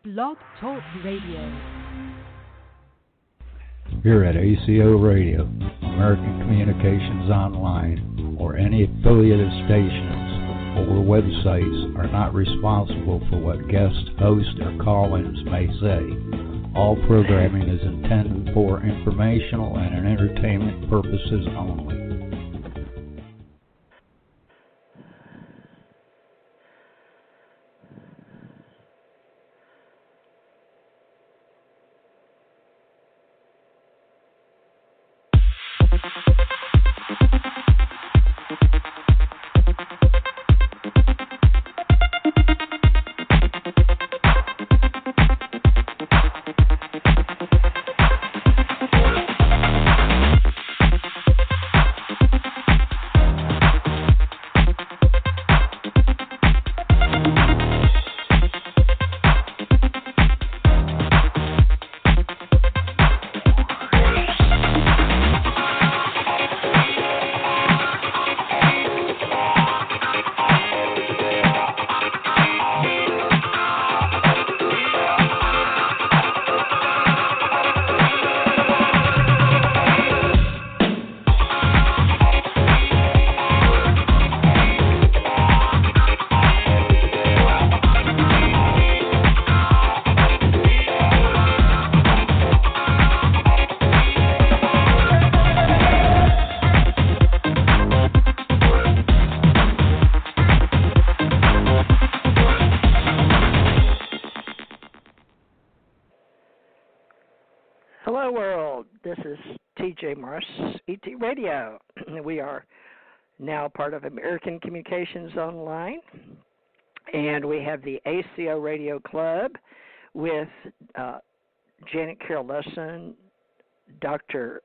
Blog Talk Radio. Here at ACO Radio, American Communications Online, or any affiliated stations or websites are not responsible for what guest hosts or call-ins may say. All programming is intended for informational and entertainment purposes only. ET Radio. We are now part of American Communications Online, and we have the ACO Radio Club with Janet Carroll Lesson, Dr.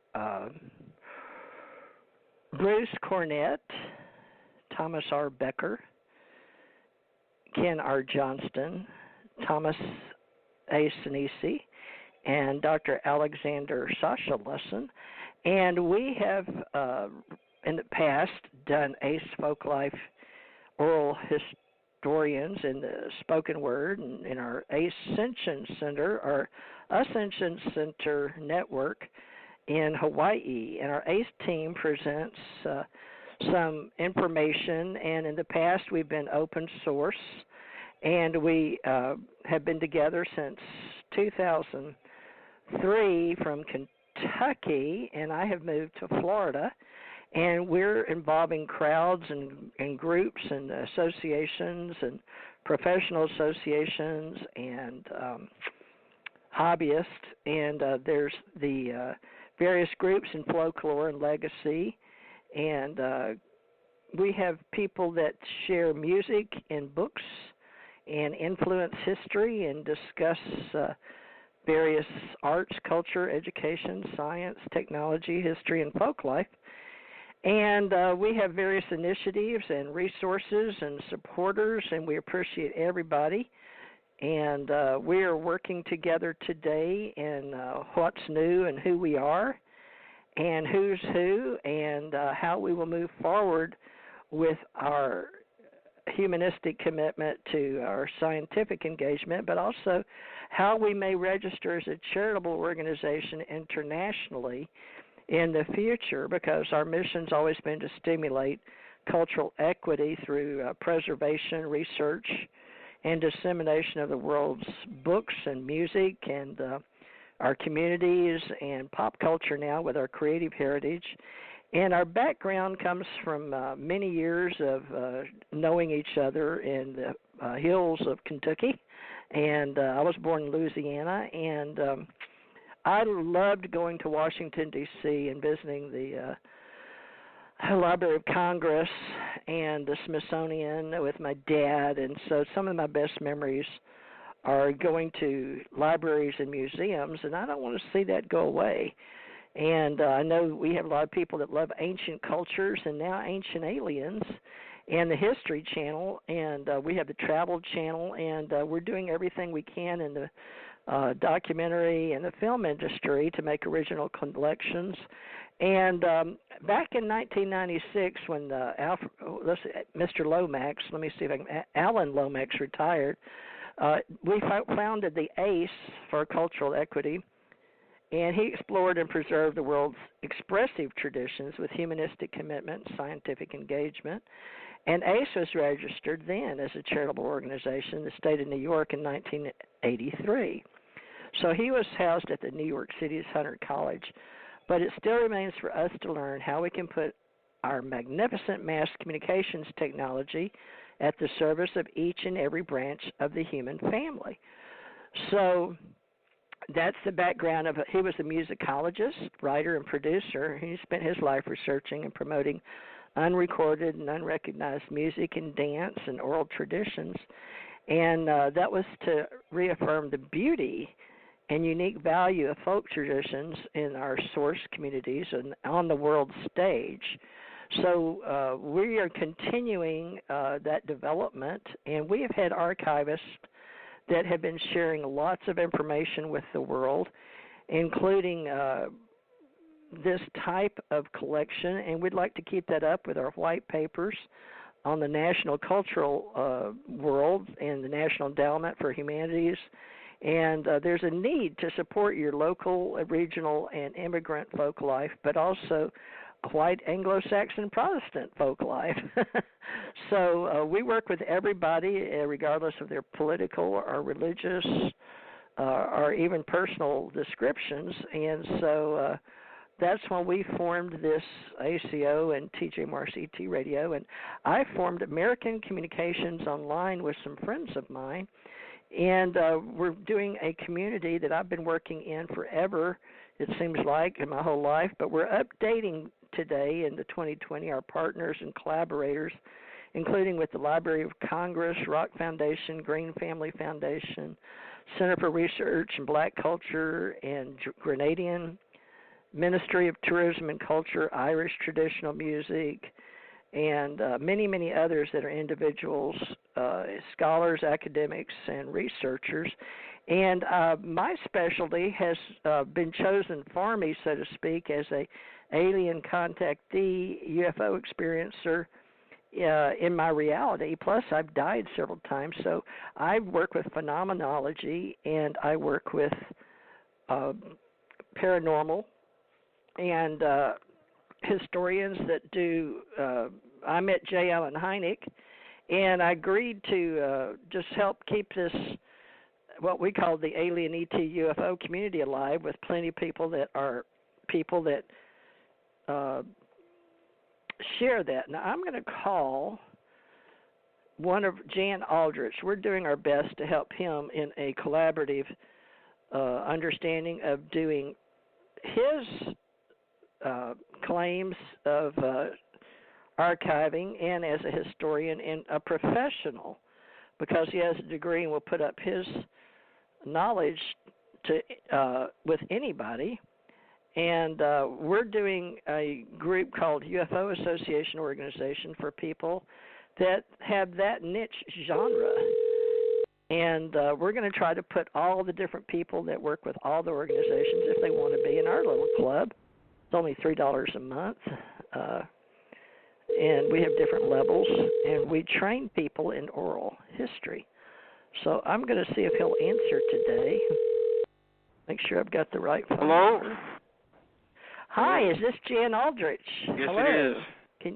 Bruce Cornet, Thomas R. Becker, Ken R. Johnston, Thomas A. Sinisi, and Dr. Alexander Sasha Lesson. And we have, in the past, done ACE Folklife oral historians in the spoken word and in our Ascension Center, our Ascension Center network in Hawaii. And our ACE team presents some information, and in the past we've been open source, and we have been together since 2003 from Kentucky, and I have moved to Florida, and we're involving crowds and groups and associations and professional associations and hobbyists, and there's the various groups in folklore and legacy, and we have people that share music and books and influence history and discuss various arts, culture, education, science, technology, history, and folklife. And we have various initiatives and resources and supporters, and we appreciate everybody. And we are working together today in what's new and who we are and who's who and how we will move forward with our humanistic commitment to our scientific engagement, but also how we may register as a charitable organization internationally in the future, because our mission's always been to stimulate cultural equity through preservation, research, and dissemination of the world's books and music and our communities and pop culture now with our creative heritage. And our background comes from many years of knowing each other in the hills of Kentucky. And I was born in Louisiana, and I loved going to Washington, D.C. and visiting the Library of Congress and the Smithsonian with my dad. And so some of my best memories are going to libraries and museums, and I don't want to see that go away. And I know we have a lot of people that love ancient cultures and now ancient aliens and the History Channel, and we have the Travel Channel, and we're doing everything we can in the documentary and the film industry to make original collections. And back in 1996, when Mr. Lomax, let me see if I can, Alan Lomax retired, We founded the ACE for Cultural Equity, and he explored and preserved the world's expressive traditions with humanistic commitment and scientific engagement. And ACE was registered then as a charitable organization in the state of New York in 1983. So he was housed at the New York City's Hunter College. But it still remains for us to learn how we can put our magnificent mass communications technology at the service of each and every branch of the human family. So that's the background of it. He was a musicologist, writer, and producer. He spent his life researching and promoting unrecorded and unrecognized music and dance and oral traditions. And that was to reaffirm the beauty and unique value of folk traditions in our source communities and on the world stage. So we are continuing that development, and we have had archivists that have been sharing lots of information with the world, including this type of collection, and we'd like to keep that up with our white papers on the national cultural world and the National Endowment for Humanities. And there's a need to support your local, regional, and immigrant folk life, but also white Anglo-Saxon Protestant folk life. So we work with everybody, regardless of their political or religious or even personal descriptions. And so that's when we formed this ACO and TJ Morris ET Radio. And I formed American Communications Online with some friends of mine. And we're doing a community that I've been working in forever, it seems like, in my whole life. But we're updating today in the 2020 our partners and collaborators, including with the Library of Congress, Rock Foundation, Green Family Foundation, Center for Research and Black Culture, and Grenadian Ministry of Tourism and Culture, Irish Traditional Music, and many, many others that are individuals, scholars, academics, and researchers. And my specialty has been chosen for me, so to speak, as a alien contactee, UFO experiencer in my reality. Plus, I've died several times, so I work with phenomenology, and I work with paranormal and historians that do. I met J. Allen Hynek, and I agreed to just help keep this, what we call the alien ET UFO community, alive, with plenty of people that share that. Now, I'm going to call one of Jan ALdrich. We're doing our best to help him in a collaborative understanding of doing his claims of archiving, and as a historian and a professional, because he has a degree and will put up his knowledge to with anybody. And we're doing a group called UFO Association Organization for people that have that niche genre. And we're going to try to put all the different people that work with all the organizations, if they want to be in our little club. It's only $3 a month. And we have different levels, and we train people in oral history. So I'm going to see if he'll answer today. Make sure I've got the right phone Hello? number. Hi, is this Jan ALdrich? Yes, Hello. it is.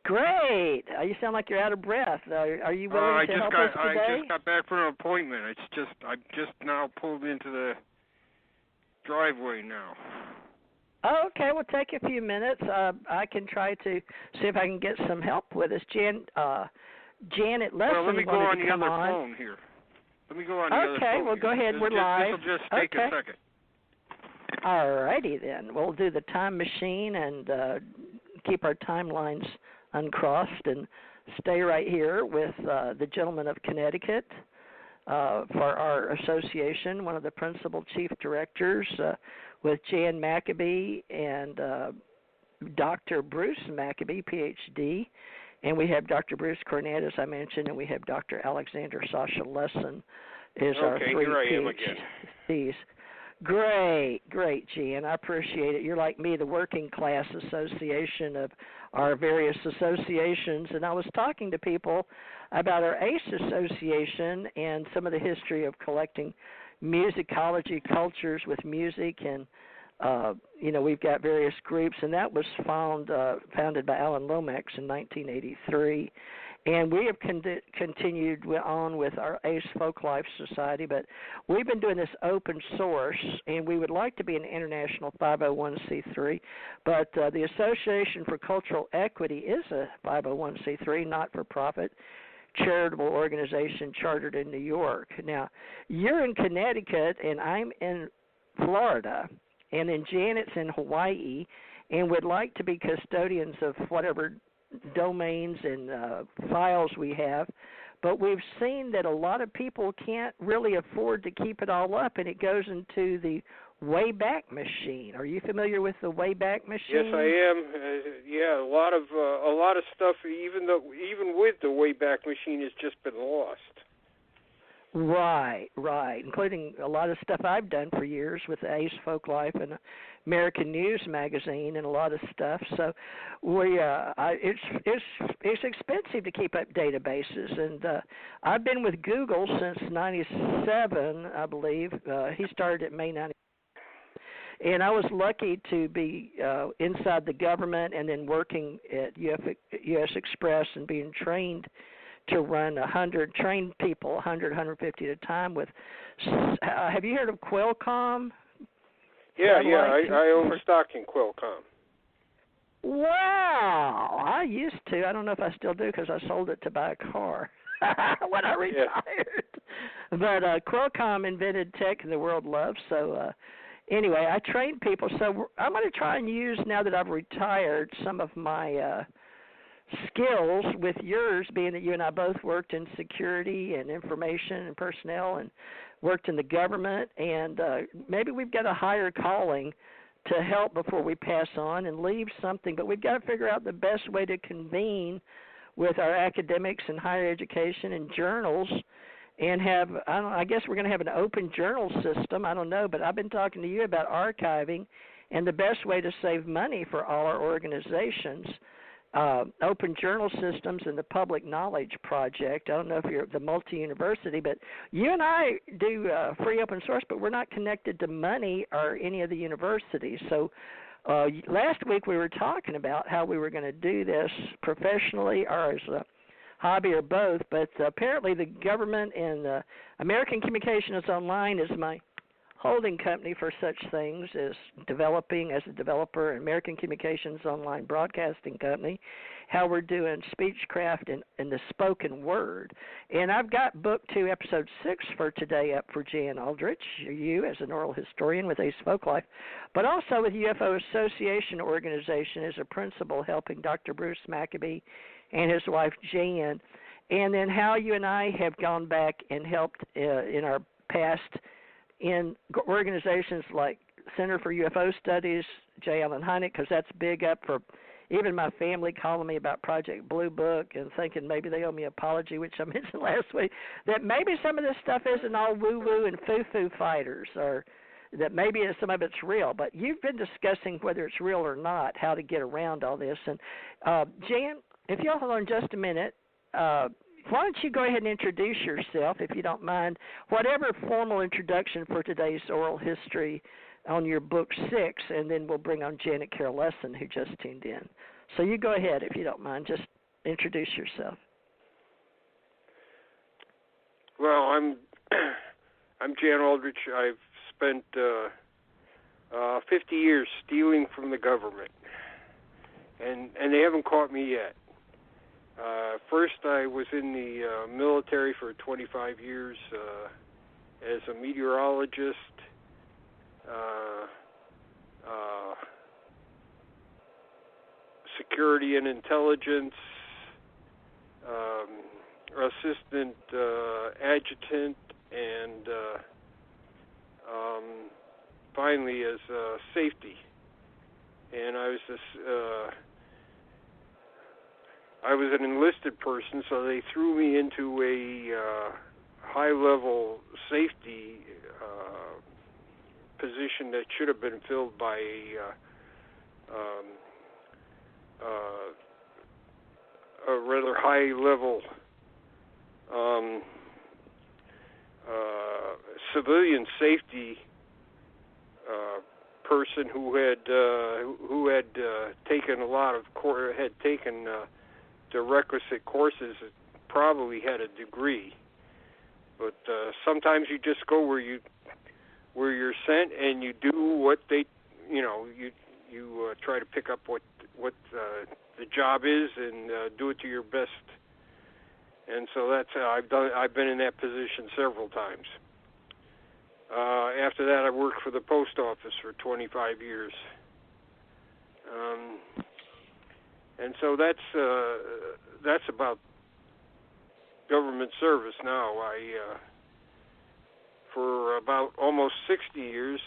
Great. You sound like you're out of breath. Are you willing to help us today? I just got back from an appointment. I just now pulled into the driveway now. Oh, okay, we'll take a few minutes. I can try to see if I can get some help with us. Janet Leslie let me go on the other on. phone here. Let me go on the other phone. Okay, well, go ahead. We're live. This will just take a second. All righty then. We'll do the time machine and keep our timelines uncrossed and stay right here with the gentleman of Connecticut for our association, one of the principal chief directors, with Jan Maccabee and Dr. Bruce Maccabee, Ph.D., and we have Dr. Bruce Cornet, as I mentioned, and we have Dr. Alexander Sasha Lesson is our three here I am PhDs. again. Great, Jan. I appreciate it. You're like me, the working class association of our various associations. And I was talking to people about our ACE association and some of the history of collecting musicology cultures with music. And, we've got various groups. And that was founded by Alan Lomax in 1983. And we have continued on with our ACE Folklife Society, but we've been doing this open source, and we would like to be an international 501c3, but the Association for Cultural Equity is a 501c3, not-for-profit, charitable organization chartered in New York. Now, you're in Connecticut, and I'm in Florida, and then Janet's in Hawaii, and would like to be custodians of whatever domains and files we have, but we've seen that a lot of people can't really afford to keep it all up, and it goes into the Wayback Machine. Are you familiar with the Wayback Machine? Yes, I am. A lot of stuff, even with the Wayback Machine, has just been lost. Right, including a lot of stuff I've done for years with Ace Folklife and American News magazine and a lot of stuff. So it's expensive to keep up databases, and I've been with Google since '97, I believe. He started in May '97. And I was lucky to be inside the government and then working at U.S. Express and being trained to run 100 trained people, 150 at a time. With, have you heard of Qualcomm? Yeah, I own stock in Qualcomm. Wow, I used to. I don't know if I still do because I sold it to buy a car when I retired. Yeah. But Qualcomm invented tech the world loves. So anyway, I trained people. So I'm going to try and use, now that I've retired, some of my skills with yours, being that you and I both worked in security and information and personnel and worked in the government, and maybe we've got a higher calling to help before we pass on and leave something, but we've got to figure out the best way to convene with our academics and higher education and journals and have, I guess we're going to have an open journal system, I don't know, but I've been talking to you about archiving and the best way to save money for all our organizations. Open journal systems and the Public Knowledge Project. I don't know if you're the multi-university, but you and I do free open source, but we're not connected to money or any of the universities. So last week we were talking about how we were going to do this professionally or as a hobby or both, but apparently the government and American Communications Online is my holding company for such things as developing as a developer, American Communications Online Broadcasting Company, how we're doing speechcraft and the spoken word. And I've got book 2, episode 6 for today up for Jan ALdrich, you as an oral historian with Ace Folklife, but also with UFO Association Organization as a principal helping Dr. Bruce Maccabee and his wife Jan, and then how you and I have gone back and helped in our past in organizations like Center for UFO Studies, J. Allen Hynek, because that's big up for even my family calling me about Project Blue Book and thinking maybe they owe me an apology, which I mentioned last week, that maybe some of this stuff isn't all woo-woo and foo-foo fighters, or that maybe some of it's real. But you've been discussing whether it's real or not, how to get around all this. And Jan, if you'll hold on just a minute, why don't you go ahead and introduce yourself, if you don't mind, whatever formal introduction for today's oral history on your book 6, and then we'll bring on Janet Carroll Lesson, who just tuned in. So you go ahead, if you don't mind, just introduce yourself. Well, I'm Jan ALdrich. I've spent 50 years stealing from the government, and they haven't caught me yet. First, I was in the military for 25 years as a meteorologist, security and intelligence, assistant adjutant, and finally as safety. And I was an enlisted person, so they threw me into a high-level safety position that should have been filled by a rather high-level civilian safety person who had taken the requisite courses, probably had a degree. But sometimes you just go where you're sent, and you do what they, you try to pick up what the job is and do it to your best. And so that's I've been in that position several times. After that, I worked for the post office for 25 years. And so that's about government service now. For about almost 60 years,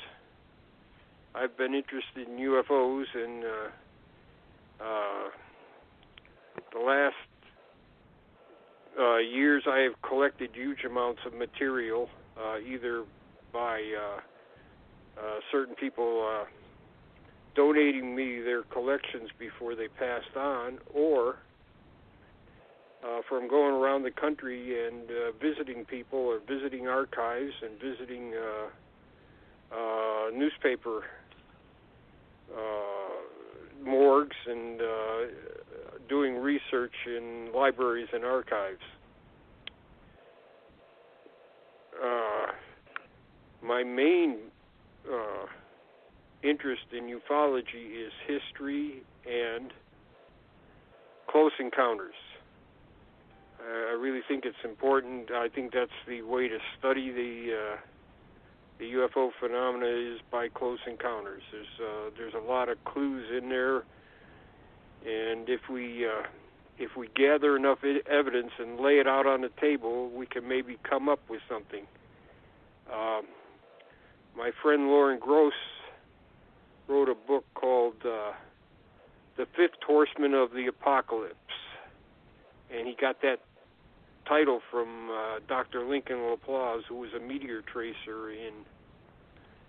I've been interested in UFOs, and the last years I have collected huge amounts of material, either by certain people donating me their collections before they passed on, or from going around the country and visiting people, or visiting archives and visiting newspaper morgues and doing research in libraries and archives. My main interest in ufology is history and close encounters. I really think it's important. I think that's the way to study the UFO phenomena, is by close encounters. There's a lot of clues in there, and if we gather enough evidence and lay it out on the table, we can maybe come up with something. My friend Lauren Gross wrote a book called The Fifth Horseman of the Apocalypse, and he got that title from Dr. Lincoln LaPlace, who was a meteor tracer in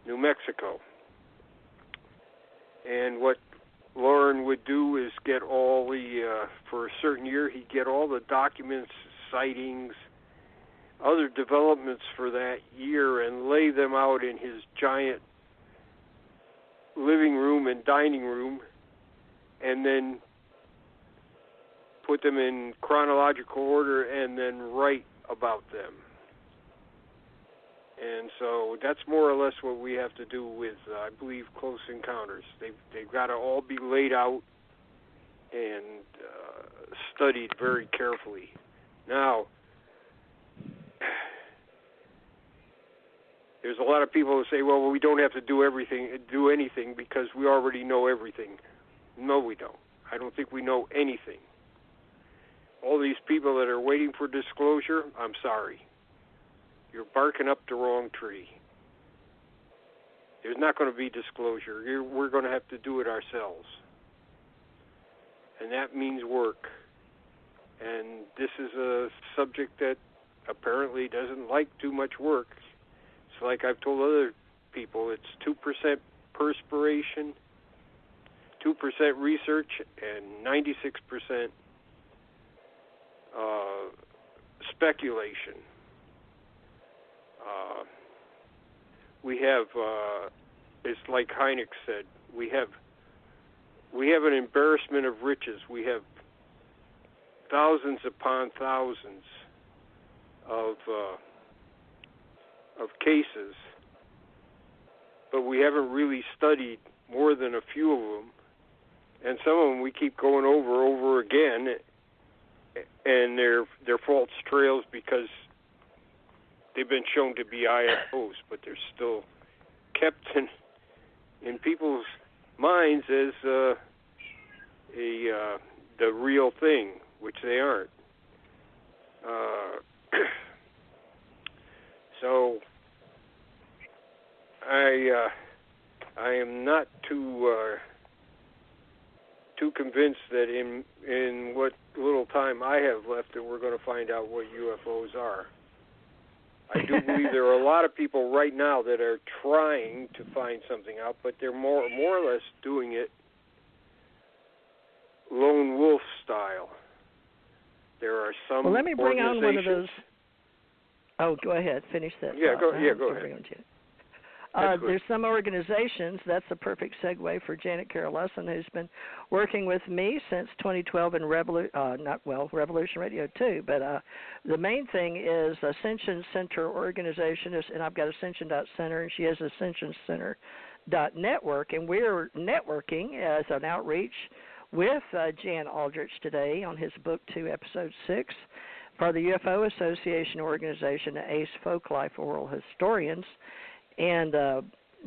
New Mexico. And what Lauren would do is get all the, for a certain year, he'd get all the documents, sightings, other developments for that year, and lay them out in his giant living room and dining room, and then put them in chronological order, and then write about them. And so that's more or less what we have to do with, I believe, close encounters. They've got to all be laid out and studied very carefully. Now, there's a lot of people who say, well, we don't have to do anything because we already know everything. No, we don't. I don't think we know anything. All these people that are waiting for disclosure, I'm sorry. You're barking up the wrong tree. There's not going to be disclosure. We're going to have to do it ourselves. And that means work. And this is a subject that apparently doesn't like too much work. It's like I've told other people, it's 2% perspiration, 2% research, and 96% speculation. We have, it's like Hynek said, we have an embarrassment of riches. We have thousands upon thousands of cases, but we haven't really studied more than a few of them, and some of them we keep going over again, and they're false trails because they've been shown to be IFOs, but they're still kept in people's minds as the real thing, which they aren't. So I am not too convinced that in what little time I have left that we're going to find out what UFOs are. I do believe there are a lot of people right now that are trying to find something out, but they're more or less doing it lone wolf style. There are some. Well, let me bring on one of those. Oh, go ahead. Finish that. Yeah, thought. Go ahead. There's some organizations. That's a perfect segue for Janet Carroll Lesson, who's been working with me since 2012 in Revolution Radio too. But the main thing is Ascension Center organization, and I've got Ascension.Center, and she has AscensionCenter.network, and we're networking as an outreach with Jan ALdrich today on his Book 2, Episode 6 for the UFO Association organization, the ACE Folkife Oral Historians. And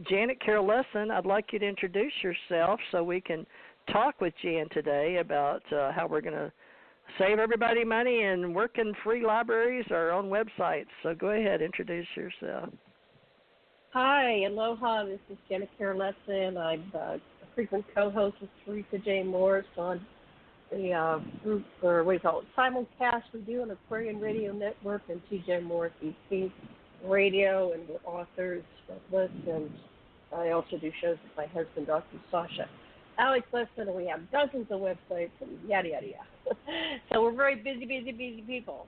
Janet Carroll Lesson, I'd like you to introduce yourself so we can talk with Jan today about how we're going to save everybody money and work in free libraries or on websites. So go ahead, introduce yourself. Hi, aloha. This is Janet Carroll Lesson. I'm a frequent co-host with Teresa J. Morris on the group for, simulcast we do on Aquarius Radio Network and TJ Morris EP Radio, and we're authors of lists, and I also do shows with my husband, Dr. Sasha Alex Lesson, and we have dozens of websites and yada, yada, yada. So we're very busy people.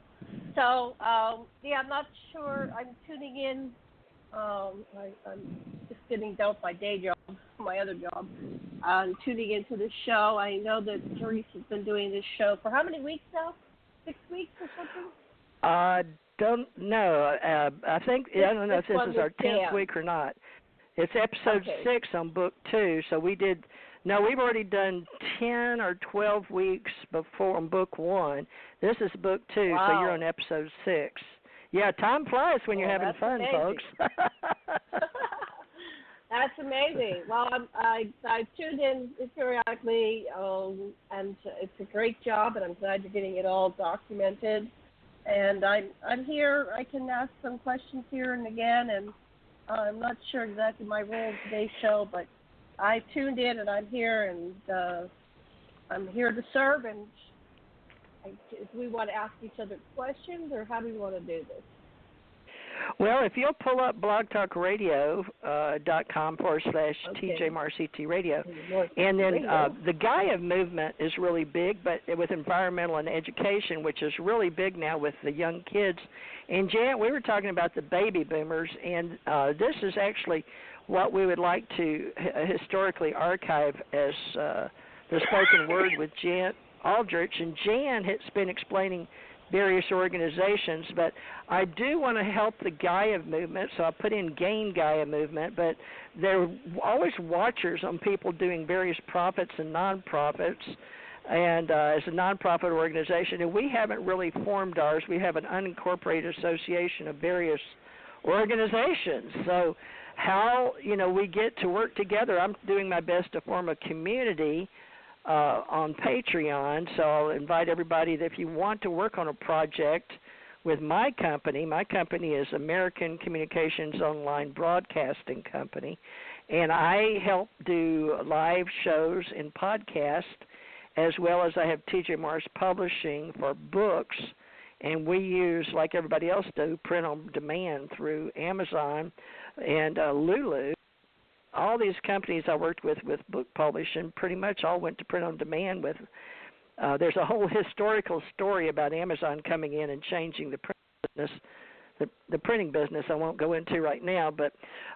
So, I'm not sure. I'm tuning in. I'm just getting dealt my day job, my other job. I'm tuning into the show. I know that Teresa's been doing this show for how many weeks now? 6 weeks or something? Don't know. I don't know if this is our 10th week or not. It's episode 6 on Book 2. So we've already done 10 or 12 weeks before on Book 1. This is Book 2, wow. So you're on episode 6. Yeah, time flies when you're having fun, amazing. folks. That's amazing. Well, I tuned in periodically, and it's a great job, and I'm glad you're getting it all documented. And I'm here. I can ask some questions here and again, and I'm not sure exactly my role in today's show, but I tuned in, and I'm here, and I'm here to serve. And do we want to ask each other questions, or how do we want to do this? Well, if you'll pull up blogtalkradio.com/TJ Radio, and then the Gaia movement is really big, but with environmental and education, which is really big now with the young kids. And Jan, we were talking about the baby boomers, and this is actually what we would like to historically archive as the spoken word with Jan ALdrich. And Jan has been explaining various organizations, but I do want to help the Gaia movement, so I put in Gain Gaia movement, but they're always watchers on people doing various profits and non-profits, and as a non-profit organization, and we haven't really formed ours. We have an unincorporated association of various organizations, so how, we get to work together. I'm doing my best to form a community on Patreon, so I'll invite everybody that if you want to work on a project with my company is American Communications Online Broadcasting Company, and I help do live shows and podcasts, as well as I have TJ Morris Publishing for books, and we use, like everybody else do, print on demand through Amazon and Lulu. All these companies I worked with book publishing pretty much all went to print on demand with. There's a whole historical story about Amazon coming in and changing the print business, the printing business I won't go into right now. But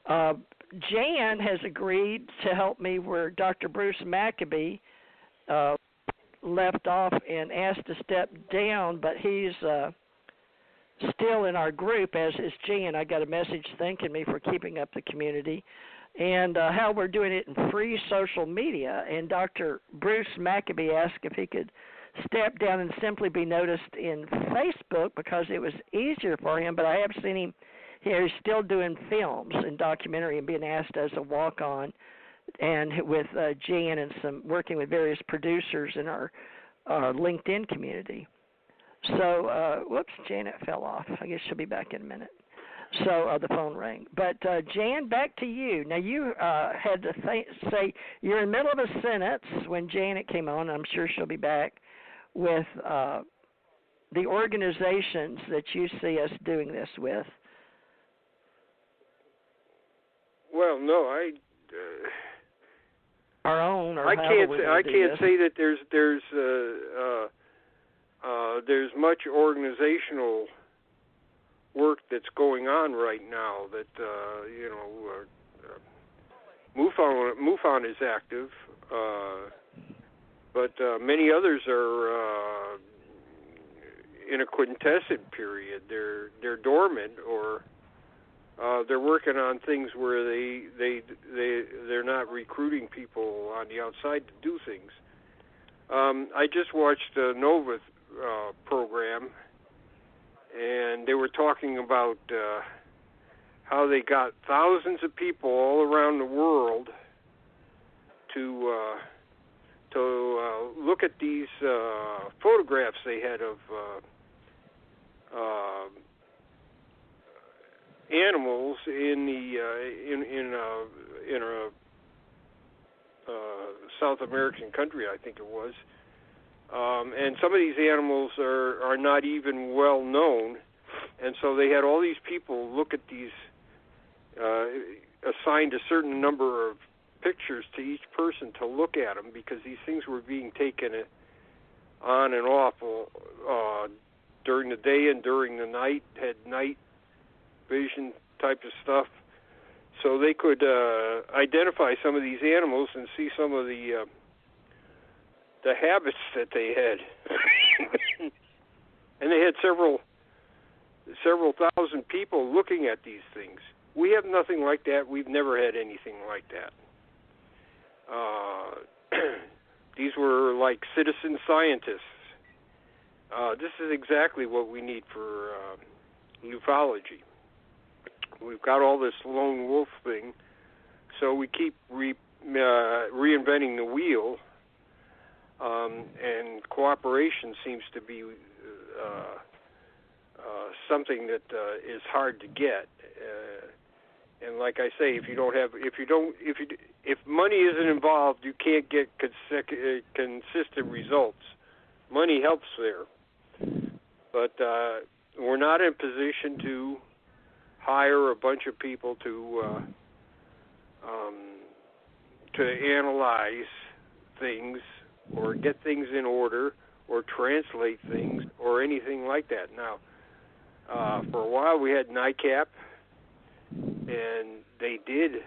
Jan has agreed to help me where Dr. Bruce Maccabee left off and asked to step down, but he's still in our group, as is Jan. I got a message thanking me for keeping up the community. And how we're doing it in free social media. And Dr. Bruce Maccabee asked if he could step down and simply be noticed in Facebook because it was easier for him. But I have seen him here. He's still doing films and documentary and being asked as a walk-on, and with Jan and working with various producers in our LinkedIn community. So, whoops, Janet fell off. I guess she'll be back in a minute. So the phone rang. But, Jan, back to you. Now, you had to say you're in the middle of a sentence when Janet came on, and I'm sure she'll be back, with the organizations that you see us doing this with. Well, no, our own, or I can't this? say that there's much organizational work that's going on right now. That MUFON is active, but many others are in a quiescent period. They're dormant, or they're working on things where they're not recruiting people on the outside to do things. I just watched a Nova program, and they were talking about how they got thousands of people all around the world to look at these photographs they had of animals in a South American country, I think it was, and some of these animals are not even well known, and so they had all these people look at these, assigned a certain number of pictures to each person to look at them, because these things were being taken on and off during the day and during the night, had night vision type of stuff, so they could identify some of these animals and see some of the habits that they had. And they had several thousand people looking at these things. We have nothing like that. We've never had anything like that. These were like citizen scientists. This is exactly what we need for ufology. We've got all this lone wolf thing, so we keep reinventing the wheel, and cooperation seems to be something that is hard to get. And like I say, if money isn't involved, you can't get consistent results. Money helps there, but we're not in a position to hire a bunch of people to analyze things or get things in order or translate things or anything like that. Now, for a while we had NICAP, and they did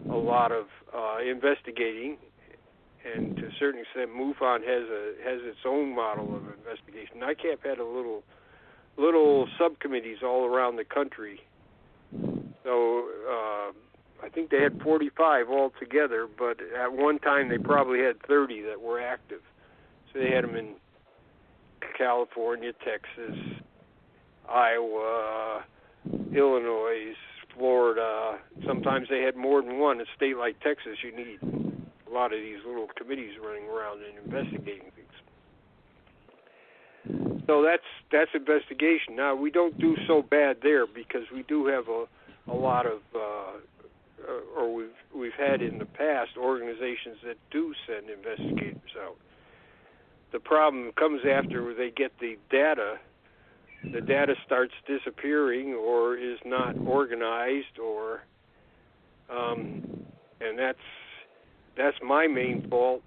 a lot of investigating, and to a certain extent MUFON has its own model of investigation. NICAP had little subcommittees all around the country. So I think they had 45 altogether, but at one time they probably had 30 that were active. So they had them in California, Texas, Iowa, Illinois, Florida. Sometimes they had more than one. A state like Texas, you need a lot of these little committees running around and investigating things. So that's investigation. Now, we don't do so bad there because we do have a lot of, or we've had in the past organizations that do send investigators out. The problem comes after they get the data. The data starts disappearing or is not organized, or and that's my main fault.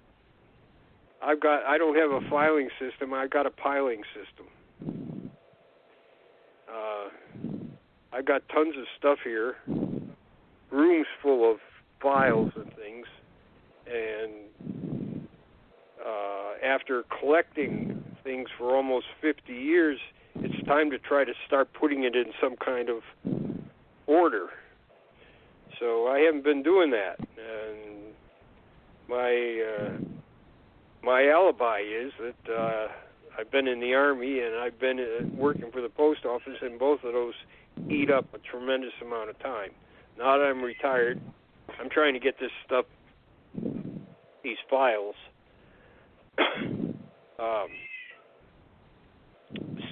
I don't have a filing system. I've got a piling system. I've got tons of stuff here, rooms full of files and things, and after collecting things for almost 50 years, it's time to try to start putting it in some kind of order. So I haven't been doing that, and my alibi is that I've been in the Army and I've been working for the post office, and both of those eat up a tremendous amount of time. Now that I'm retired, I'm trying to get this stuff, these files,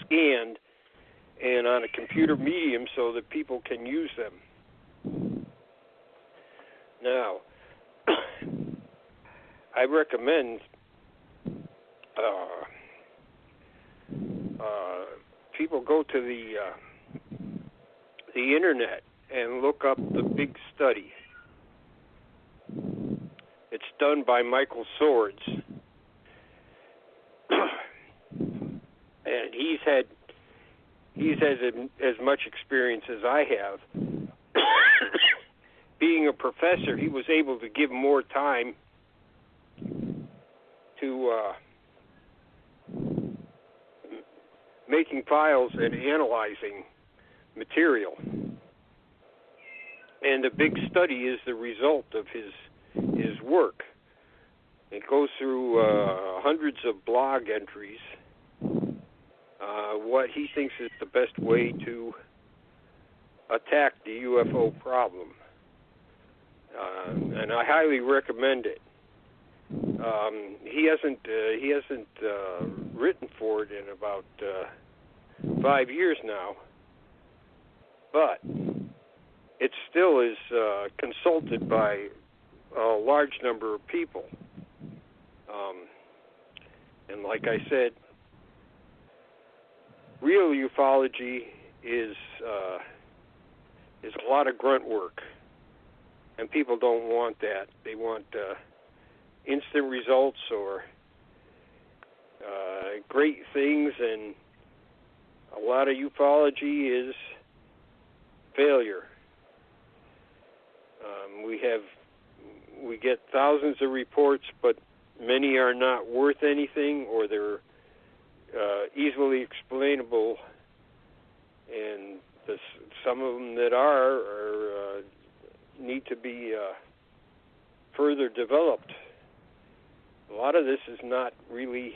scanned and on a computer medium so that people can use them. Now, I recommend people go to the internet and look up the big study. It's done by Michael Swords. And he's had as much experience as I have. Being a professor, he was able to give more time to making files and analyzing material. And the big study is the result of his work. It goes through hundreds of blog entries, what he thinks is the best way to attack the UFO problem. And I highly recommend it. He hasn't written for it in about 5 years now, but it still is consulted by a large number of people. And like I said, real ufology is a lot of grunt work, and people don't want that. They want instant results or great things, and a lot of ufology is failure. We get thousands of reports, but many are not worth anything, or they're easily explainable, and some of them that are need to be further developed. A lot of this is not really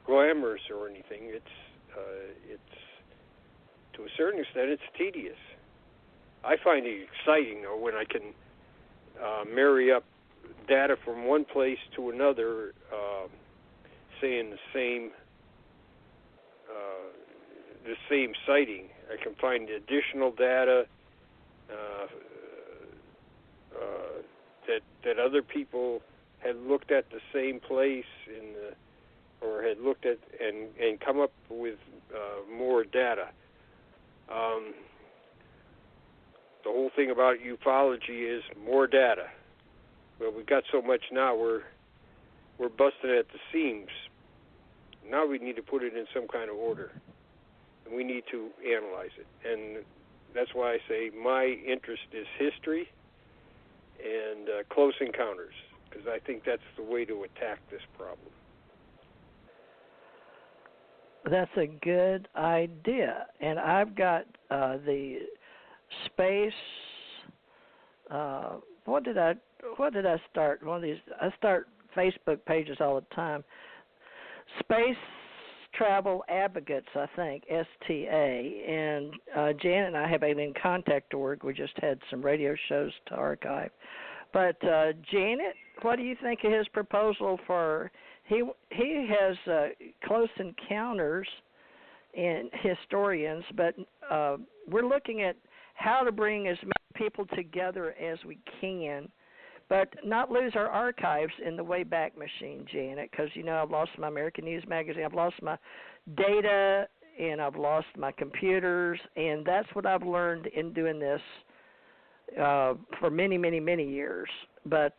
glamorous or anything. It's to a certain extent, it's tedious. I find it exciting, though, when I can marry up data from one place to another, say in the same sighting. I can find additional data that other people had looked at the same place or had looked at and come up with more data. The whole thing about ufology is more data. Well, we've got so much now, we're busting at the seams. Now we need to put it in some kind of order, and we need to analyze it. And that's why I say my interest is history and close encounters, because I think that's the way to attack this problem. That's a good idea. And I've got the space. What did I start? One of these. I start Facebook pages all the time. Space Travel Advocates, I think, STA, and Janet and I have AlienContact.org. We just had some radio shows to archive. But Janet, what do you think of his proposal for? He has close encounters and historians, but we're looking at how to bring as many people together as we can, but not lose our archives in the Wayback Machine, Janet, because, I've lost my American News Magazine, I've lost my data, and I've lost my computers, and that's what I've learned in doing this for many, many, many years. But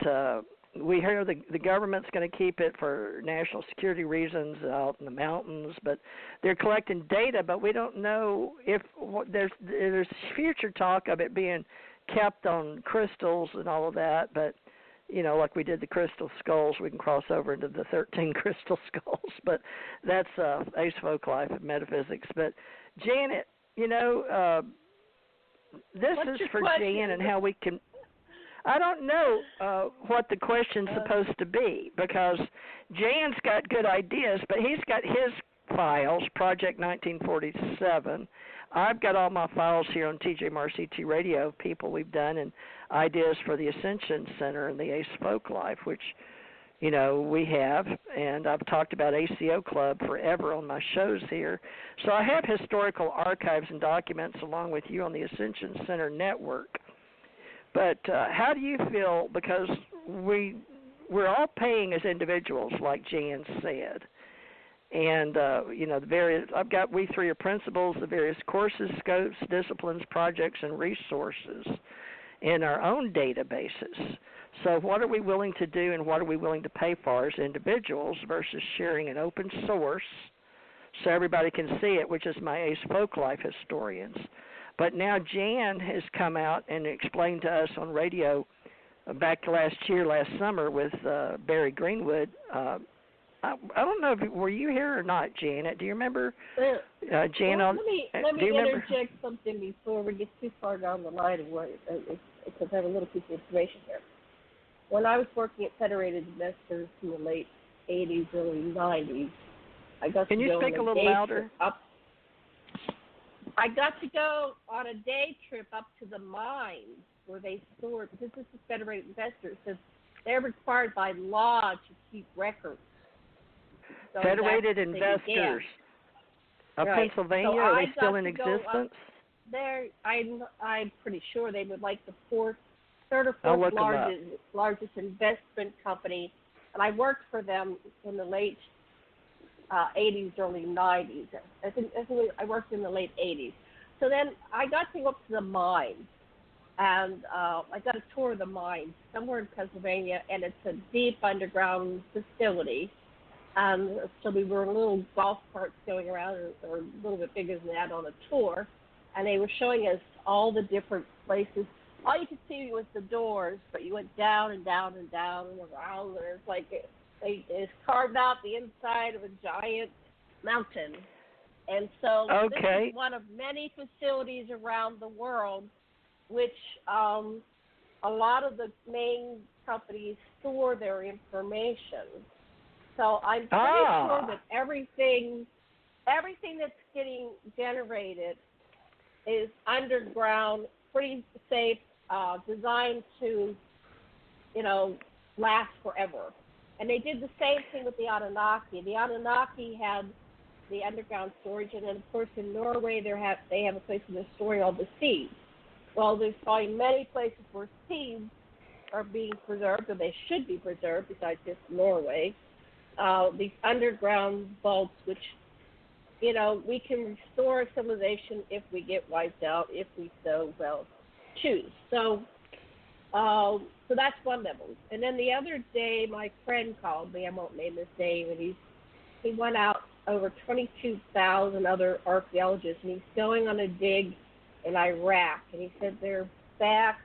we hear the government's going to keep it for national security reasons out in the mountains, but they're collecting data, but we don't know if there's future talk of it being kept on crystals and all of that, but like we did the crystal skulls, we can cross over into the 13 crystal skulls, but that's Ace Folkife and metaphysics. But Janet, this is for Jan and how we can. I don't know what the question's supposed to be, because Jan's got good ideas, but he's got his files, Project 1947. I've got all my files here on TJMRCT Radio, people we've done, and ideas for the Ascension Center and the Ace Folklife, which, we have. And I've talked about ACO Club forever on my shows here. So I have historical archives and documents along with you on the Ascension Center network. But how do you feel, because we're all paying as individuals, like Jan said, And the various, we three are principals, the various courses, scopes, disciplines, projects, and resources in our own databases. So what are we willing to do and what are we willing to pay for as individuals versus sharing an open source so everybody can see it, which is my Ace Folklife historians. But now Jan has come out and explained to us on radio back last summer with Barry Greenwood. I don't know, were you here or not, Janet? Do you remember? Janet, well, let me interject something before we get too far down the line of what, because I have a little piece of information here. When I was working at Federated Investors in the late 80s, early 90s, I got Can to you go speak on a little louder? I got to go on a day trip up to the mines where they stored, because this is Federated Investors, so they're required by law to keep records. So Federated Investors of Pennsylvania, so are they still in existence? I'm pretty sure they would like the third or fourth largest investment company, and I worked for them in the late 80s, early 90s. I think I worked in the late 80s. So then I got to go up to the mines, and I got a tour of the mines somewhere in Pennsylvania, and it's a deep underground facility. So we were in little golf carts going around, or a little bit bigger than that, on a tour, and they were showing us all the different places. All you could see was the doors, but you went down and down and down and around, and it's like it's carved out the inside of a giant mountain. And so This is one of many facilities around the world which a lot of the main companies store their information. So I'm pretty sure that everything that's getting generated is underground, pretty safe, designed to, last forever. And they did the same thing with the Anunnaki. The Anunnaki had the underground storage, and then of course in Norway they have a place where they're storing all the seeds. Well, there's probably many places where seeds are being preserved, or they should be preserved, besides just Norway. These underground vaults, which, we can restore civilization if we get wiped out, if we so well choose. So that's one level. And then the other day, my friend called me. I won't name his name, and he went out over 22,000 other archaeologists, and he's going on a dig in Iraq. And he said they're back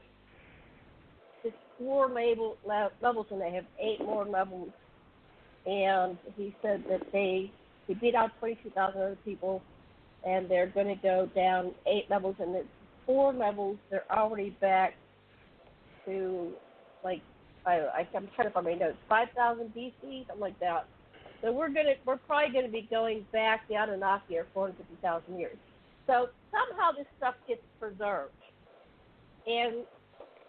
to 4 levels, and they have 8 more levels. And he said that they beat out 22,000 other people, and they're going to go down 8 levels, and it's 4 levels. They're already back to, like, I'm trying to find my notes, 5,000 BC, something like that. So we're probably going to be going back. The Anunnaki are 450,000 years. So somehow this stuff gets preserved, and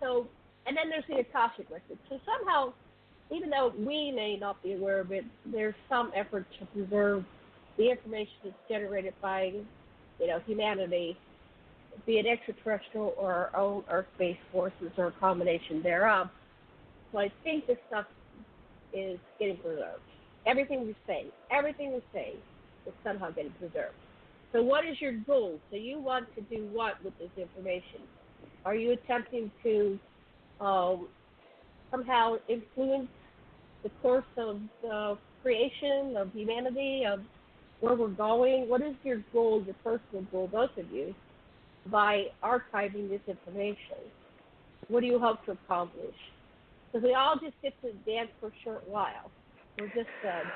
then there's the Akashic record. So somehow, even though we may not be aware of it, there's some effort to preserve the information that's generated by, humanity, be it extraterrestrial or our own Earth-based forces or a combination thereof. So I think this stuff is getting preserved. Everything we say is somehow getting preserved. So what is your goal? So you want to do what with this information? Are you attempting to somehow influence the course of creation, of humanity, of where we're going? What is your goal, your personal goal, both of you, by archiving this information? What do you hope to accomplish? Because we all just get to dance for a short while. We're just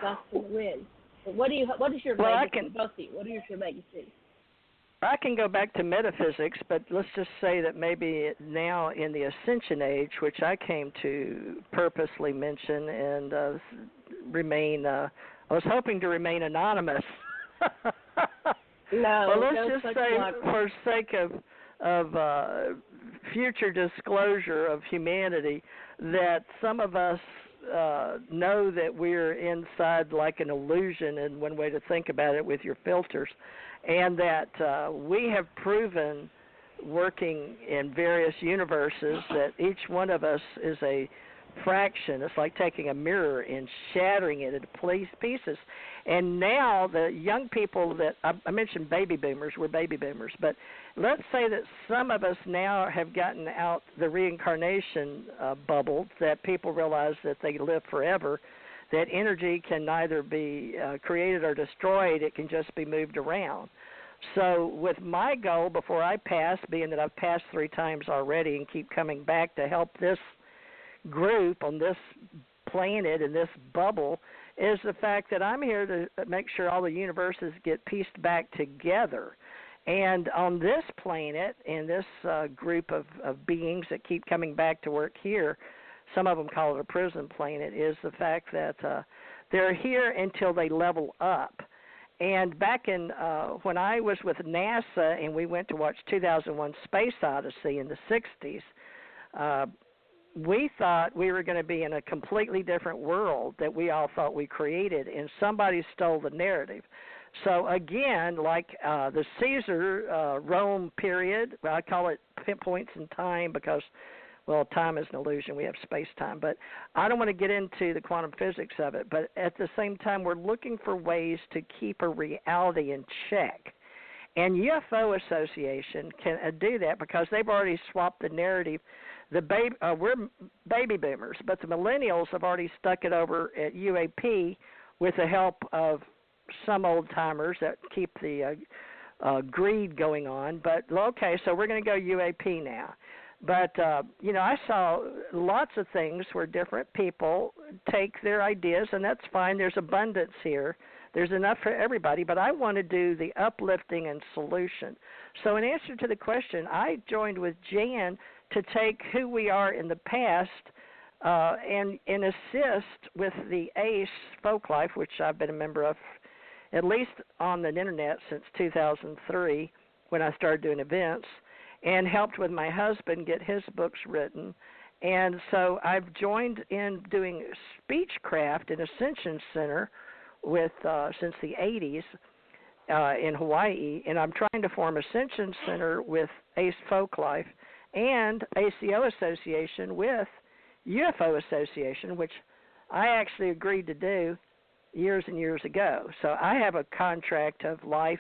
dust in the wind. But what is your legacy, both of you? What is your legacy? I can go back to metaphysics, but let's just say that maybe now in the Ascension Age, which I came to purposely mention and remain, I was hoping to remain anonymous. No, but let's just say, for sake of future disclosure of humanity, that some of us know that we're inside like an illusion, and one way to think about it with your filters, and that we have proven, working in various universes, that each one of us is a fraction. It's like taking a mirror and shattering it into pieces. And now the young people that I mentioned, baby boomers, we're baby boomers, but let's say that some of us now have gotten out the reincarnation bubble, that people realize that they live forever, that energy can neither be created or destroyed, it can just be moved around. So with my goal before I pass, being that I've passed 3 times already and keep coming back to help this group on this planet in this bubble, is the fact that I'm here to make sure all the universes get pieced back together. And on this planet, in this group of beings that keep coming back to work here, some of them call it a prison planet, is the fact that they're here until they level up. And back in when I was with NASA and we went to watch 2001 Space Odyssey in the 60s, we thought we were going to be in a completely different world that we all thought we created, and somebody stole the narrative. So again, like the Caesar Rome period, I call it pinpoints in time because, well, time is an illusion. We have space-time. But I don't want to get into the quantum physics of it. But at the same time, we're looking for ways to keep a reality in check. And UFO Association can do that because they've already swapped the narrative. We're baby boomers, but the millennials have already stuck it over at UAP with the help of some old-timers that keep the greed going on. But, okay, so we're going to go UAP now. But, I saw lots of things where different people take their ideas, and that's fine. There's abundance here. There's enough for everybody, but I want to do the uplifting and solution. So in answer to the question, I joined with Jan to take who we are in the past and assist with the ACE Folkife, which I've been a member of at least on the internet since 2003 when I started doing events, and helped with my husband get his books written. And so I've joined in doing Speechcraft in Ascension Center with since the 80s in Hawaii, and I'm trying to form Ascension Center with ACE Folklife and ACO Association with UFO Association, which I actually agreed to do years and years ago. So I have a contract of life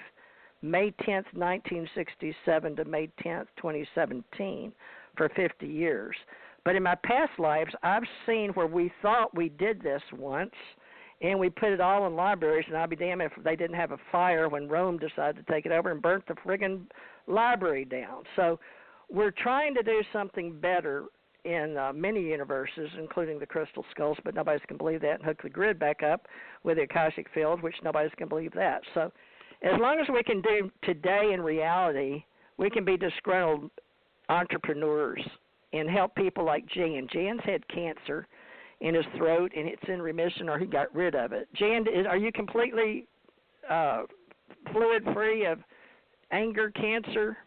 May 10th, 1967 to May 10th, 2017 for 50 years. But in my past lives, I've seen where we thought we did this once, and we put it all in libraries, and I'll be damned if they didn't have a fire when Rome decided to take it over and burnt the friggin' library down. So we're trying to do something better in many universes, including the crystal skulls, but nobody's can believe that, and hook the grid back up with the Akashic field, which nobody's can believe that. So as long as we can do today in reality, we can be disgruntled entrepreneurs and help people like Jan. Jan's had cancer in his throat, and it's in remission, or he got rid of it. Jan, are you completely fluid-free of anger, cancer,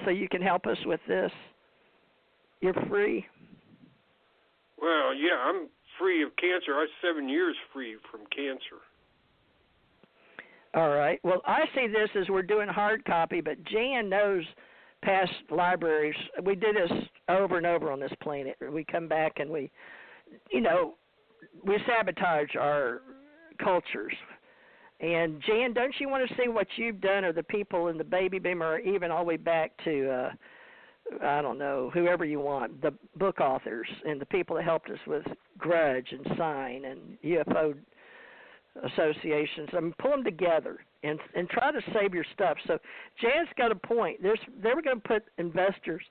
so you can help us with this? You're free? Well, yeah, I'm free of cancer. I'm 7 years free from cancer. All right. Well, I see this as we're doing hard copy, but Jan knows past libraries. We do this over and over on this planet. We come back and we sabotage our cultures. And Jan, don't you want to see what you've done, or the people in the baby boomer, or even all the way back to, I don't know, whoever you want, the book authors and the people that helped us with Grudge and Sign and UFO associations? I mean, pull them together and try to save your stuff. So Jan's got a point. They were going to put investors,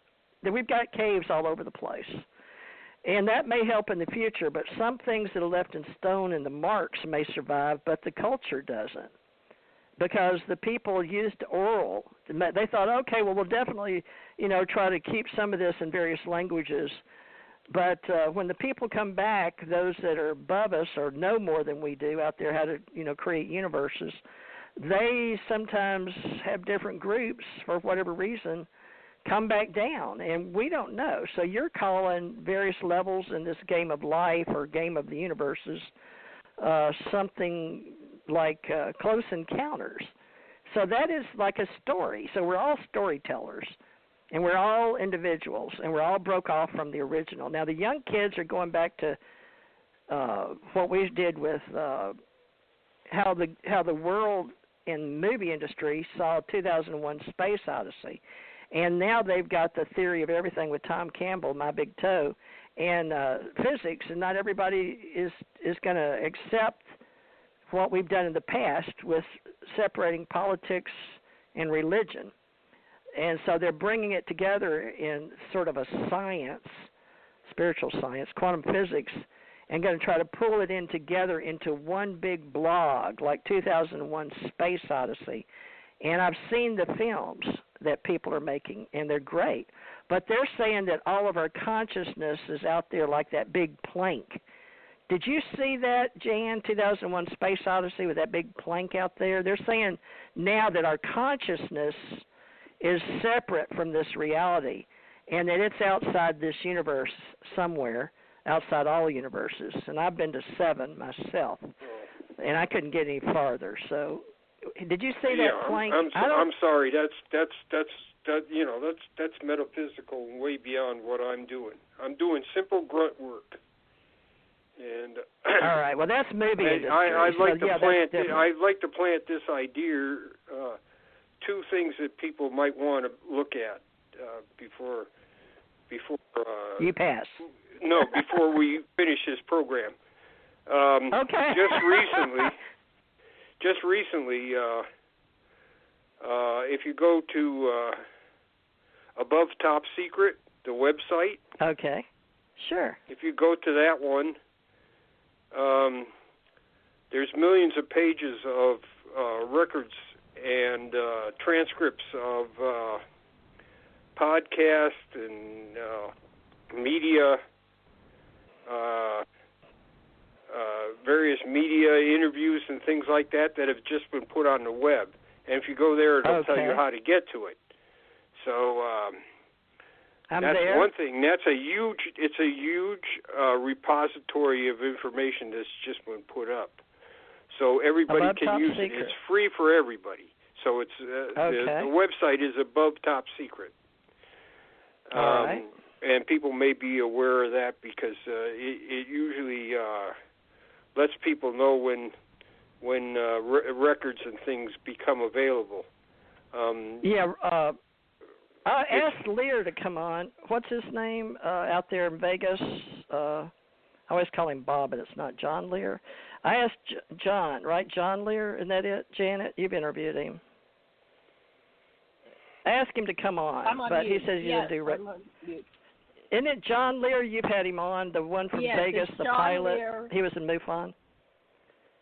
that we've got caves all over the place. And that may help in the future, but some things that are left in stone and the marks may survive, but the culture doesn't. Because the people used oral. They thought, okay, well, we'll definitely, try to keep some of this in various languages. But when the people come back, those that are above us or know more than we do out there how to, create universes, they sometimes have different groups for whatever reason come back down, and we don't know. So you're calling various levels in this game of life or game of the universes something like Close Encounters. So that is like a story. So we're all storytellers. and we're all individuals, and we're all broke off from the original. Now, the young kids are going back to what we did with how the world in movie industry saw 2001: Space Odyssey, and now they've got the theory of everything with Tom Campbell, My Big Toe, and physics, and not everybody is going to accept what we've done in the past with separating politics and religion. And so they're bringing it together in sort of a science, spiritual science, quantum physics, and going to try to pull it in together into one big blog like 2001: Space Odyssey. And I've seen the films that people are making, and they're great. But they're saying that all of our consciousness is out there like that big plank. Did you see that, Jan, 2001: Space Odyssey, with that big plank out there? They're saying now that our consciousness is separate from this reality, and that it's outside this universe somewhere, outside all universes. And I've been to 7 myself, and I couldn't get any farther. So, did you see that plank? I'm sorry. That's metaphysical and way beyond what I'm doing. I'm doing simple grunt work. And all right. Well, that's movie industry. I'd like to plant this idea. 2 things that people might want to look at before you pass. No, before we finish this program. Okay. Just recently, if you go to Above Top Secret, the website. Okay. Sure. If you go to that one, there's millions of pages of records and transcripts of podcasts and media, various media interviews and things like that have just been put on the web. And if you go there, it'll tell you how to get to it. So I'm that's there. one thing. It's a huge repository of information that's just been put up. So everybody can use it. It's free for everybody. So it's the website is Above Top Secret. All right. And people may be aware of that because it usually lets people know when records and things become available. I asked Lear to come on. What's his name out there in Vegas? I always call him Bob, but it's not John Lear. I asked John, right? John Lear, isn't that it, Janet? You've interviewed him. I asked him to come on, but he says you didn't do Isn't it John Lear? You've had him on, the one from Vegas, the John pilot. Lear. He was in MUFON.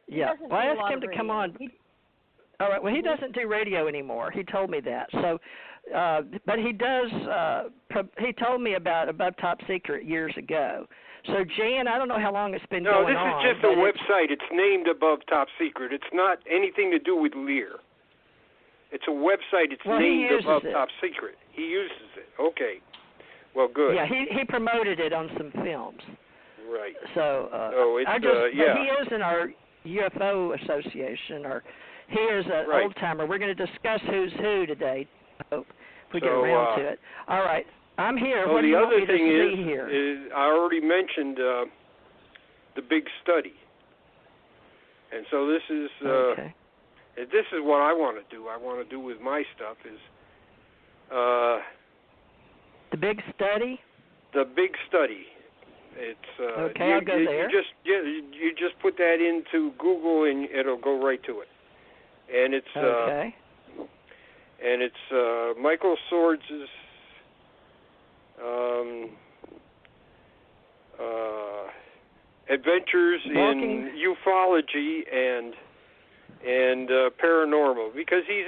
Yeah. Well, I asked him to come on. All right. Well, he doesn't do radio anymore. He told me that. So, but he does. He told me about Above Top Secret years ago. So, Jan, I don't know how long it's been going on. No, this is just a website. It's named Above Top Secret. It's not anything to do with Lear. It's a website. It's named Above Top Secret. He uses it. Okay. Well, good. Yeah, he promoted it on some films. Right. So, but he is in our UFO association, or he is an old timer. We're going to discuss who's who today. I hope we get around to it. All right. I'm here. What do you want me to see here? Is I already mentioned the big study. And so this is this is what I want to do. I want to do with my stuff is the big study? The big study. It's I'll go there. You just put that into Google and it'll go right to it. And it's and it's Michael Swords' adventures in ufology and paranormal, because he's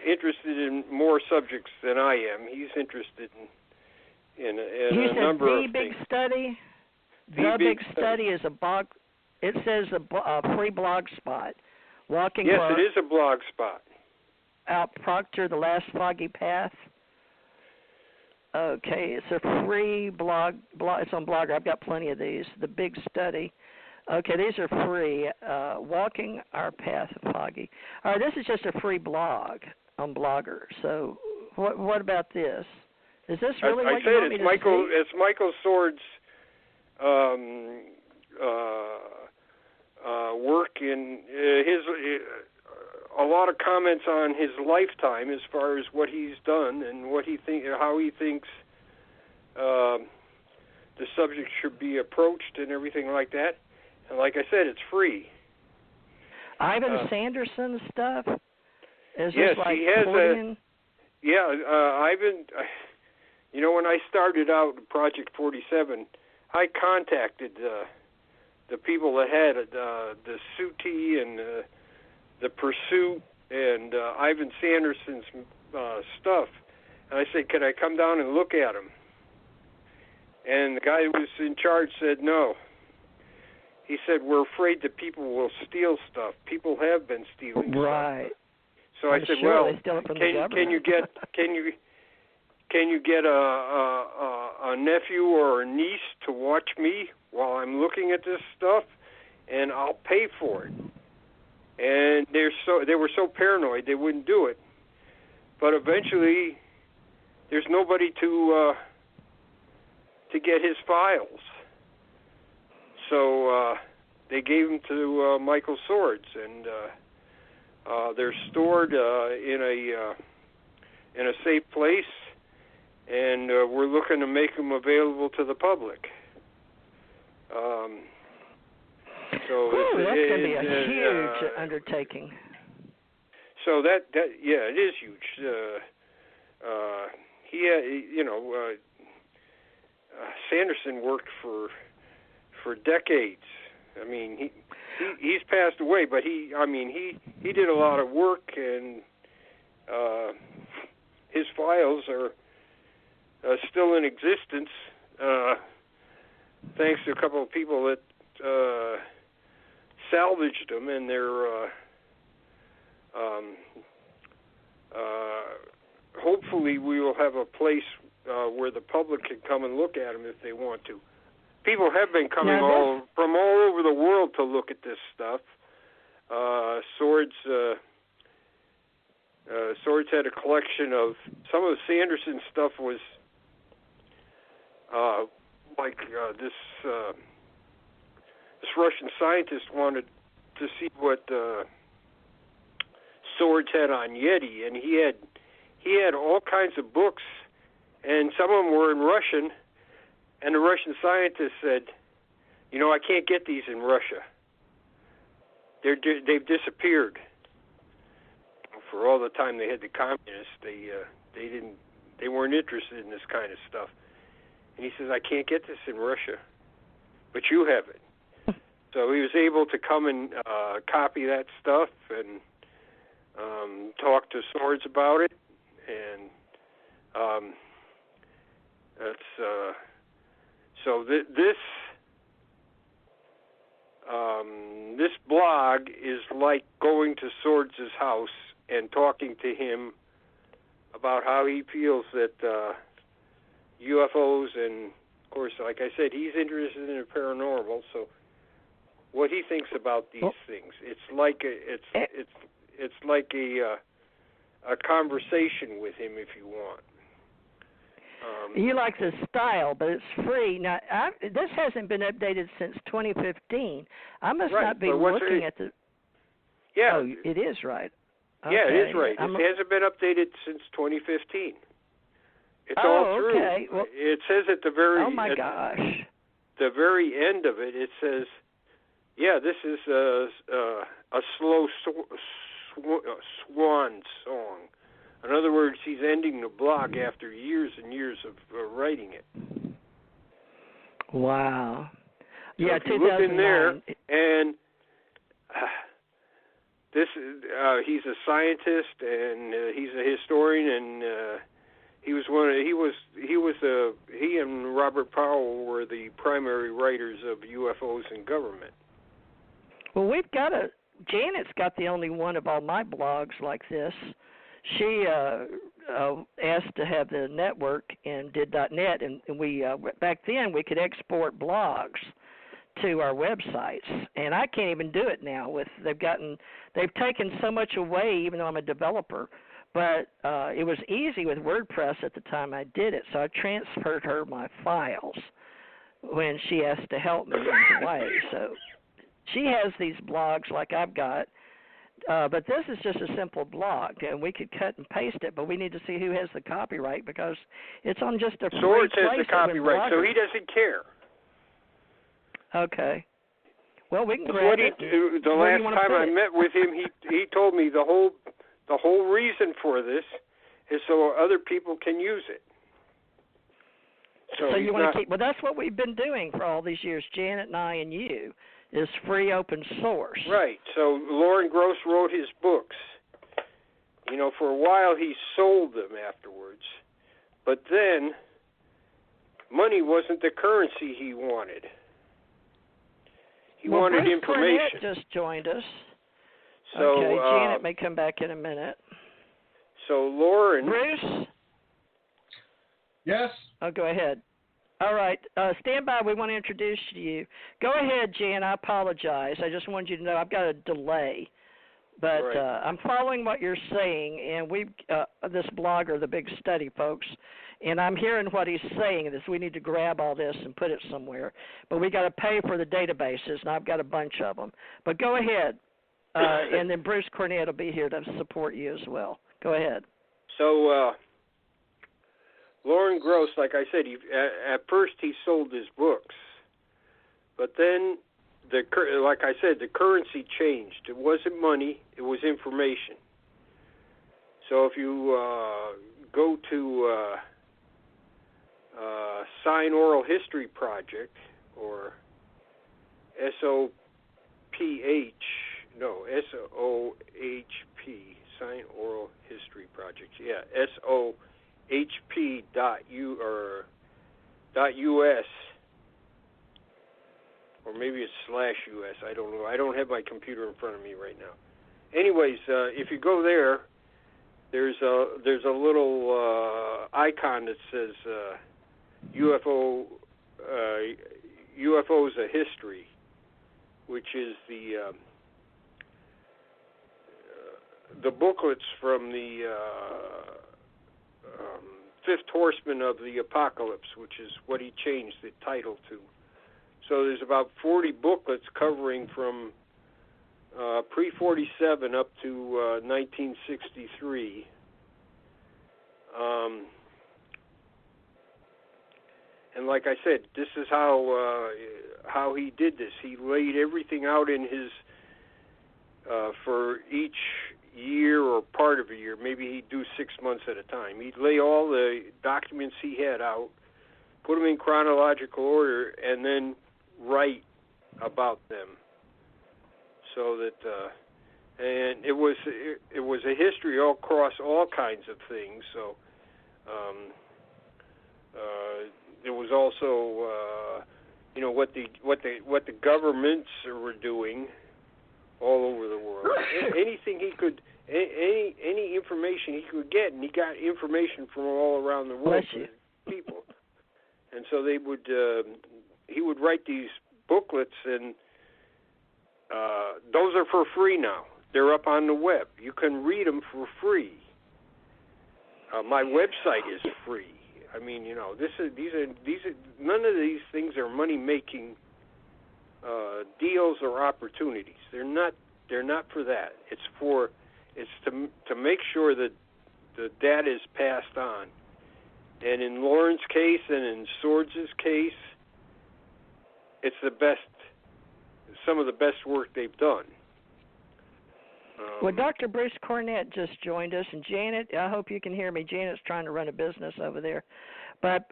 interested in more subjects than I am. He's interested in a number of things. Study? The Big Study is a blog. It says a free blog spot. Walking. Yes, it is a blog spot. Out Proctor, the Last Foggy Path. Okay, it's a free blog. It's on Blogger. I've got plenty of these. The Big Study. Okay, these are free. Walking Our Path of Foggy. All right, this is just a free blog. on Blogger. So what about this? Is this really I what said you want me to see? It's Michael Sword's work in his a lot of comments on his lifetime as far as what he's done and how he thinks the subject should be approached and everything like that. And like I said, it's free. Ivan Sanderson stuff? Is yes, this like he has Palladian? Ivan. You know, when I started out Project 47, I contacted the people that had the Suti and the Pursuit and Ivan Sanderson's stuff, and I said, "Could I come down and look at them?" And the guy who was in charge said no. He said, "We're afraid that people will steal stuff. People have been stealing right. stuff." So I said, sure "Well, they steal it from the can you get a nephew or a niece to watch me while I'm looking at this stuff, and I'll pay for it." And they were so paranoid they wouldn't do it. But eventually, there's nobody to get his files. So they gave them to Michael Swords, and they're stored in a safe place, and we're looking to make them available to the public. That's going to be a huge undertaking. So that it is huge. Sanderson worked for decades. I mean, he's passed away, but he did a lot of work, and his files are still in existence, thanks to a couple of people that salvaged them, and they're hopefully we will have a place where the public can come and look at them if they want to. People have been coming from all over the world to look at this stuff. Swords had a collection of some of Sanderson's stuff was this Russian scientist wanted to see what Swords had on Yeti, and he had all kinds of books, and some of them were in Russian. And the Russian scientist said, I can't get these in Russia. They've disappeared. For all the time they had the communists, they weren't interested in this kind of stuff. And he says, I can't get this in Russia, but you have it. So he was able to come and copy that stuff and talk to Swords about it, and that's. So this blog is like going to Swords' house and talking to him about how he feels that UFOs, and of course, like I said, he's interested in the paranormal. So what he thinks about these things, it's like a conversation with him, if you want. You like the style, but it's free. Now, this hasn't been updated since 2015. I must not be looking at the... Yeah. Oh, it is right. Okay. Yeah, it is right. It hasn't been updated since 2015. It's all through. Okay. Well, it says at the very... Oh, my gosh. The very end of it, it says, this is a slow swan song. In other words, he's ending the blog after years and years of writing it. Wow. So if you look in there, and he's a scientist and he's a historian, and he and Robert Powell were the primary writers of UFOs in government. Well, Janet's got the only one of all my blogs like this. She asked to have the network and did .net, and we back then we could export blogs to our websites, and I can't even do it now. They've taken so much away, even though I'm a developer. But it was easy with WordPress at the time I did it, so I transferred her my files when she asked to help me in Hawaii. So she has these blogs like I've got, but this is just a simple blog, and we could cut and paste it, but we need to see who has the copyright because it's on just a free Swords place. has the copyright, so he doesn't care. Okay. Well, we can grab it. The last time I met with him, he told me the whole reason for this is so other people can use it. So you want to keep? Well, that's what we've been doing for all these years, Janet and I and you, is free open source. Right. So Lauren Gross wrote his books. For a while he sold them afterwards, but then money wasn't the currency he wanted. He wanted Bruce information. Cornet just joined us. So, okay, Janet may come back in a minute. So Lauren. Bruce? Yes? Oh, go ahead. All right. Stand by. We want to introduce you. Go ahead, Jan. I apologize. I just wanted you to know I've got a delay. But right. I'm following what you're saying, and we've this blogger, the Big Study, folks, and I'm hearing what he's saying, is we need to grab all this and put it somewhere. But we got to pay for the databases, and I've got a bunch of them. But go ahead, and then Bruce Cornet will be here to support you as well. Go ahead. So Lauren Gross, like I said, at first he sold his books, but then like I said, the currency changed. It wasn't money; it was information. So if you go to Sign Oral History Project or SOPH, Sign Oral History Project. Yeah, SOHP.US. Or maybe it's /US. I don't know. I don't have my computer in front of me right now. Anyways, if you go there, there's a little icon that says UFOs a History, which is the booklets from the Fifth Horseman of the Apocalypse, which is what he changed the title to. So there's about 40 booklets covering from pre-47 up to 1963. And like I said, this is how he did this. He laid everything out in his for each year or part of a year. Maybe he'd do 6 months at a time. He'd lay all the documents he had out, put them in chronological order, and then write about them, so that and it was a history all across all kinds of things. So it was also what the governments were doing all over the world. Anything he could, any information he could get, and he got information from all around the world, people, and so they would. He would write these booklets, and those are for free now. They're up on the web. You can read them for free. My website is free. I mean, these are none of these things are money-making deals or opportunities. They're not for that. It's to make sure that the data is passed on. And in Lauren's case and in Swords' case, it's some of the best work they've done. Well, Dr. Bruce Cornet just joined us, and Janet, I hope you can hear me. Janet's trying to run a business over there. But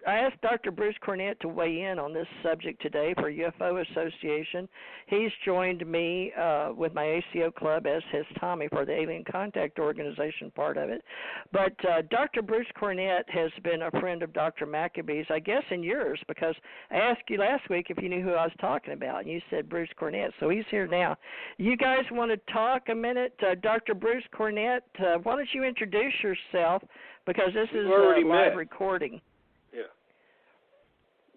I asked Dr. Bruce Cornet to weigh in on this subject today for UFO Association. He's joined me with my ACO club, as has Tommy, for the Alien Contact Organization part of it. But Dr. Bruce Cornet has been a friend of Dr. Maccabee's, I guess, and yours, because I asked you last week if you knew who I was talking about, and you said Bruce Cornet, so he's here now. You guys want to talk a minute? Dr. Bruce Cornet, why don't you introduce yourself, because this is a live recording. Yeah.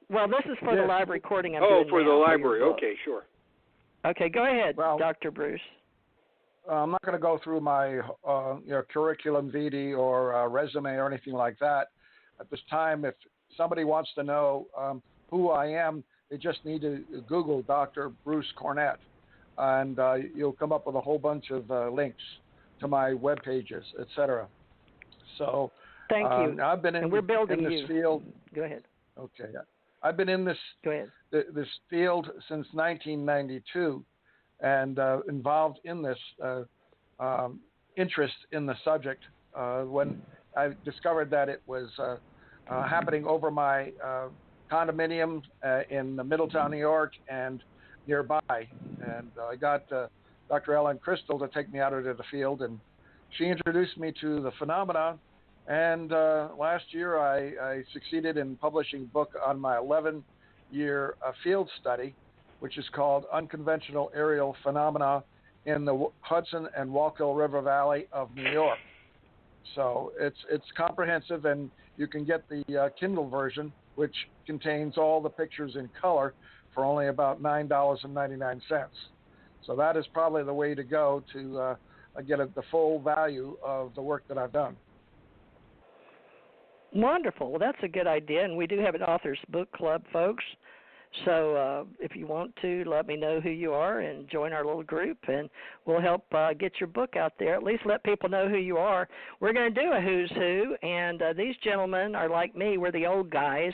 Well, this is for the live recording I'm doing now. For the library. Okay, sure. Okay, go ahead, Dr. Bruce. I'm not going to go through my curriculum vitae or resume or anything like that. At this time, if somebody wants to know who I am, they just need to Google Dr. Bruce Cornet, and you'll come up with a whole bunch of links to my web pages, etc. So, thank you. I've been in, and we're building in this you. field. Go ahead. Okay, I've been in this this field since 1992, and involved in this interest in the subject when I discovered that it was happening over my condominium in Middletown, New York, and nearby. And I got Dr. Ellen Crystal to take me out into the field, and she introduced me to the phenomenon. And last year, I succeeded in publishing a book on my 11-year field study, which is called Unconventional Aerial Phenomena in the Hudson and Wallkill River Valley of New York. So it's comprehensive, and you can get the Kindle version, which contains all the pictures in color, for only about $9.99. So that is probably the way to go to get the full value of the work that I've done. Wonderful. Well, that's a good idea, and we do have an author's book club, folks. So if you want to, let me know who you are and join our little group, and we'll help get your book out there. At least let people know who you are. We're going to do a who's who, and these gentlemen are like me. We're the old guys.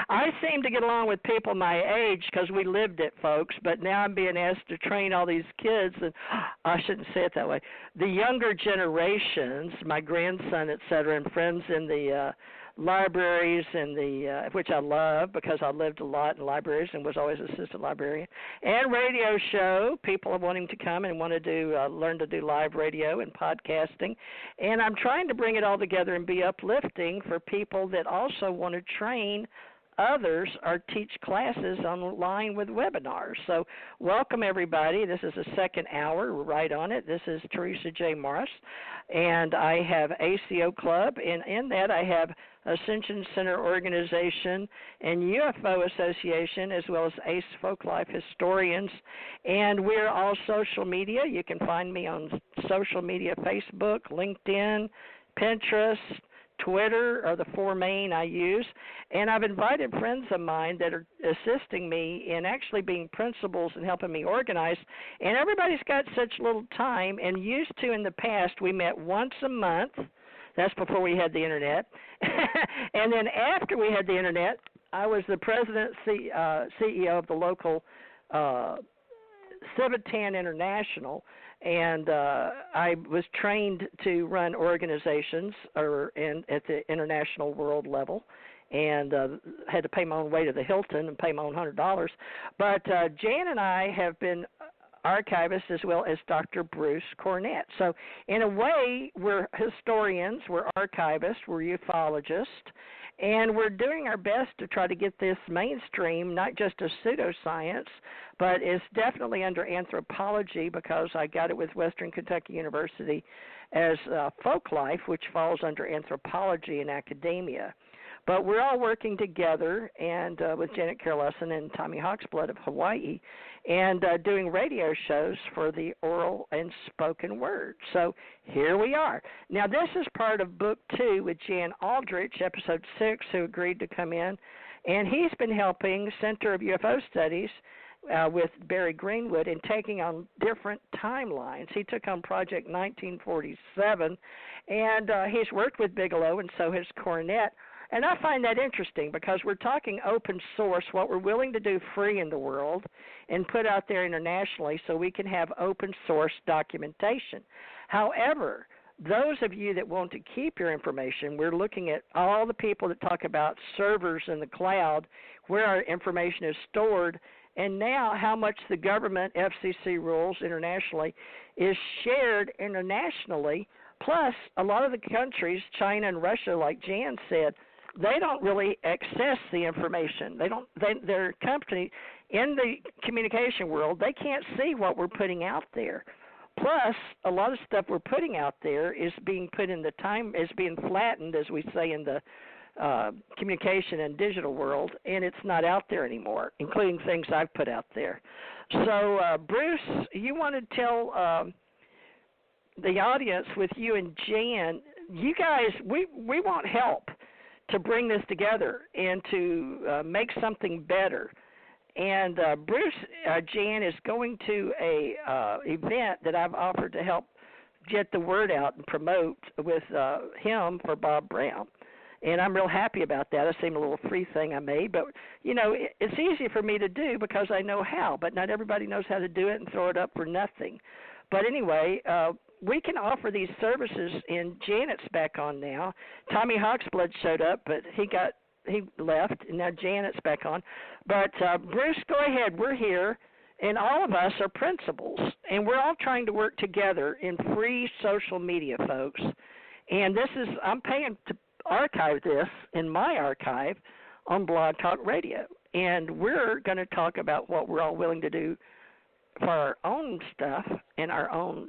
I seem to get along with people my age because we lived it, folks, but now I'm being asked to train all these kids, and I shouldn't say it that way. The younger generations, my grandson, et cetera, and friends in the libraries and which I love because I lived a lot in libraries and was always assistant librarian, and radio show. People are wanting to come and want to do learn to do live radio and podcasting, and I'm trying to bring it all together and be uplifting for people that also want to train others or teach classes online with webinars. So welcome, everybody. This is the second hour. We're right on it. This is Teresa J. Morris, and I have ACO Club, and in that I have Ascension Center Organization and UFO Association, as well as ACE Folklife Historians, and we're all social media. You can find me on social media, Facebook, LinkedIn, Pinterest, Twitter are the four main I use, and I've invited friends of mine that are assisting me in actually being principals and helping me organize, and everybody's got such little time, and used to in the past we met once a month. That's before we had the Internet. And then after we had the Internet, I was the president, CEO of the local Civitan International, and I was trained to run organizations at the international world level, and had to pay my own way to the Hilton and pay my own $100. But Jan and I have been archivists as well as Dr. Bruce Cornet. So in a way, we're historians, we're archivists, we're ufologists, and we're doing our best to try to get this mainstream, not just as pseudoscience, but it's definitely under anthropology because I got it with Western Kentucky University as Folklife, which falls under anthropology and academia. But we're all working together, and with Janet Carolesson and Tommy Hawksblood of Hawaii, and doing radio shows for the oral and spoken word. So here we are. Now, this is part of Book 2 with Jan ALdrich, Episode 6, who agreed to come in, and he's been helping Center of UFO Studies with Barry Greenwood in taking on different timelines. He took on Project 1947, and he's worked with Bigelow, and so has Cornet. And I find that interesting because we're talking open source, what we're willing to do free in the world and put out there internationally so we can have open source documentation. However, those of you that want to keep your information, we're looking at all the people that talk about servers in the cloud, where our information is stored, and now how much the government, FCC rules internationally, is shared internationally. Plus, a lot of the countries, China and Russia, like Jan said, they don't really access the information. Their company in the communication world, they can't see what we're putting out there. Plus, a lot of stuff we're putting out there is being put in the time, is being flattened, as we say in the communication and digital world, and it's not out there anymore, including things I've put out there. So, Bruce, you want to tell the audience with you and Jan, you guys, we want help to bring this together and to make something better. And Bruce, Jan, is going to a event that I've offered to help get the word out and promote with him for Bob Brown. And I'm real happy about that. I seem a little free thing I made, but, you know, it's easy for me to do because I know how, but not everybody knows how to do it and throw it up for nothing. But anyway, we can offer these services, and Janet's back on now. Tommy Hawksblood showed up, but he left, and now Janet's back on. But, Bruce, go ahead. We're here, and all of us are principals, and we're all trying to work together in free social media, folks. And this is, I'm paying to archive this in my archive on Blog Talk Radio. And we're going to talk about what we're all willing to do for our own stuff and our own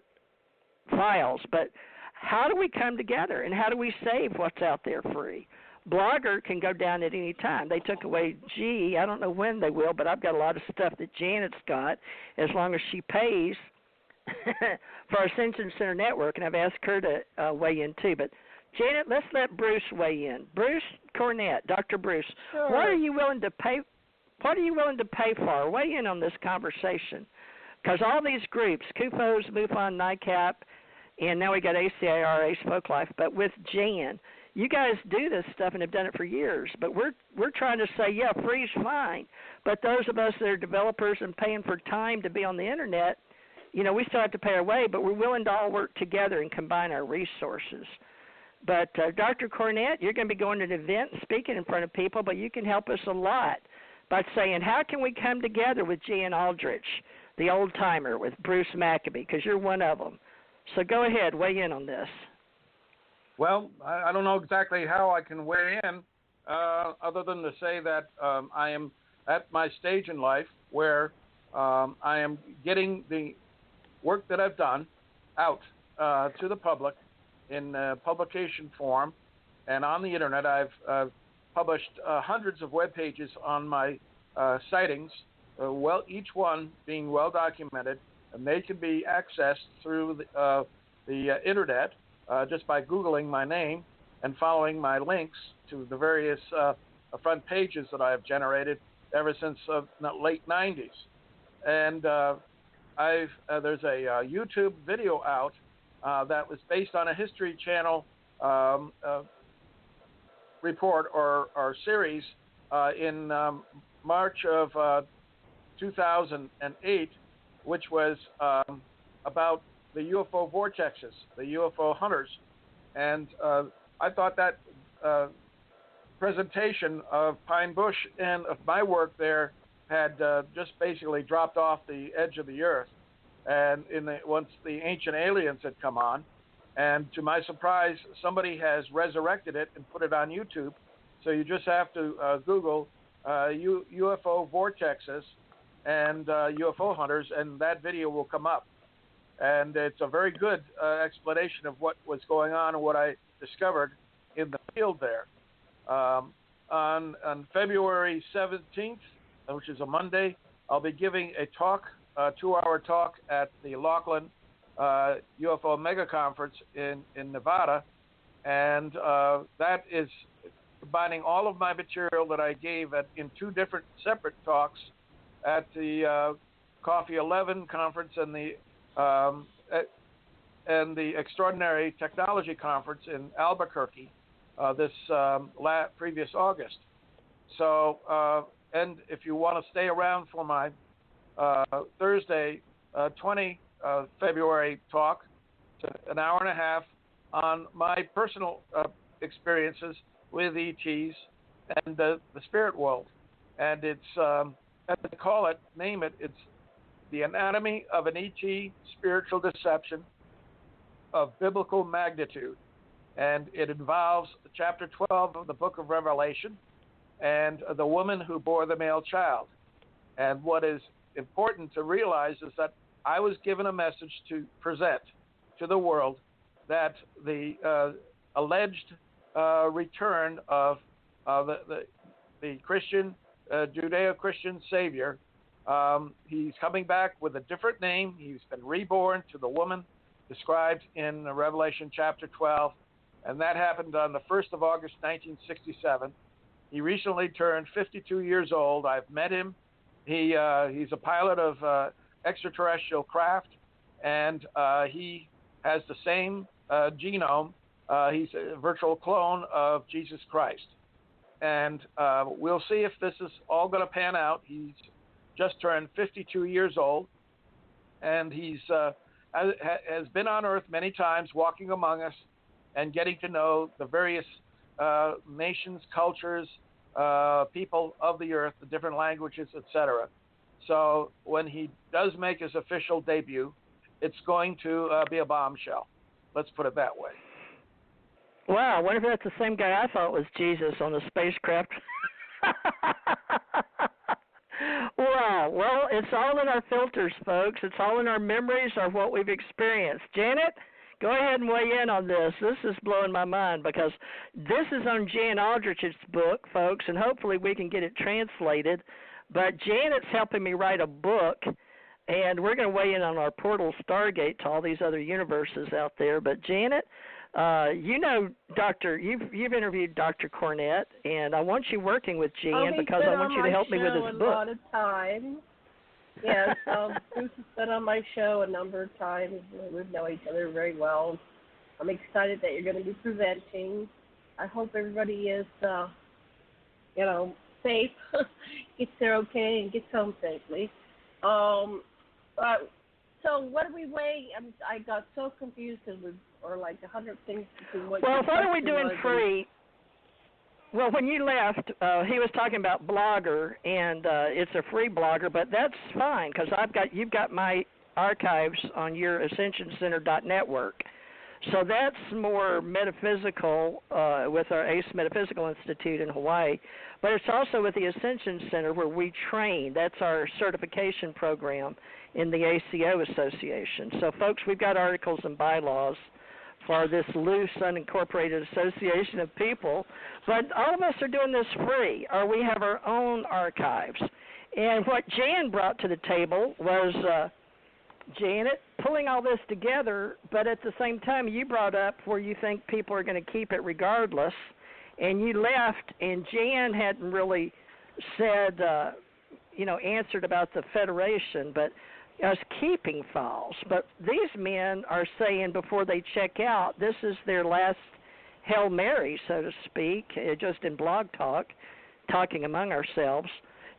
files. But how do we come together, and how do we save what's out there free? Blogger can go down at any time. They took away G. I don't know when they will, but I've got a lot of stuff that Janet's got as long as she pays for Ascension Center Network, and I've asked her to weigh in too. But Janet, let's let Bruce weigh in. Bruce Cornet, Dr. Bruce, Sure. What are you willing to pay? What are you willing to pay for? Weigh in on this conversation, because all these groups, CUFOS, MUFON, NICAP, and now we got ACIR, Ace Folklife. But with Jan, you guys do this stuff and have done it for years. But we're trying to say, yeah, free's fine. But those of us that are developers and paying for time to be on the internet, you know, we still have to pay our way. But we're willing to all work together and combine our resources. But, Dr. Cornet, you're going to be going to an event and speaking in front of people, but you can help us a lot by saying, how can we come together with Jan ALdrich, the old-timer, with Bruce Maccabee, because you're one of them. So go ahead, weigh in on this. Well, I don't know exactly how I can weigh in, other than to say that I am at my stage in life where I am getting the work that I've done out to the public in publication form and on the internet. I've published hundreds of web pages on my sightings, each one being well documented, and they can be accessed through the internet just by Googling my name and following my links to the various front pages that I have generated ever since the late 90s. And there's a YouTube video out that was based on a History Channel report or series in March of 2008, which was about the UFO vortexes, the UFO hunters. And I thought that presentation of Pine Bush and of my work there had just basically dropped off the edge of the earth. And once the Ancient Aliens had come on, and to my surprise, somebody has resurrected it and put it on YouTube. So you just have to Google UFO vortexes and UFO hunters, and that video will come up. And it's a very good explanation of what was going on and what I discovered in the field there. On February 17th, which is a Monday, I'll be giving a talk, a 2-hour talk at the Laughlin UFO Mega Conference in Nevada. And that is combining all of my material that I gave in 2 different separate talks at the Coffee 11 conference and the Extraordinary Technology Conference in Albuquerque this previous August. So, and if you want to stay around for my Thursday, 20 February talk, an hour and a half on my personal experiences with ETs and the spirit world. And it's, as they call it, name it, it's The Anatomy of an ET Spiritual Deception of Biblical Magnitude. And it involves chapter 12 of the book of Revelation and the woman who bore the male child. And what is important to realize is that I was given a message to present to the world that the alleged return of the Christian, Judeo-Christian Savior. He's coming back with a different name. He's been reborn to the woman described in Revelation chapter 12, and that happened on the 1st of August, 1967. He recently turned 52 years old. I've met him. He's a pilot of extraterrestrial craft, and he has the same genome. He's a virtual clone of Jesus Christ. And we'll see if this is all going to pan out. He's just turned 52 years old, and he's has been on Earth many times, walking among us and getting to know the various nations, cultures, people of the Earth, the different languages, etc. So when he does make his official debut, it's going to be a bombshell. Let's put it that way. Wow, I wonder if that's the same guy I thought was Jesus on the spacecraft. Wow, well, it's all in our filters, folks. It's all in our memories or what we've experienced. Janet, go ahead and weigh in on this. This is blowing my mind because this is on Jan ALdrich's book, folks, and hopefully we can get it translated. But Janet's helping me write a book, and we're going to weigh in on our portal Stargate to all these other universes out there. But Janet, you know, you've interviewed Dr. Cornet, and I want you working with Jan because I want you to help me with his book. A lot of times. Yes, Bruce has been on my show a number of times. We know each other very well. I'm excited that you're going to be presenting. I hope everybody is, safe, gets there okay, and gets home safely. So what do we weigh? I got so confused because or like 100 things to do. What are we doing free? Well, when you left, he was talking about Blogger, and it's a free Blogger, but that's fine because you've got my archives on your AscensionCenter.network. So that's more metaphysical with our ACE Metaphysical Institute in Hawaii, but it's also with the Ascension Center where we train. That's our certification program in the ACO Association. So, folks, we've got articles and bylaws for this loose, unincorporated association of people, but all of us are doing this free, or we have our own archives. And what Jan brought to the table was, Janet, pulling all this together, but at the same time you brought up where you think people are going to keep it regardless, and you left, and Jan hadn't really said, answered about the Federation, but us keeping files. But these men are saying before they check out, this is their last Hail Mary, so to speak, just in Blog Talk, talking among ourselves,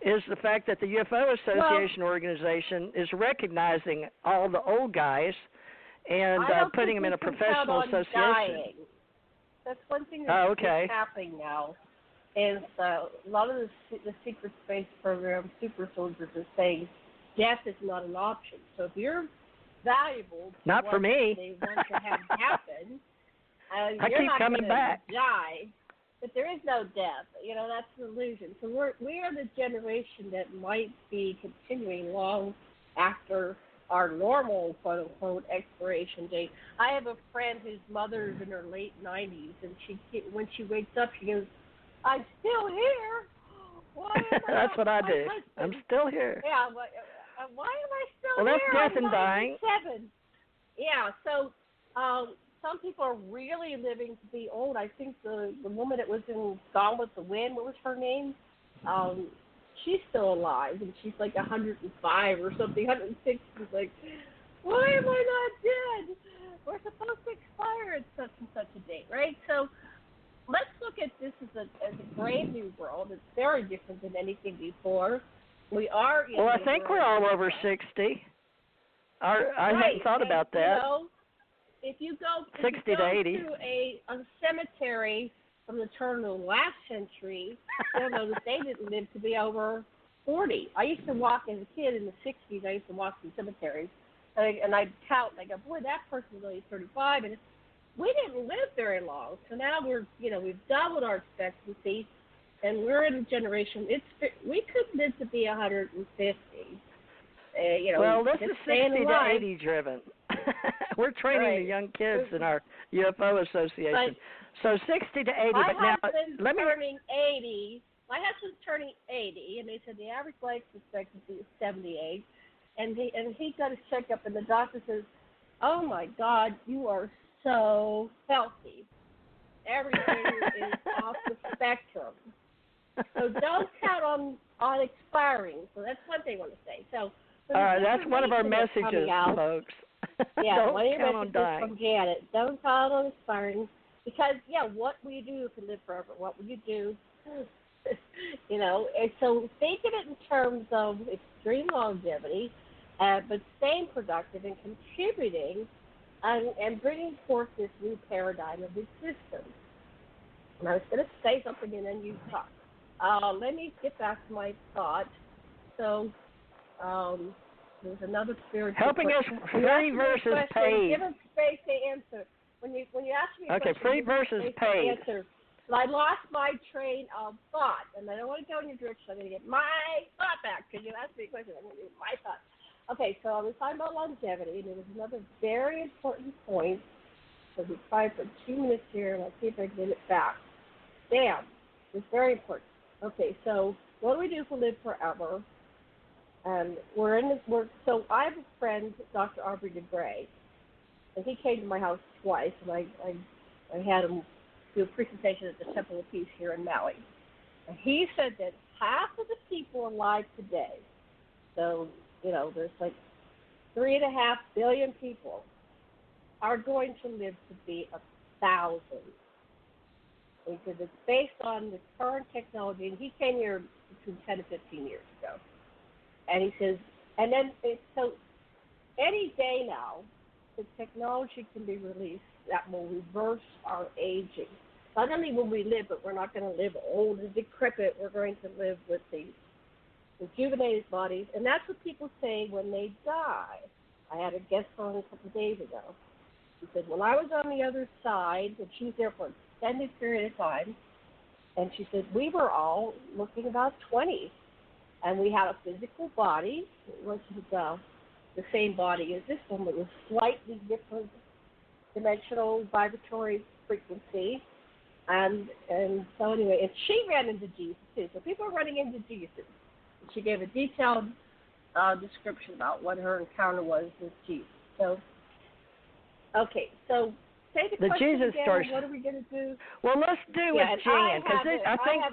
is the fact that the UFO Association organization is recognizing all the old guys and putting them in a professional association. Dying. That's one thing that's happening now. Is a lot of the secret space program, super soldiers, are saying death is not an option. So if you're valuable, not for me. They want to have happen. I you're keep not coming back. Die. But there is no death. That's an illusion. So we are the generation that might be continuing long after our normal, quote-unquote, expiration date. I have a friend whose mother's in her late 90s, and when she wakes up, she goes, I'm still here. Why am I That's what I do. husband? I'm still here. Yeah, why am I still here? Well, that's death and dying. 97. Yeah, so some people are really living to be old. I think the woman that was in Gone with the Wind, what was her name? She's still alive, and she's like 105 or something, 106. She's like, why am I not dead? We're supposed to expire at such and such a date, right? So let's look at this as a brand new world. It's very different than anything before. We are. Well, I think we're all over 60. I hadn't thought about that. If you go 60 to 80 to a cemetery from the turn of the last century, you'll know that they didn't live to be over 40. I used to walk as a kid in the 60s. I used to walk in cemeteries, and I'd count. And I go, boy, that person's only 35, and we didn't live very long. So now we've doubled our expectancy, and we're in a generation. We could live to be 150. Well, this is 60 to 80 driven. We're training the young kids in our UFO association. So 60 to 80. My but now, husband's let me. turning 80. My husband's turning 80, and they said the average life expectancy is 78. And he got a checkup, and the doctor says, "Oh my God, you are so healthy. Everything is off the spectrum. So don't count on expiring." So that's one thing I want to say. So all right, that's one of our messages, folks. Yeah, don't one of your count on messages dying. from Janet. Don't count on expiring, because what will you do if you live forever? What will you do? And so think of it in terms of extreme longevity, but staying productive and contributing and bringing forth this new paradigm of existence. And I was going to say something, and then you talk. Let me get back to my thought. So there's another spiritual helping question. us free versus paid. Give us space to answer. When you ask me a question, free versus paid. Answer. But I lost my train of thought, and I don't want to go in your direction. I'm going to get my thought back because you asked me a question. I'm going to get my thought. Okay, so I was talking about longevity, and there was another very important point. So we tried for 2 minutes here, and I'll see if I can get it back. Damn, it's very important. Okay, so what do we do if we live forever? And we're in this work. So I have a friend, Dr. Aubrey DeGray, and he came to my house twice, and I had him do a presentation at the Temple of Peace here in Maui. And he said that half of the people alive today, so, there's like 3.5 billion people, are going to live to be 1,000. Because it's based on the current technology, and he came here between 10 to 15 years ago. And he says, so any day now, the technology can be released that will reverse our aging. Not only will we live, but we're not going to live old and decrepit. We're going to live with the rejuvenated bodies. And that's what people say when they die. I had a guest on a couple of days ago. He said, when I was on the other side, and she was there for an extended period of time, and she said, we were all looking about 20. And we had a physical body. It wasn't the same body as this one, but it was slightly different dimensional vibratory frequency. And so anyway, and she ran into Jesus too. So people are running into Jesus. And she gave a detailed description about what her encounter was with Jesus. So, okay, so say the question Jesus again. story. What are we going to do? Well, let's do with Jan, because I think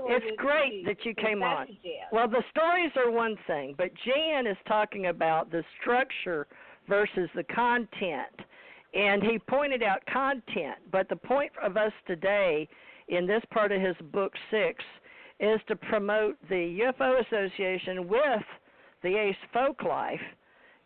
it's great that you came on. Well, the stories are one thing, but Jan is talking about the structure versus the content. And he pointed out content, but the point of us today in this part of his book 6 is to promote the UFO Association with the Ace Folklife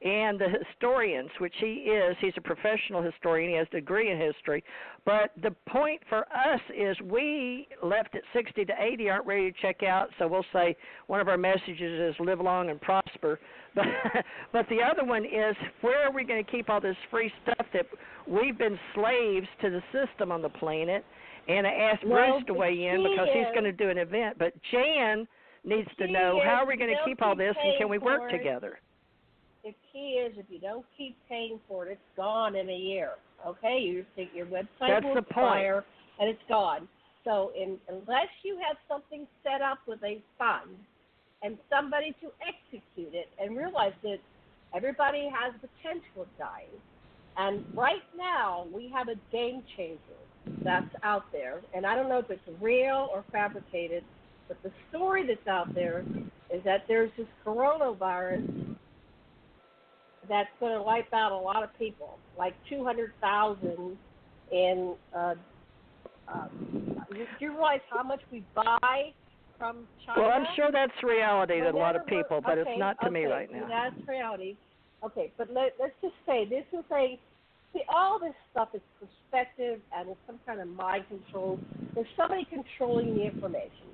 and the historians, which he is. He's a professional historian. He has a degree in history. But the point for us is we left at 60 to 80 aren't ready to check out, so we'll say one of our messages is live long and prosper. But the other one is, where are we going to keep all this free stuff that we've been slaves to the system on the planet? And I asked Bruce to weigh in because he's going to do an event. But Jan needs to know, how are we going to keep all this, and can we work together? The key is, if you don't keep paying for it, it's gone in a year. Okay, you think your website will expire, and it's gone. So unless you have something set up with a fund and somebody to execute it, and realize that everybody has the potential of dying. And right now, we have a game changer that's out there. And I don't know if it's real or fabricated, but the story that's out there is that there's this coronavirus that's going to wipe out a lot of people, like 200,000 in do you realize how much we buy from China? Well, I'm sure that's reality to a lot of people, but it's not to me right now. That's reality. Okay, but let's just say this is all this stuff is perspective and it's some kind of mind control. There's somebody controlling the information.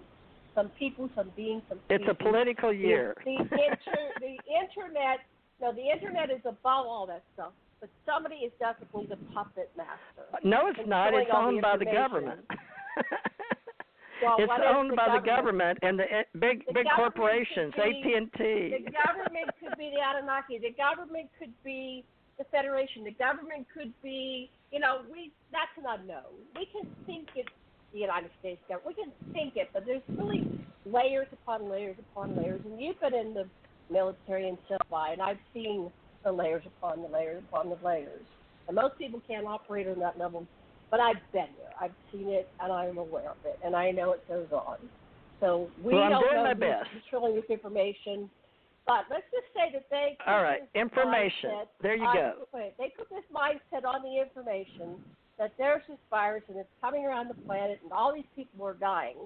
Some people, some beings, some species. It's a political year. The internet. No, the internet is above all that stuff, but somebody is definitely the puppet master. No, it's not. It's owned by the government. Well, it's owned by the government and the big corporations, AT&T. The government could be the Anunnaki. The government could be the Federation. The government could be, that's an unknown. We can think it's the United States government. We can think it, but there's really layers upon layers upon layers. And you've been in the military and so have I, and I've seen the layers upon the layers upon the layers. And most people can't operate on that level, but I've been there. I've seen it, and I'm aware of it, and I know it goes on. So we don't know who's controlling this information, but let's just say that they all right, information. There you go. They put this mindset on the information that there's this virus and it's coming around the planet and all these people are dying.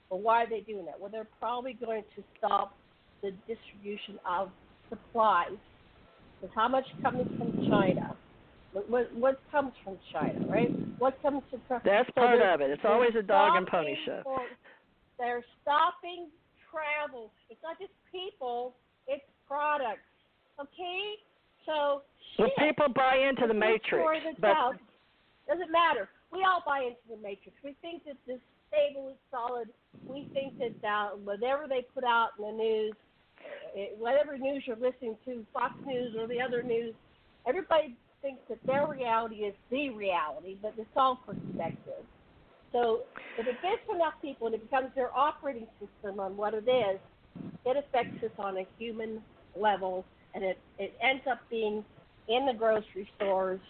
Well, why are they doing that? Well, they're probably going to stop the distribution of supplies. Because how much comes from China? What comes from China, right? What comes from... That's part of it. It's always a dog and pony show. They're stopping travel. It's not just people, it's products. Okay? So, well, people buy into the Matrix, but... Doesn't matter. We all buy into the Matrix. We think that this stable is solid. We think that whatever they put out in the news, whatever news you're listening to, Fox News or the other news, everybody thinks that their reality is the reality, but it's all perspective. So if it gets enough people and it becomes their operating system on what it is, it affects us on a human level, and it ends up being in the grocery stores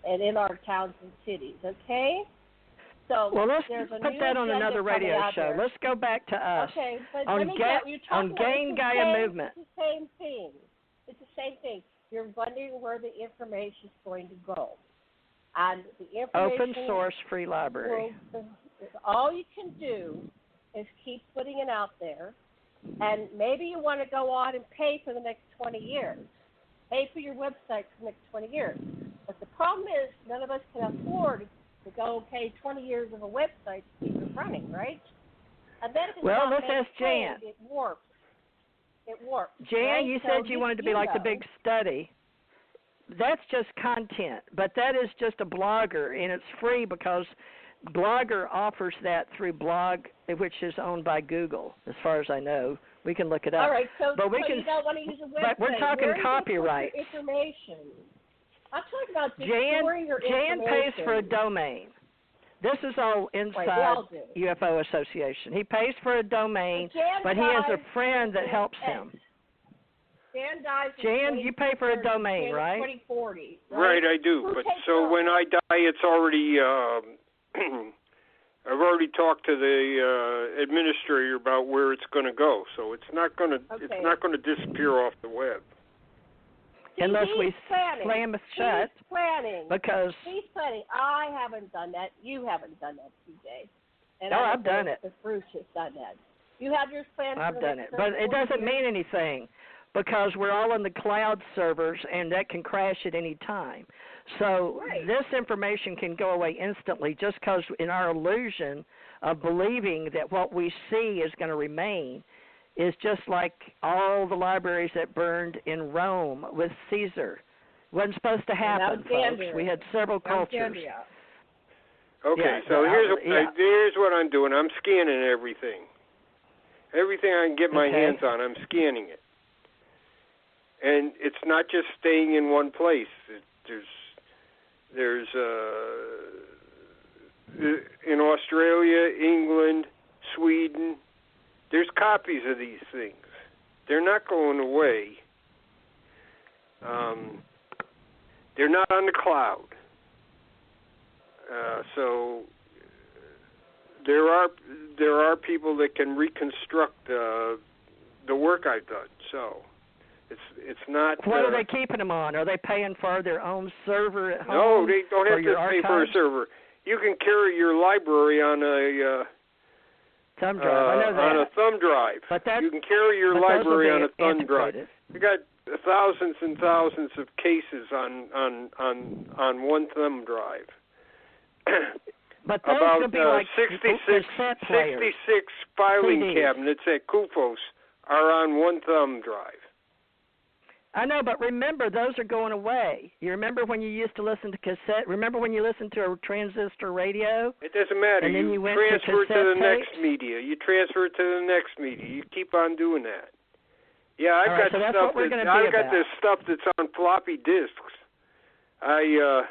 and in our towns and cities, okay? So well, let's put that on another radio show. Let's go back to us. Okay, but on let me get Gain Gaia Movement. It's the same thing. It's the same thing. You're wondering where the information is going to go. And the information... Open source free library. All you can do is keep putting it out there. And maybe you want to go on and pay for the next 20 years. Pay for your website for the next 20 years. But the problem is none of us can afford to go pay 20 years of a website to keep it running, right? And then well, let's ask Jan. It warps. Jan, right? you said you wanted to be like the big study. That's just content, but that is just a blogger, and it's free because Blogger offers that through Blog, which is owned by Google, as far as I know. We can look it up. All right, so you don't want to use a website. But we're talking Where copyright. Information. I'm talking about storing your information. Jan pays for a domain. This is all inside UFO Association. He pays for a domain, but he has a friend that helps him. Jan, you pay for a domain, right? 2040. Right, I do. But so when I die, it's already. I've already talked to the administrator about where it's going to go, so it's not going to. Okay. It's not going to disappear off the web. Unless we slam it shut. He's planning. Because he's planning. I haven't done that. You haven't done that, TJ. And I've done it. Bruce has done that. You have your plans. I've done it, but it doesn't mean anything because we're all in the cloud servers, and that can crash at any time. So this information can go away instantly just because in our illusion of believing that what we see is going to remain is just like all the libraries that burned in Rome with Caesar. Wasn't supposed to happen, folks. We had several cultures. Okay, so here's what I'm doing. I'm scanning everything. Everything I can get my hands on, I'm scanning it. And it's not just staying in one place. There's in Australia, England, Sweden, there's copies of these things. They're not going away. They're not on the cloud. So there are people that can reconstruct the work I've done. So it's not. What are they keeping them on? Are they paying for their own server at home? No, they don't have to pay for a server. You can carry your library on a thumb drive. I know that. On a thumb drive. But you can carry your library on a thumb drive. You got thousands and thousands of cases on one thumb drive. But those about be like 66 filing CDs. Cabinets at Kufos are on one thumb drive. I know, but remember, those are going away. You remember when you used to listen to cassette? Remember when you listened to a transistor radio? It doesn't matter. And then you went transfer to the tapes? next media. You transfer it to the next media. You keep on doing that. Yeah, I've got this stuff that's on floppy disks, I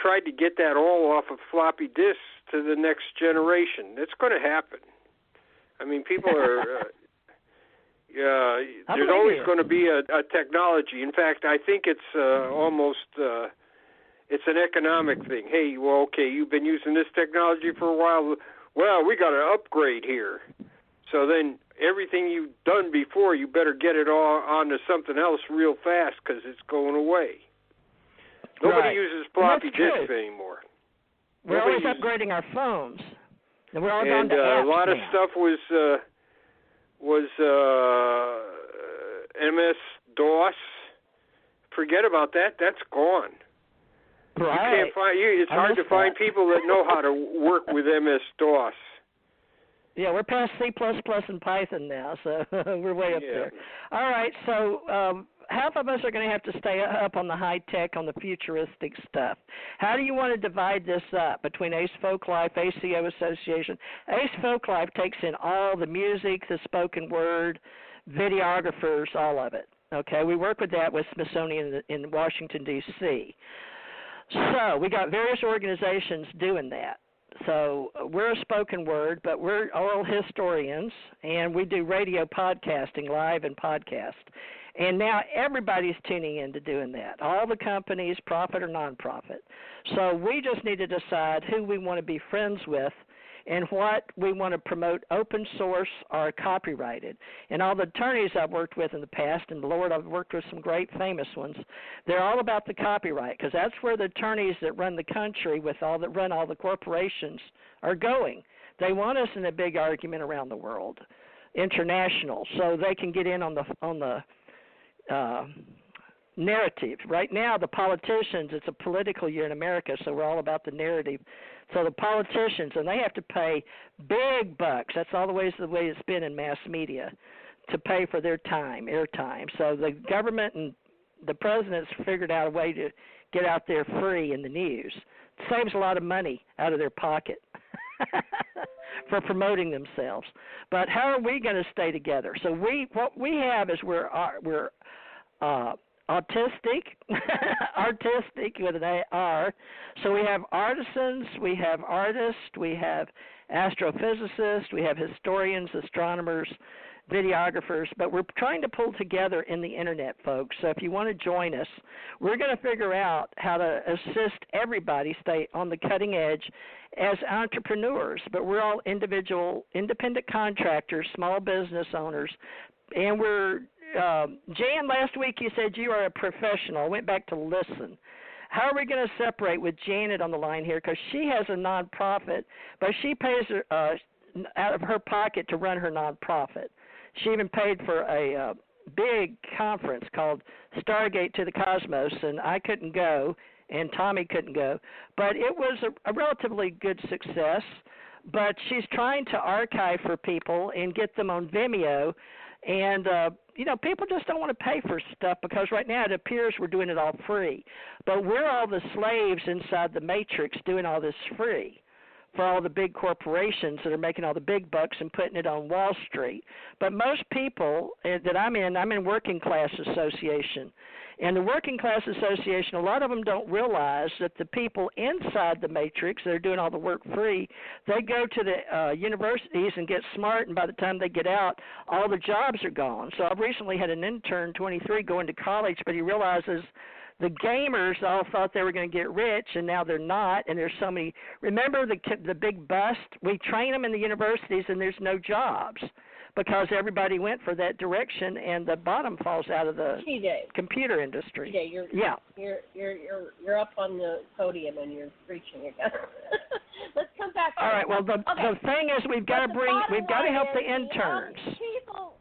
tried to get that all off of floppy disks to the next generation. It's going to happen. I mean, people are. There's always going to be a technology. In fact, I think it's almost. It's an economic thing. Hey, well, okay, you've been using this technology for a while. Well, we got to upgrade here. So then everything you've done before, you better get it all onto something else real fast because it's going away. Nobody uses floppy disks anymore. We're always upgrading our phones. And we're all going to apps a lot of stuff was MS-DOS. Forget about that. That's gone. Right. You can't find. It's hard to find people that know how to work with MS-DOS. Yeah, we're past C++ and Python now, so we're way up there. All right, so half of us are going to have to stay up on the high tech, on the futuristic stuff. How do you want to divide this up between Ace Folklife, ACO Association? Ace Folklife takes in all the music, the spoken word, videographers, all of it. Okay, we work with that with Smithsonian in Washington, D.C. So we got various organizations doing that. So we're a spoken word, but we're oral historians, and we do radio podcasting, live and podcast. And now everybody's tuning into doing that, all the companies, profit or nonprofit. So we just need to decide who we want to be friends with and what we want to promote, open source or copyrighted. And all the attorneys I've worked with in the past, and Lord, I've worked with some great famous ones, they're all about the copyright, because that's where the attorneys that run the country that run all the corporations are going. They want us in a big argument around the world, international, so they can get in on the narrative. Right now, the politicians, it's a political year in America, so we're all about the narrative. So the politicians, and they have to pay big bucks. That's all the way it's been in mass media, to pay for their time, airtime. So the government and the president's figured out a way to get out there free in the news. It saves a lot of money out of their pocket for promoting themselves. But how are we going to stay together? So what we have is we're autistic, artistic with an R. So we have artisans, we have artists, we have astrophysicists, we have historians, astronomers, videographers, but we're trying to pull together in the internet, folks. So if you want to join us, we're going to figure out how to assist everybody stay on the cutting edge as entrepreneurs, but we're all independent contractors, small business owners, and we're Jan, last week you said you are a professional. I went back to listen. How are we going to separate with Janet on the line here? Because she has a nonprofit, but she pays out of her pocket to run her nonprofit. She even paid for a big conference called Stargate to the Cosmos, and I couldn't go, and Tommy couldn't go. But it was a relatively good success. But she's trying to archive for people and get them on Vimeo. And, people just don't want to pay for stuff because right now it appears we're doing it all free. But we're all the slaves inside the matrix doing all this free for all the big corporations that are making all the big bucks and putting it on Wall Street. But most people that I'm in Working Class Association. And the Working Class Association, a lot of them don't realize that the people inside the matrix that are doing all the work free, they go to the universities and get smart, and by the time they get out, all the jobs are gone. So I've recently had an intern, 23, going to college, but he realizes the gamers all thought they were going to get rich, and now they're not, and there's so many. Remember the big bust? We train them in the universities, and there's no jobs because everybody went for that direction, and the bottom falls out of the computer industry. You're up on the podium and you're preaching again. Let's come back. All right. Well, the thing is, we've got to help the interns. People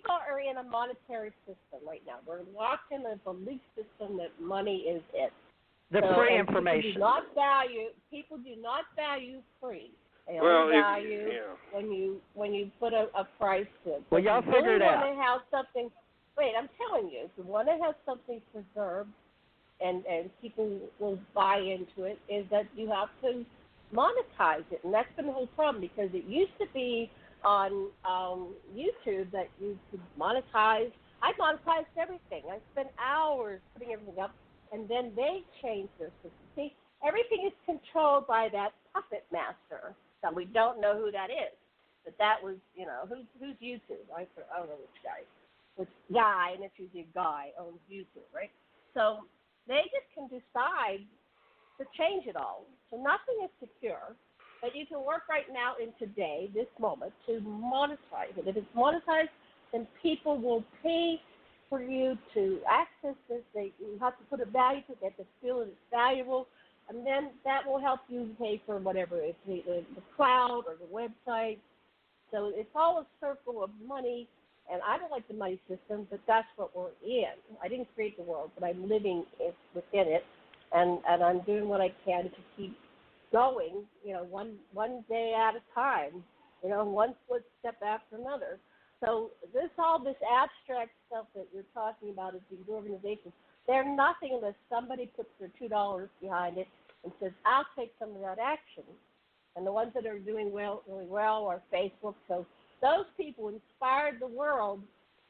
are in a monetary system right now. We're locked in a belief system that money is it. Free information. People do not value free. They only value when you put a price to it. Well, y'all figure it out. I'm telling you, if you want to have something preserved and people will buy into it, is that you have to monetize it. And that's been the whole problem, because it used to be on YouTube that you could monetize I monetized everything. I spent hours putting everything up, and then they changed their system. See, everything is controlled by that puppet master. So we don't know who that is. But that was, who's YouTube? I don't know which guy. Which guy, and it's usually a guy, owns YouTube, right? So they just can decide to change it all. So nothing is secure. But you can work right now in today, this moment, to monetize it. If it's monetized, then people will pay for you to access this. You have to put a value to it. They have to feel that it's valuable. And then that will help you pay for whatever, it's the cloud or the website. So it's all a circle of money. And I don't like the money system, but that's what we're in. I didn't create the world, but I'm living within it. And I'm doing what I can to keep going, one day at a time, one footstep after another. So all this abstract stuff that you're talking about is these organizations, they're nothing unless somebody puts their $2 behind it and says, I'll take some of that action. And the ones that are doing really well are Facebook. So those people inspired the world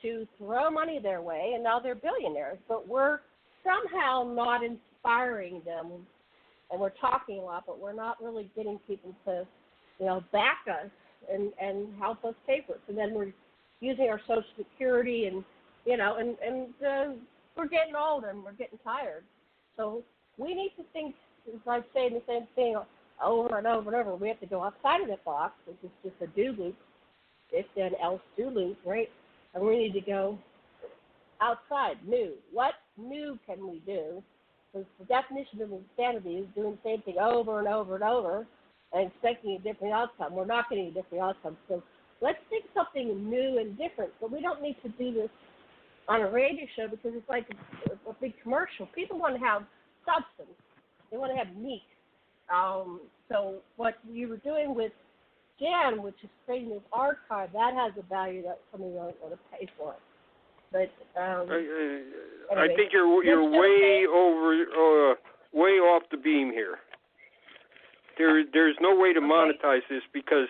to throw money their way, and now they're billionaires. But we're somehow not inspiring them, and we're talking a lot, but we're not really getting people to, back us and help us pay for it. So then we're using our Social Security, and we're getting old and we're getting tired. So we need to think, as I'm saying the same thing over and over and over. We have to go outside of that box, which is just a do loop, if then else do loop, right? And we need to go outside, new. What new can we do? Because the definition of insanity is doing the same thing over and over and over and expecting a different outcome. We're not getting a different outcome. So let's think something new and different. But we don't need to do this on a radio show because it's like a big commercial. People want to have substance. They want to have meat. So what you were doing with Jan, which is creating this archive, that has a value that somebody won't want to pay for it. But anyway, I think you're way off the beam here. There's no way to monetize this because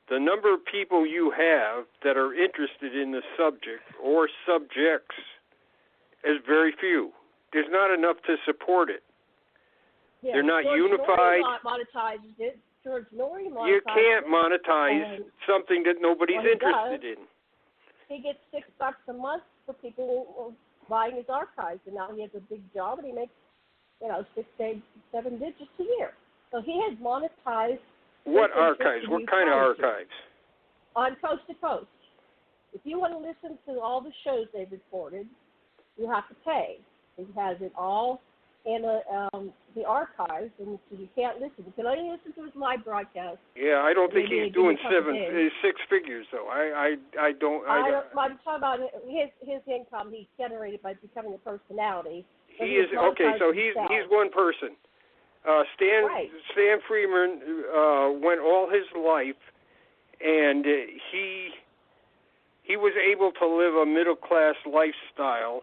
the number of people you have that are interested in the subject or subjects is very few. There's not enough to support it. Yeah, they're not George unified. Monetizes it. George Norrie monetizes you can't monetize something that nobody's interested in. He gets $6 a month for people buying his archives, and now he has a big job, and he makes, 6, 8, 7 digits a year. So he has monetized. What archives? What kind of archives? On Coast to Coast. If you want to listen to all the shows they've recorded, you have to pay. He has it all in the archives, and so you can't listen. You can only listen to his live broadcast. Yeah, I don't think he's doing 6 figures though. I'm talking about his income he's generated by becoming a personality. He is okay. So he's one person. Stan Freeman went all his life, and he was able to live a middle class lifestyle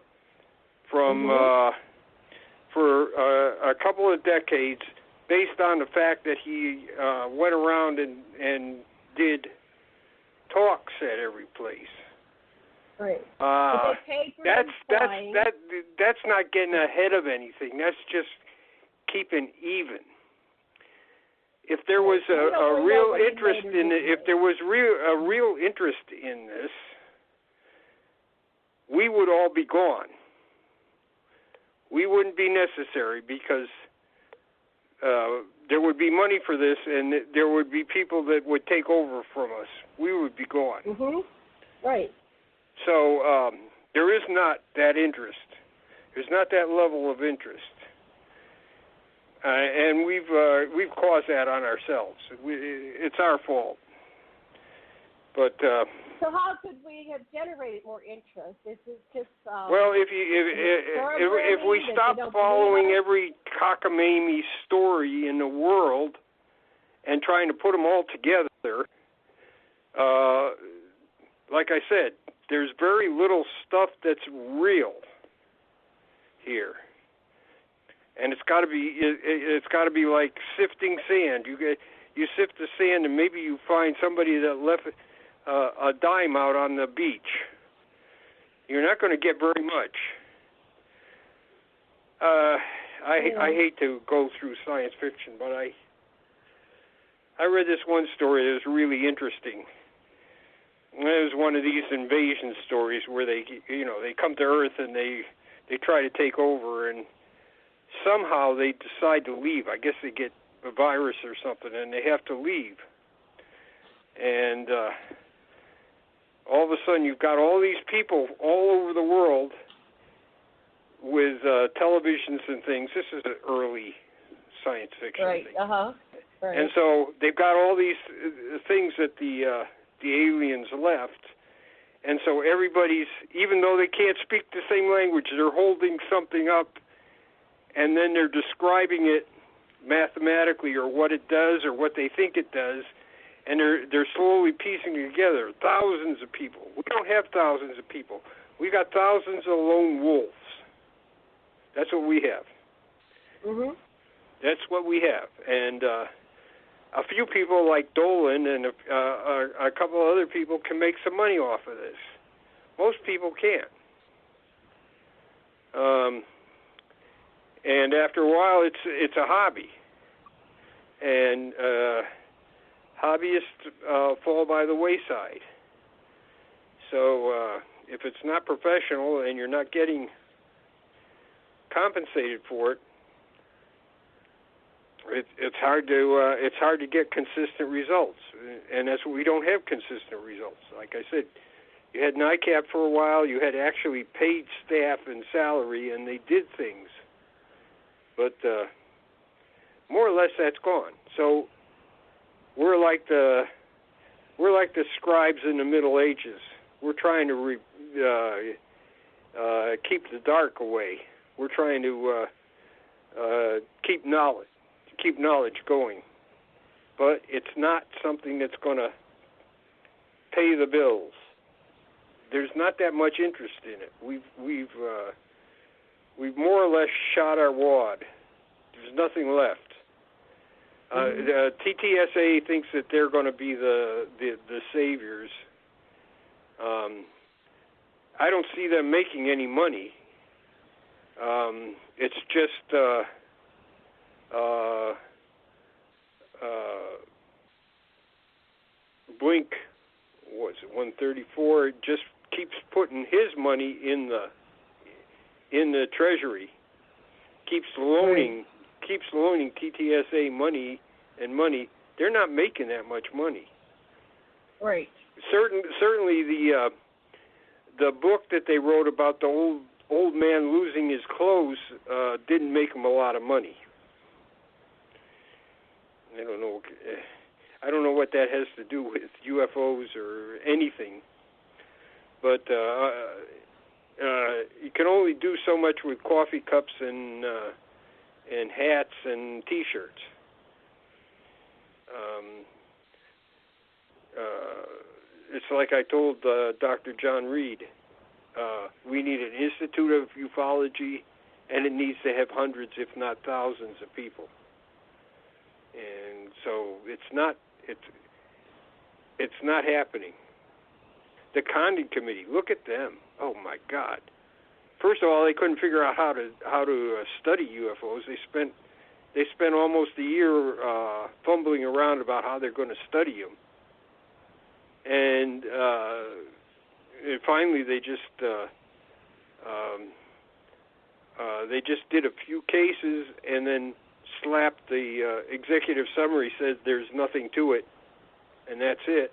from. For a couple of decades, based on the fact that he went around and did talks at every place. Right. That's not getting ahead of anything. That's just keeping even. If there was a real interest in it, if there was a real interest in this, we would all be gone. We wouldn't be necessary because there would be money for this, and there would be people that would take over from us. We would be gone. Mm-hmm. Right. So there is not that interest. There's not that level of interest, and we've caused that on ourselves. It's our fault. But so how could we have generated more interest? Is it just well, if we stop following every cockamamie story in the world and trying to put them all together, like I said, there's very little stuff that's real here, and it's got to be like sifting sand. You sift the sand, and maybe you find somebody that left a dime out on the beach. you're not going to get very much. I hate to go through science fiction, but I read this one story that was really interesting. It was one of these invasion stories where they come to Earth and they try to take over, and somehow they decide to leave. I guess they get a virus or something, and they have to leave. And all of a sudden, you've got all these people all over the world with televisions and things. This is an early science fiction thing. Right. And so they've got all these things that the aliens left. And so everybody's, even though they can't speak the same language, they're holding something up, and then they're describing it mathematically or what it does or what they think it does, and they're slowly piecing it together. Thousands of people. We don't have thousands of people. We got thousands of lone wolves. That's what we have. Mhm. That's what we have. And a few people like Dolan and a couple other people can make some money off of this. Most people can't. And after a while, it's a hobby. And hobbyists fall by the wayside. So if it's not professional and you're not getting compensated for it, it's hard to get consistent results, and that's what we don't have consistent results. Like I said, you had NICAP for a while. You had actually paid staff and salary, and they did things. But more or less, that's gone. So we're like the scribes in the Middle Ages. We're trying to keep the dark away. We're trying to keep knowledge going, but it's not something that's going to pay the bills. There's not that much interest in it. We've more or less shot our wad. There's nothing left. The TTSA thinks that they're going to be the saviors. I don't see them making any money. It's just Blink, what's it, 134, just keeps putting his money in the treasury, keeps loaning TTSA money. They're not making that much money. Right. Certainly the book that they wrote about the old man losing his clothes didn't make him a lot of money. I don't know what that has to do with UFOs or anything, but you can only do so much with coffee cups and hats and T-shirts. It's like I told Dr. John Reed, we need an Institute of Ufology, and it needs to have hundreds, if not thousands, of people. And so it's not happening. The Condon Committee, look at them. Oh my God! First of all, they couldn't figure out how to study UFOs. They spent almost a year fumbling around about how they're going to study them, and finally they just did a few cases and then slapped the executive summary, says there's nothing to it, and that's it.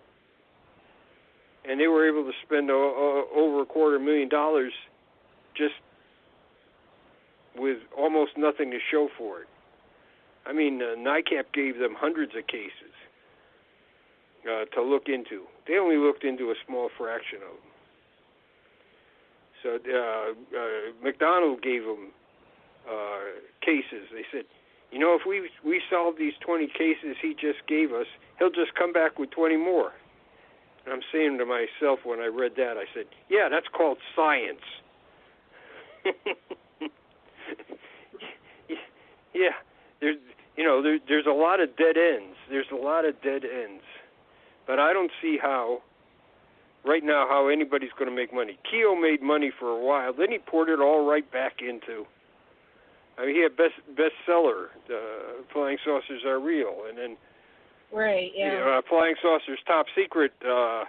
And they were able to spend over $250,000 just with almost nothing to show for it. I mean, NICAP gave them hundreds of cases to look into. They only looked into a small fraction of them. So McDonald gave them cases. They said, if we solve these 20 cases he just gave us, he'll just come back with 20 more. And I'm saying to myself when I read that, I said, yeah, that's called science. Yeah, there's a lot of dead ends. But I don't see how right now how anybody's going to make money. Keogh made money for a while, then he poured it all right back into. I mean, he had bestseller, Flying Saucers Are Real, and then Flying Saucers Top Secret. I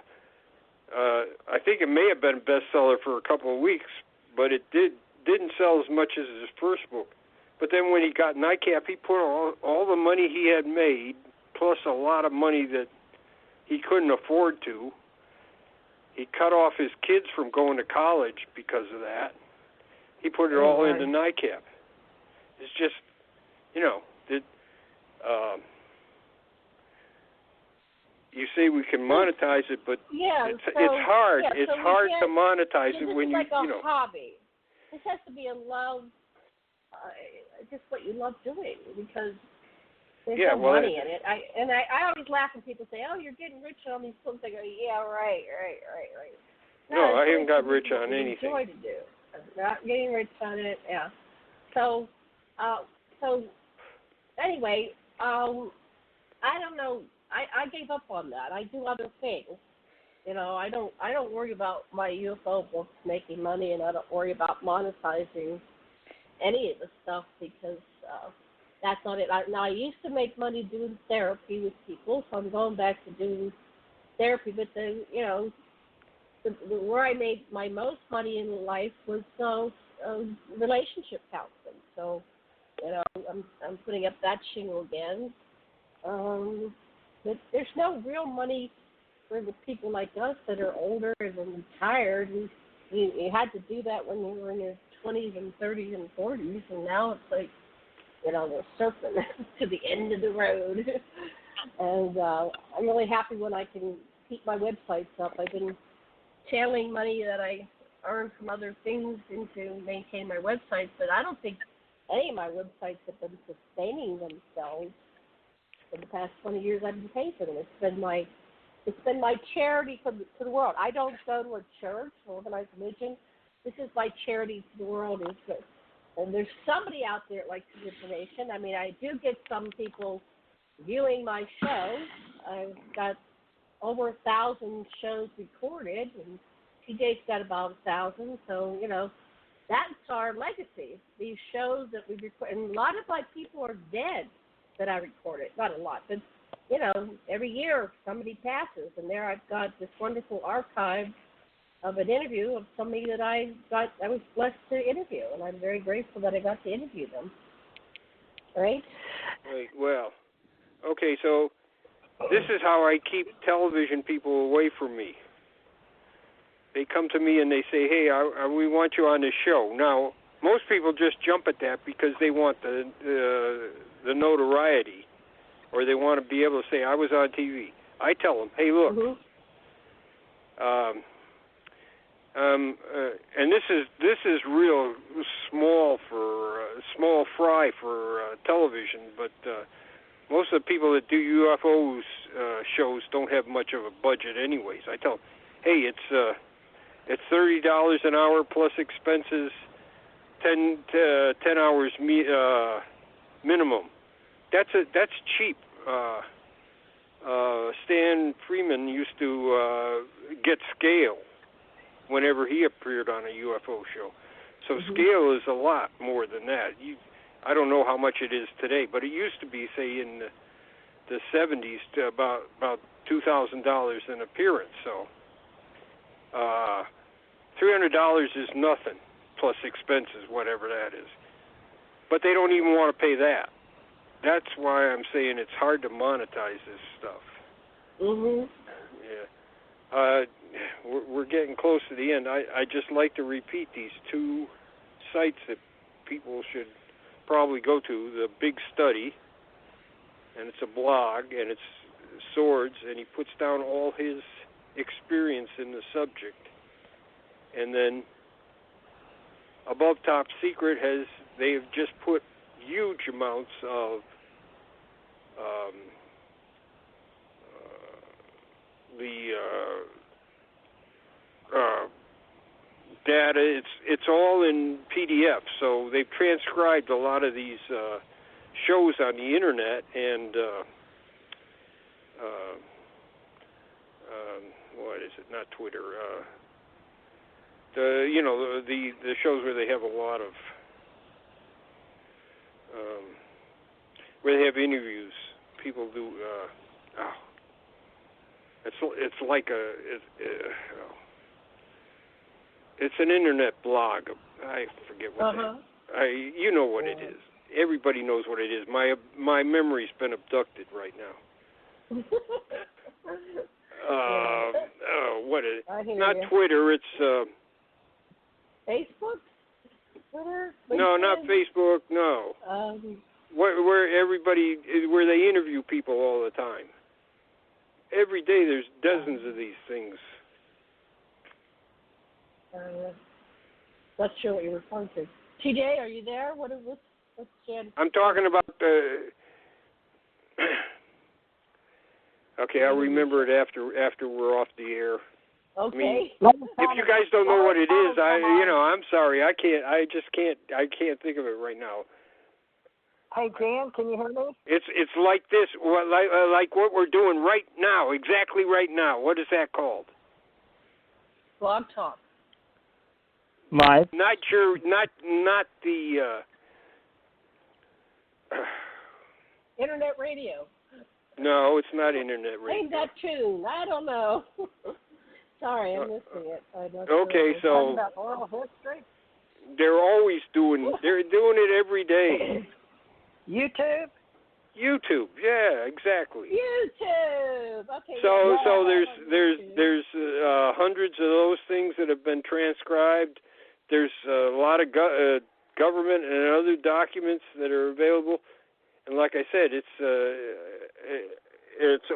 think it may have been a bestseller for a couple of weeks, but it didn't sell as much as his first book. But then when he got NICAP, he put all the money he had made, plus a lot of money that he couldn't afford to. He cut off his kids from going to college because of that. He put it all into NICAP. It's just, you say we can monetize it, but it's hard. It's hard to monetize it when like a hobby. This has to be a love, just what you love doing, because there's no money in it. I always laugh when people say, "Oh, you're getting rich on these books." I go, "Yeah, right." No, I haven't got rich on anything. Enjoy to do. I'm not getting rich on it. Yeah. So anyway, I don't know. I gave up on that. I do other things. I don't worry about my UFO books making money, and I don't worry about monetizing any of the stuff because that's not it. I used to make money doing therapy with people, so I'm going back to doing therapy. But where I made my most money in life was relationship counseling. So I'm putting up that shingle again. But there's no real money for the people like us that are older and retired. You had to do that when you were in your 20s and 30s and 40s, and now it's like, they're surfing to the end of the road. And I'm really happy when I can keep my websites up. I've been channeling money that I earned from other things into maintain my websites, but I don't think any of my websites have been sustaining themselves. For the past 20 years, I've been paying for them. It's been my charity for the world. I don't go to a church or organized religion. This is my charity to the world. And there's somebody out there that likes the information. I mean, I do get some people viewing my show. I've got over 1,000 shows recorded, and TJ's got about 1,000. So, that's our legacy. These shows that we record, and a lot of my people are dead that I recorded. Not a lot, but every year somebody passes, and there I've got this wonderful archive of an interview of somebody that I was blessed to interview, and I'm very grateful that I got to interview them. Right? Right. Well, okay, so this is how I keep television people away from me. They come to me and they say, "Hey, we want you on this show." Now, most people just jump at that because they want the notoriety, or they want to be able to say, "I was on TV." I tell them, "Hey, look, and this is real small fry for television, but most of the people that do UFOs shows don't have much of a budget, anyways." I tell them, "Hey, it's $30 an hour plus expenses, 10 hours minimum. That's cheap." Stan Freeman used to get scale whenever he appeared on a UFO show. So scale is a lot more than that. I don't know how much it is today, but it used to be, say, in the 70s to about $2,000 an appearance. So $300 is nothing, plus expenses, whatever that is. But they don't even want to pay that. That's why I'm saying it's hard to monetize this stuff. Yeah. We're getting close to the end. I just like to repeat these two sites that people should probably go to. The Big Study, and it's a blog, and it's Swords, and he puts down all his experience in the subject. And then Above Top Secret they've just put huge amounts of data. It's all in PDF, so they've transcribed a lot of these shows on the internet, and what is it? Not Twitter. The shows where they have a lot of where they have interviews. People do. It's like it's an internet blog. I forget what you know what it is. Everybody knows what it is. My memory's been abducted right now. What is it? Not Twitter. It's Facebook. Twitter. LinkedIn? No, not Facebook. No. Where they interview people all the time. Every day there's dozens of these things. Not sure what you're referring to. TJ, are you there? What's Jan? I'm talking about okay, I'll remember it after we're off the air. Okay. I mean, if you guys don't know what it is, I'm sorry. I can't think of it right now. Hey, Jan, can you hear me? It's like this, like what we're doing right now, exactly right now. What is that called? Blog Talk. Mike. Not the Internet radio. No, it's not internet radio. Name that tune. I don't know. Sorry, I'm missing it. Okay, so about oral history. They're doing it every day. YouTube, yeah, exactly. YouTube. Okay. So there's hundreds of those things that have been transcribed. There's a lot of government and other documents that are available, and like I said, it's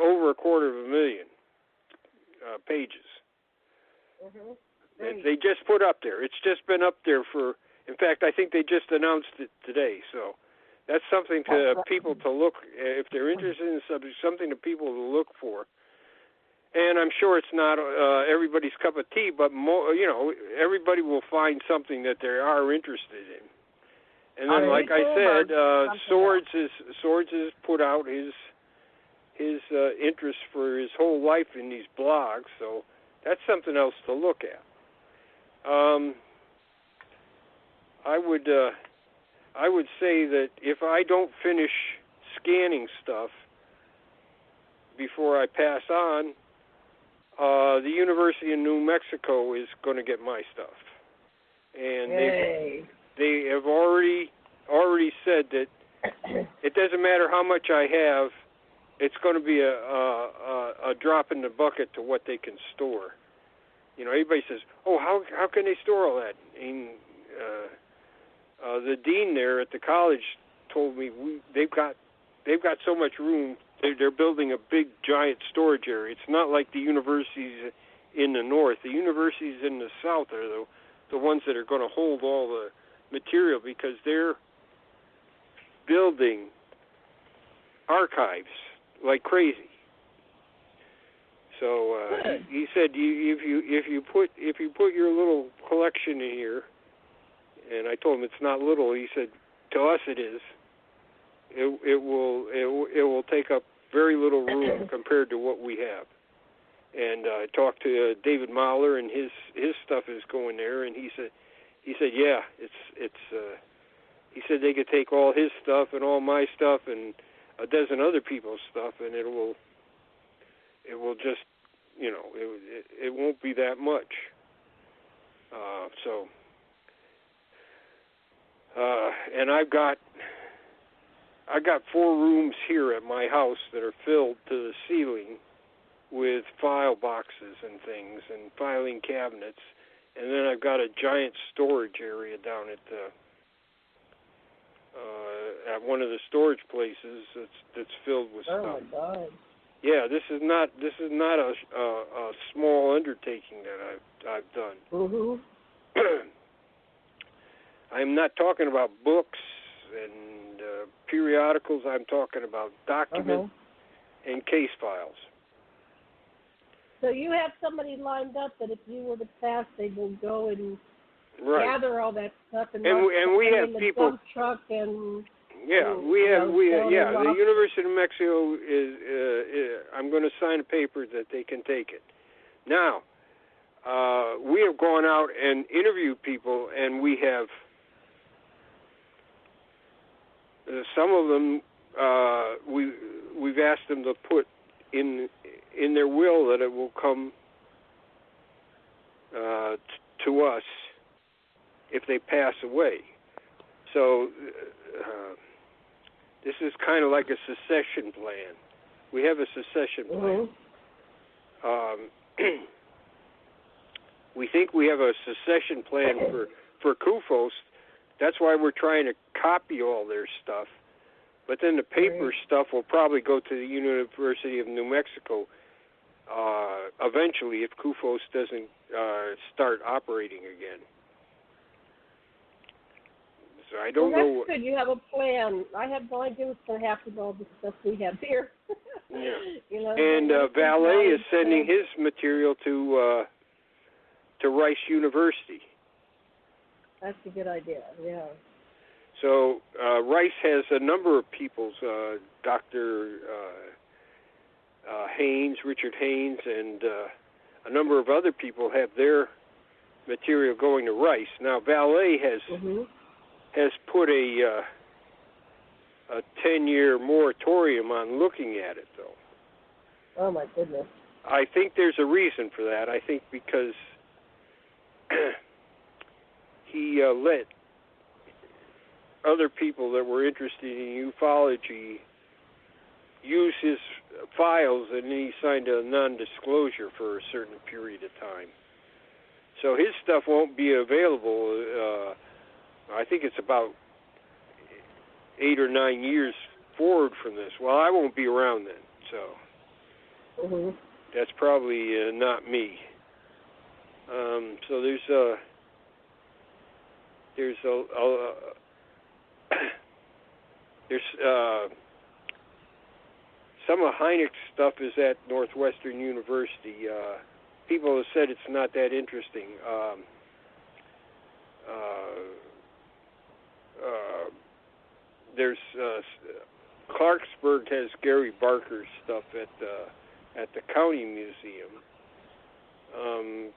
over 250,000 pages. And they just put up there. It's just been up there in fact, I think they just announced it today. So that's something to people to look, if they're interested in the subject, something to people to look for. And I'm sure it's not everybody's cup of tea, but everybody will find something that they are interested in. And then, like I said, Swords has put out his interest for his whole life in these blogs, so that's something else to look at. I would say that if I don't finish scanning stuff before I pass on, the University of New Mexico is going to get my stuff, and they have already said that it doesn't matter how much I have, it's going to be a drop in the bucket to what they can store. Everybody says, "Oh, how can they store all that?" And the dean there at the college told me they've got so much room. They're building a big, giant storage area. It's not like the universities in the north. The universities in the south are the ones that are going to hold all the material because they're building archives like crazy. So he said, if you put your little collection in here, and I told him it's not little. He said, to us it is. It will take up very little room compared to what we have. And I talked to David Mahler, and his stuff is going there, and he said yeah, it's he said they could take all his stuff and all my stuff and a dozen other people's stuff, and it will just it won't be that much. And I've got 4 rooms here at my house that are filled to the ceiling with file boxes and things and filing cabinets, and then I've got a giant storage area down at one of the storage places that's filled with stuff. Oh my God! Yeah, this is not a small undertaking that I've done. Mm-hmm. I'm not talking about books and periodicals. I'm talking about documents and case files. So you have somebody lined up that if you were to pass, they will go and gather all that stuff and we have the people. dump truck and Yeah, we have. The University of New Mexico is. I'm going to sign a paper that they can take it. Now, we have gone out and interviewed people, and we have some of them. We've asked them to put in their will that it will come to us if they pass away. So this is kind of like a succession plan. We have a succession plan. We think we have a succession plan for CUFOS. That's why we're trying to copy all their stuff. But then the paper stuff will probably go to the University of New Mexico eventually if CUFOS doesn't start operating again. So I don't know. That's good. You have a plan. I have no idea what's going to happen to all the stuff we have here. Yeah. And Valet is sending his material to Rice University. That's a good idea, yeah. So Rice has a number of people, Dr. Haynes, Richard Haynes, and a number of other people have their material going to Rice. Now, Valet has put a 10-year moratorium on looking at it, though. Oh, my goodness. I think there's a reason for that. I think because he let other people that were interested in ufology use his files, and he signed a non-disclosure for a certain period of time. So his stuff won't be available. I think it's about 8 or 9 years forward from this. Well, I won't be around then, so that's probably not me. So there's some of Hynek's stuff is at Northwestern University. People have said it's not that interesting. There's Clarksburg has Gary Barker's stuff at the county museum.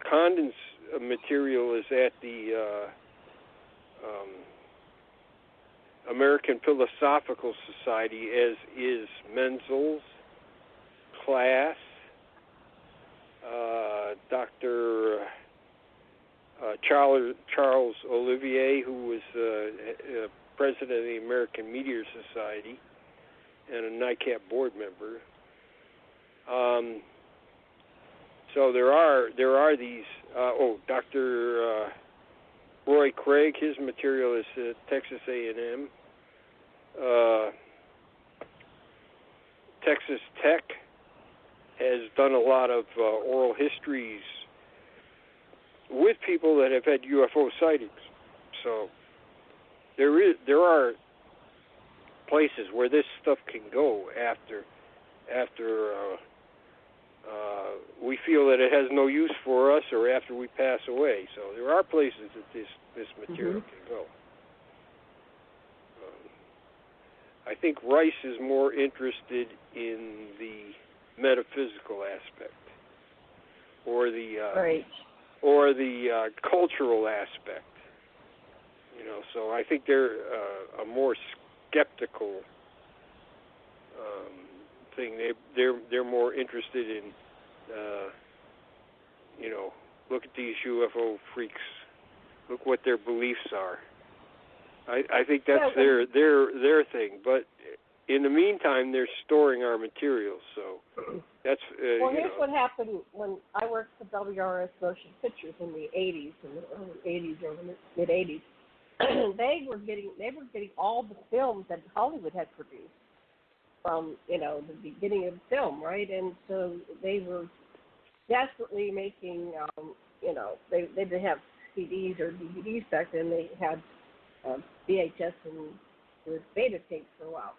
Condon's material is at the American Philosophical Society, as is Menzel's, Class, Dr. Charles Olivier, who was president of the American Meteor Society and a NICAP board member. So there are these. Dr. Roy Craig, his material is at Texas A&M. Texas Tech has done a lot of oral histories with people that have had UFO sightings. So there are places where this stuff can go after we feel that it has no use for us, or after we pass away. So there are places that this material can go. I think Rice is more interested in the metaphysical aspect, or the cultural aspect. So I think they're a more skeptical thing. They're more interested in, look at these UFO freaks. Look what their beliefs are. I think that's their thing. But in the meantime, they're storing our materials. So that's here's what happened when I worked for WRS Motion Pictures in the 80s, in the early 80s or mid 80s. They were getting all the films that Hollywood had produced from the beginning of the film, right? And so they were desperately making they didn't have CDs or DVDs back then. They had VHS and beta tapes for a while,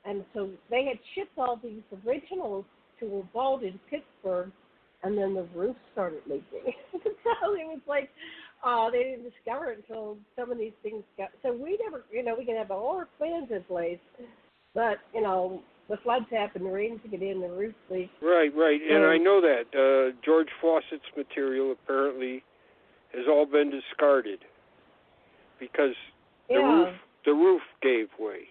and so they had shipped all these originals to a vault in Pittsburgh, and then the roof started leaking. So it was like they didn't discover it until some of these things got. So we never, we can have all our plans in place, but the floods happen, the rains get in, the roof leaks. Right. And I know that George Fawcett's material apparently has all been discarded because the roof gave way.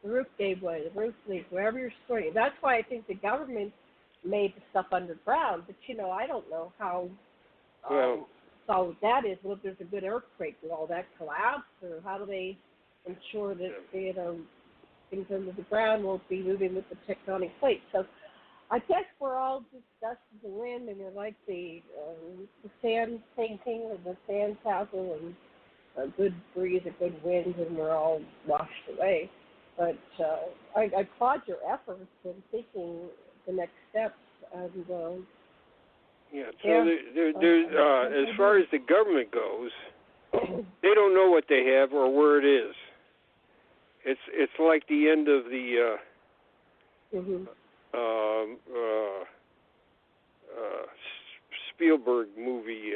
The roof gave way. The roof leaked. Wherever you're storing, that's why I think the government made the stuff underground. But I don't know how solid that is. Well, if there's a good earthquake, will all that collapse, or how do they ensure that things under the ground won't be moving with the tectonic plates? So I guess we're all just dust in the wind, and we're like the sand painting or the sand castle, and a good breeze, a good wind, and we're all washed away. But I applaud your efforts in thinking the next steps. And as far as the government goes, they don't know what they have or where it is. It's like the end of the Spielberg movie,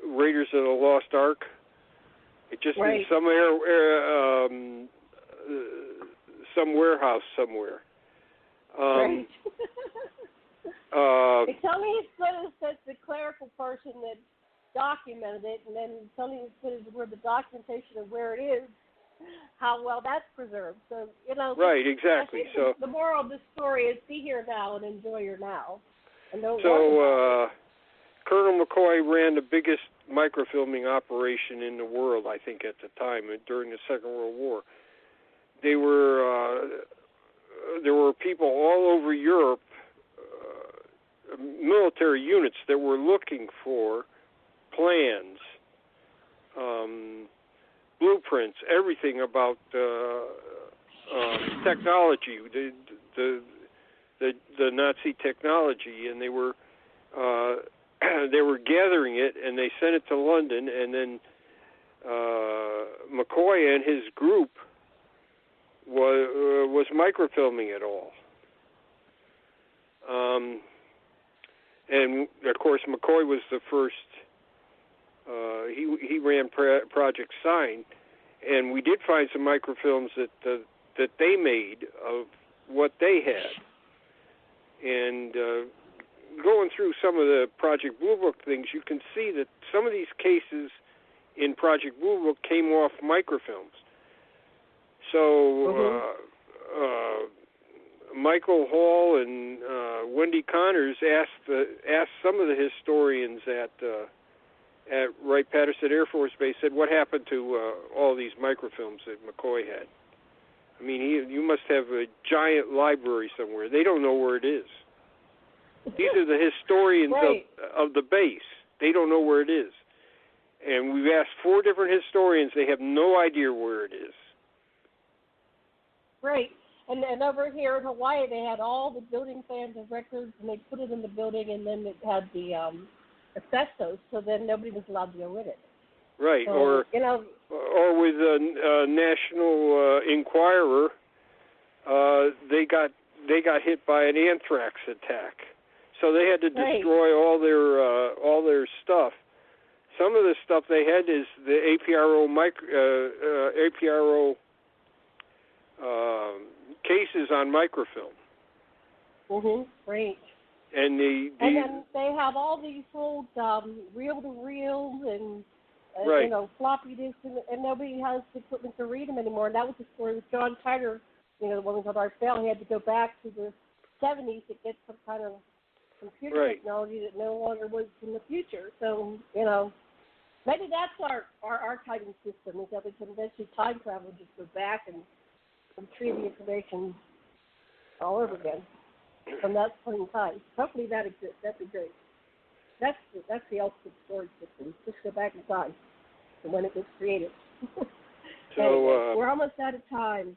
Raiders of the Lost Ark. It just in some warehouse somewhere. Right. Tell me as good as the clerical person that documented it, and then tell me as good as where the documentation of where it is, how well that's preserved. So Right, exactly. So the moral of the story is be here now and enjoy your now. And don't Colonel McCoy ran the biggest microfilming operation in the world, I think, at the time during the Second World War. There were people all over Europe, military units that were looking for plans, blueprints, everything about technology, the Nazi technology, and they were gathering it, and they sent it to London, and then McCoy and his group was microfilming it all. And of course, McCoy was the first. He ran Project Sign, and we did find some microfilms that they made of what they had. And going through some of the Project Blue Book things, you can see that some of these cases in Project Blue Book came off microfilms. So Michael Hall and Wendy Connors asked some of the historians at Wright-Patterson Air Force Base, said, what happened to all these microfilms that McCoy had? I mean, you must have a giant library somewhere. They don't know where it is. These are the historians of the base. They don't know where it is. And we've asked 4 different historians. They have no idea where it is. Right. And over here in Hawaii, they had all the building plans and records, and they put it in the building, and then it had the asbestos, so then nobody was allowed to go in it. Right. So, or with a National Enquirer, they got hit by an anthrax attack, so they had to destroy all their stuff. Some of the stuff they had is the APRO cases on microfilm. Great. And then they have all these old reel-to-reel and floppy disks, and nobody has the equipment to read them anymore. And that was the story with John Titor, the one with our fail. He had to go back to the 70s to get some kind of computer technology that no longer was in the future. So, maybe that's our archiving system, is that we can eventually time travel, just go back and retrieve the information all over again from that point in time. Hopefully that exists. That'd be great. That's the ultimate storage system. Just go back in time to when it was created. So anyway, we're almost out of time.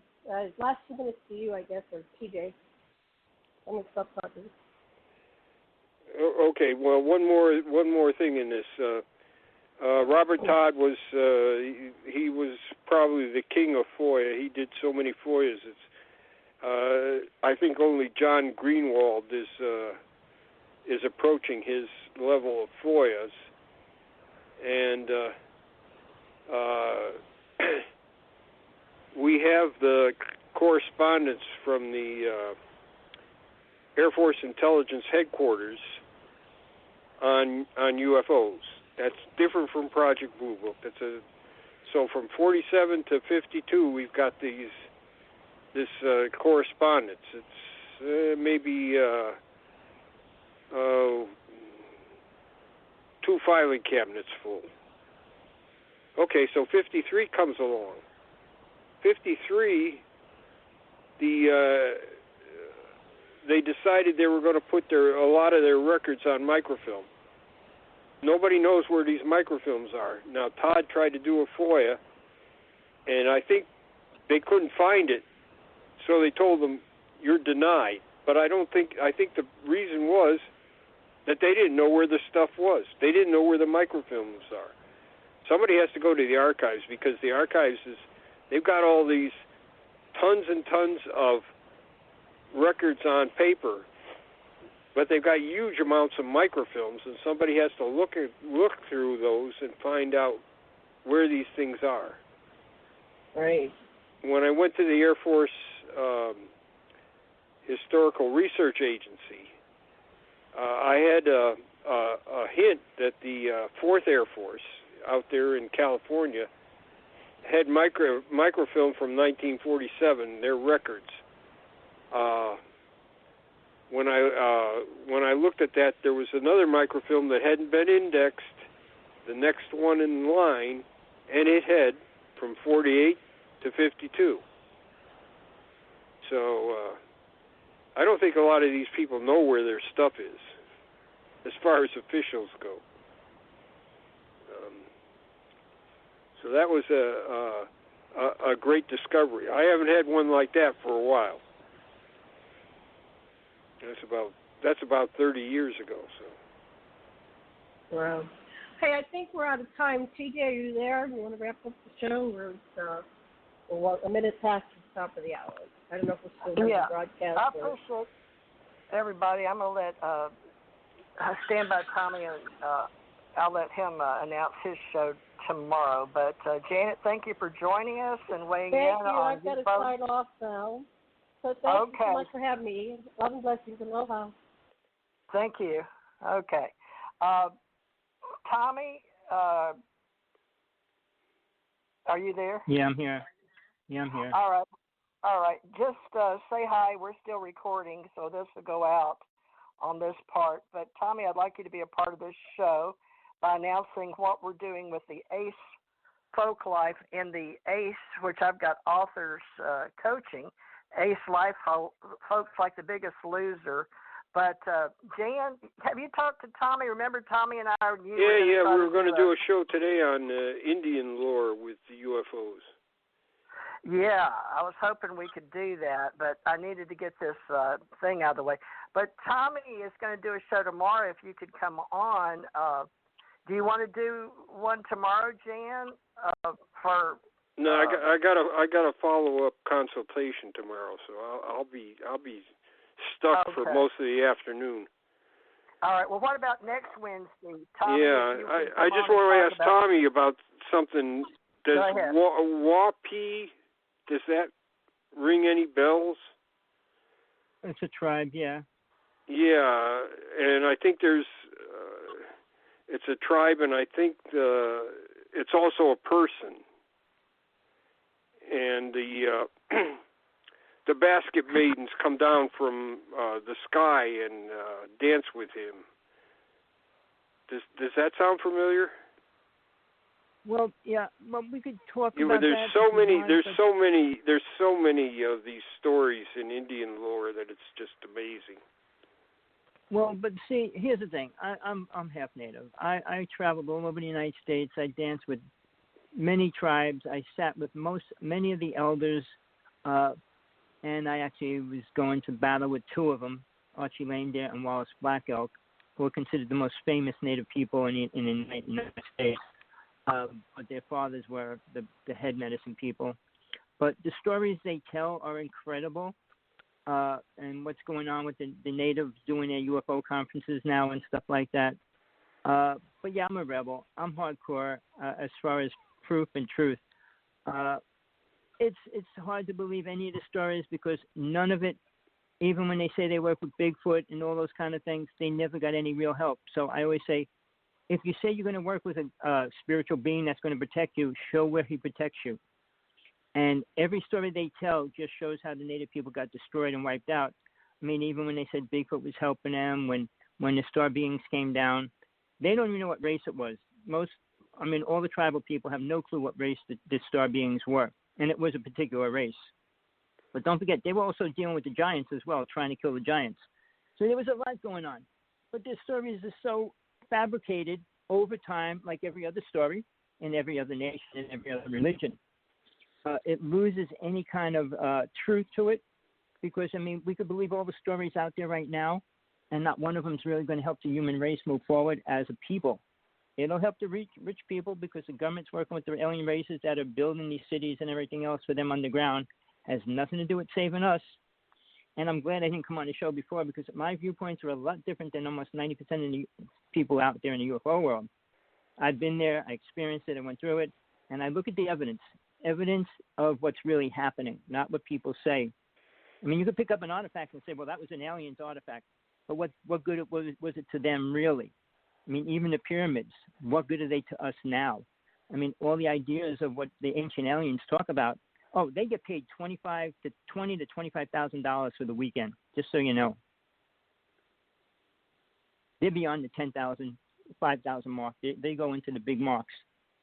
Last 2 minutes to you, I guess, or TJ. I'm gonna stop talking. Okay. Well, one more thing in this. Robert Todd was he was probably the king of FOIA. He did so many FOIAs. I think only John Greenwald is approaching his level of FOIAs, and we have the correspondence from the Air Force Intelligence Headquarters on UFOs. That's different from Project Blue Book. So from 47 to 52, we've got this correspondence. It's maybe 2 filing cabinets full. Okay, so 53 comes along. 53, they decided they were going to put a lot of their records on microfilm. Nobody knows where these microfilms are. Now, Todd tried to do a FOIA, and I think they couldn't find it, so they told them, you're denied. But I think the reason was that they didn't know where the stuff was. They didn't know where the microfilms are. Somebody has to go to the archives, because the archives they've got all these tons and tons of records on paper, but they've got huge amounts of microfilms, and somebody has to look through those and find out where these things are. Right. When I went to the Air Force Historical Research Agency, I had a hint that the 4th Air Force out there in California had microfilm from 1947, their records. When I looked at that, there was another microfilm that hadn't been indexed, the next one in line, and it had from 48 to 52. So I don't think a lot of these people know where their stuff is, as far as officials go. So that was a great discovery. I haven't had one like that for a while. That's about 30 years ago. So. Wow. Hey, I think we're out of time. TJ, are you there? You want to wrap up the show? We're a minute past the top of the hour. I don't know if we're still doing the broadcast. I appreciate everybody. I'm going to let stand by Tommy, and I'll let him announce his show tomorrow. But Janet, thank you for joining us and weighing in on I've got to sign off now. So thank you so much for having me. Love and blessings. Aloha. Thank you. Okay. Tommy, are you there? Yeah, I'm here. All right. Just say hi. We're still recording, so this will go out on this part. But Tommy, I'd like you to be a part of this show by announcing what we're doing with the ACE Folklife in the ACE, which I've got authors coaching. ACE Life folks like The Biggest Loser. But Jan, have you talked to Tommy? Remember Tommy and I? We were going to do a show today on Indian lore with the UFOs. Yeah, I was hoping we could do that, but I needed to get this thing out of the way. But Tommy is going to do a show tomorrow. If you could come on, do you want to do one tomorrow, Jan? No, I got a follow up consultation tomorrow, so I'll be stuck for most of the afternoon. All right. Well, what about next Wednesday, Tommy? Yeah, I just want to ask Tommy about something. Does WAP, does that ring any bells? It's a tribe, yeah. Yeah, and I think it's a tribe, and I think it's also a person. And the basket maidens come down from the sky and dance with him. Does that sound familiar? Well, yeah. Well, we could talk about that. There's so many of these stories in Indian lore that it's just amazing. Well, but see, here's the thing. I'm half Native. I traveled all over the United States. I danced with many tribes. I sat with many of the elders, and I actually was going to battle with 2 of them, Archie Reindeer and Wallace Black Elk, who are considered the most famous Native people in the United States. But their fathers were the head medicine people. But the stories they tell are incredible. And what's going on with the natives doing their UFO conferences now and stuff like that. But yeah, I'm a rebel. I'm hardcore as far as proof and truth. it's hard to believe any of the stories because none of it, even when they say they work with Bigfoot and all those kind of things, they never got any real help. So I always say, if you say you're going to work with a spiritual being that's going to protect you, show where he protects you. And every story they tell just shows how the Native people got destroyed and wiped out. I mean, even when they said Bigfoot was helping them, when the star beings came down, they don't even know what race it was. All the tribal people have no clue what race the star beings were, and it was a particular race. But don't forget, they were also dealing with the giants as well, trying to kill the giants. So there was a lot going on. But their stories are so fabricated over time, like every other story in every other nation and every other religion. It loses any kind of truth to it because, we could believe all the stories out there right now, and not one of them is really going to help the human race move forward as a people. It'll help the rich people because the government's working with the alien races that are building these cities and everything else for them underground. Has nothing to do with saving us. And I'm glad I didn't come on the show before because my viewpoints are a lot different than almost 90% of the people out there in the UFO world. I've been there, I experienced it, I went through it, and I look at the evidence of what's really happening, not what people say. You could pick up an artifact and say, well, that was an alien's artifact, but what good was it to them really? Even the pyramids, what good are they to us now? All the ideas of what the ancient aliens talk about, they get paid $20,000 to $25,000 for the weekend, just so you know. They're beyond the 10,000, 5,000 mark. They go into the big marks.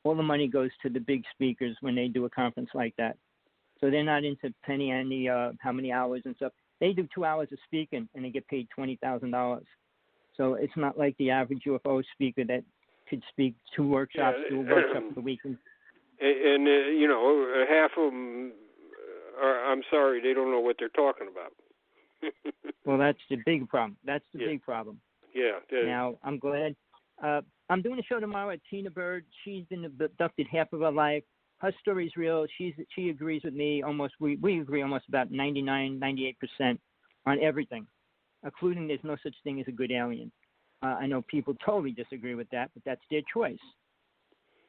All the money goes to the big speakers when they do a conference like that. So they're not into penny ante, how many hours and stuff. They do 2 hours of speaking, and they get paid $20,000. So it's not like the average UFO speaker that could speak 2 workshops, do a workshop for the weekend. And half of them are, I'm sorry, they don't know what they're talking about. Well, that's the big problem. Big problem. Yeah. Now, I'm glad. I'm doing a show tomorrow at Tina Bird. She's been abducted half of her life. Her story's real. She agrees with me almost. We agree almost about 99, 98% on everything, including there's no such thing as a good alien. I know people totally disagree with that, but that's their choice.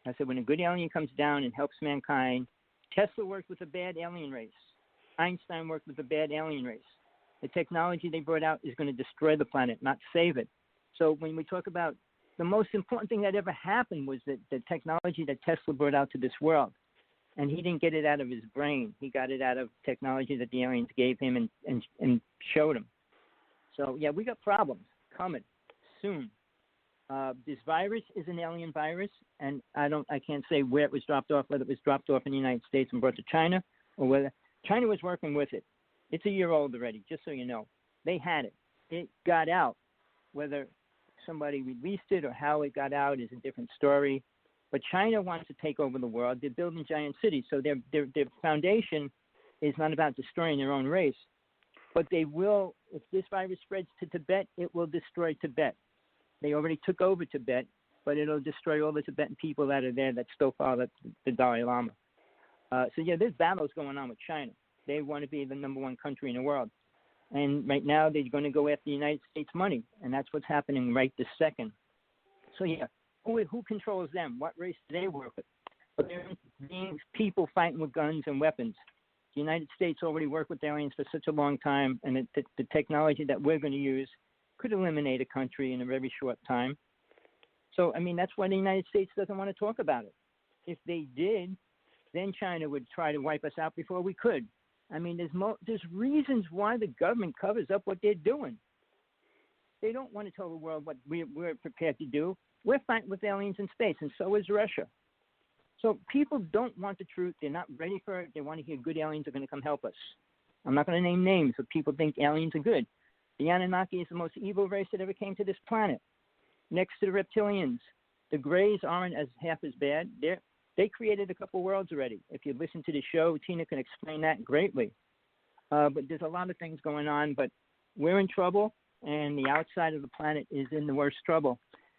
I said when a good alien comes down and helps mankind, Tesla worked with a bad alien race. Einstein worked with a bad alien race. The technology they brought out is going to destroy the planet, not save it. So when we talk about the most important thing that ever happened was that the technology that Tesla brought out to this world. And he didn't get it out of his brain. He got it out of technology that the aliens gave him and showed him. So, yeah, we got problems coming soon. This virus is an alien virus, and I can't say where it was dropped off, whether it was dropped off in the United States and brought to China, or whether China was working with it. It's a year old already, just so you know. They had it. It got out. Whether somebody released it or how it got out is a different story. But China wants to take over the world. They're building giant cities, so their foundation is not about destroying their own race. But they will, if this virus spreads to Tibet, it will destroy Tibet. They already took over Tibet, but it'll destroy all the Tibetan people that are there that still follow the Dalai Lama. So, yeah, there's battles going on with China. They want to be the number one country in the world. And right now they're going to go after the United States money, and that's what's happening right this second. So, yeah, who controls them? What race do they work with? But they're being people fighting with guns and weapons. The United States already worked with aliens for such a long time, and the technology that we're going to use could eliminate a country in a very short time. So, that's why the United States doesn't want to talk about it. If they did, then China would try to wipe us out before we could. There's reasons why the government covers up what they're doing. They don't want to tell the world what we're prepared to do. We're fighting with aliens in space, and so is Russia. So people don't want the truth. They're not ready for it. They want to hear good aliens are going to come help us. I'm not going to name names, but people think aliens are good. The Anunnaki is the most evil race that ever came to this planet. Next to the reptilians, the Greys aren't half as bad. They created a couple worlds already. If you listen to the show, Tina can explain that greatly. But there's a lot of things going on, but we're in trouble, and the outside of the planet is in the worst trouble.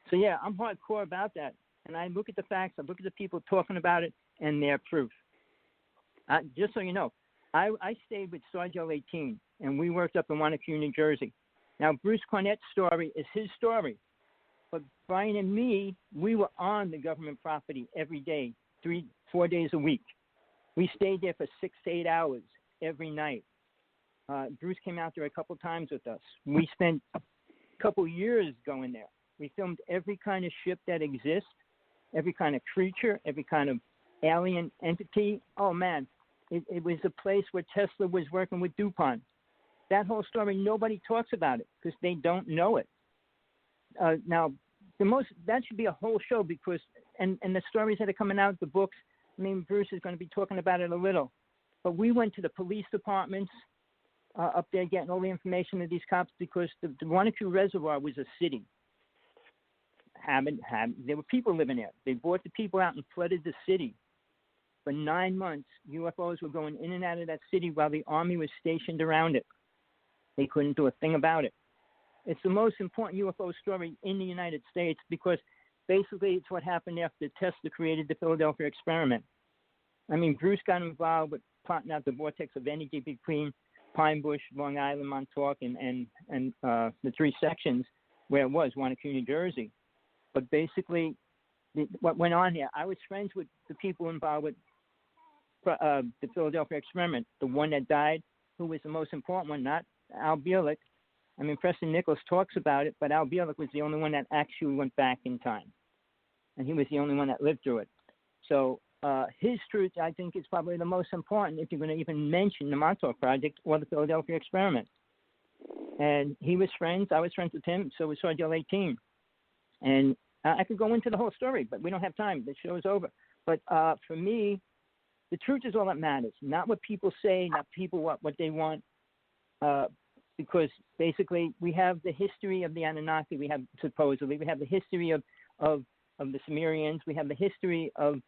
So, yeah, I'm hardcore about that. And I look at the facts, I look at the people talking about it, and their proof. Just so you know, I stayed with Sergeant 18, and we worked up in Wanacue, New Jersey. Now, Bruce Cornet's story is his story. But Brian and me, we were on the government property every day, 3-4 days a week. We stayed there for 6 to 8 hours every night. Bruce came out there a couple times with us. We spent a couple years going there. We filmed every kind of ship that exists, every kind of creature, every kind of alien entity. Oh, man, it was a place where Tesla was working with DuPont. That whole story, nobody talks about it because they don't know it. Now, that should be a whole show because, and the stories that are coming out, the books, I mean, Bruce is going to be talking about it a little. But we went to the police departments up there getting all the information of these cops because the Wanacue Reservoir was a city. There were people living there. They brought the people out and flooded the city. For 9 months, UFOs were going in and out of that city while the Army was stationed around it. They couldn't do a thing about it. It's the most important UFO story in the United States because basically it's what happened after Tesla created the Philadelphia experiment. I mean, Bruce got involved with plotting out the vortex of energy between Pine Bush, Long Island, Montauk, and the three sections where it was, Wanacue, New Jersey. But basically, what went on here, I was friends with the people involved with the Philadelphia experiment. The one that died, who was the most important one, not ALdrich. I mean, Preston Nichols talks about it, but ALdrich was the only one that actually went back in time. And he was the only one that lived through it. So his truth, I think, is probably the most important if you're going to even mention the Montauk Project or the Philadelphia experiment. And he was friends. I was friends with him, so was Sergeant 18. And I could go into the whole story, but we don't have time. The show is over. But for me, the truth is all that matters, not what people say, not people what they want. Because basically we have the history of the Anunnaki. We have the history of the Sumerians. We have the history of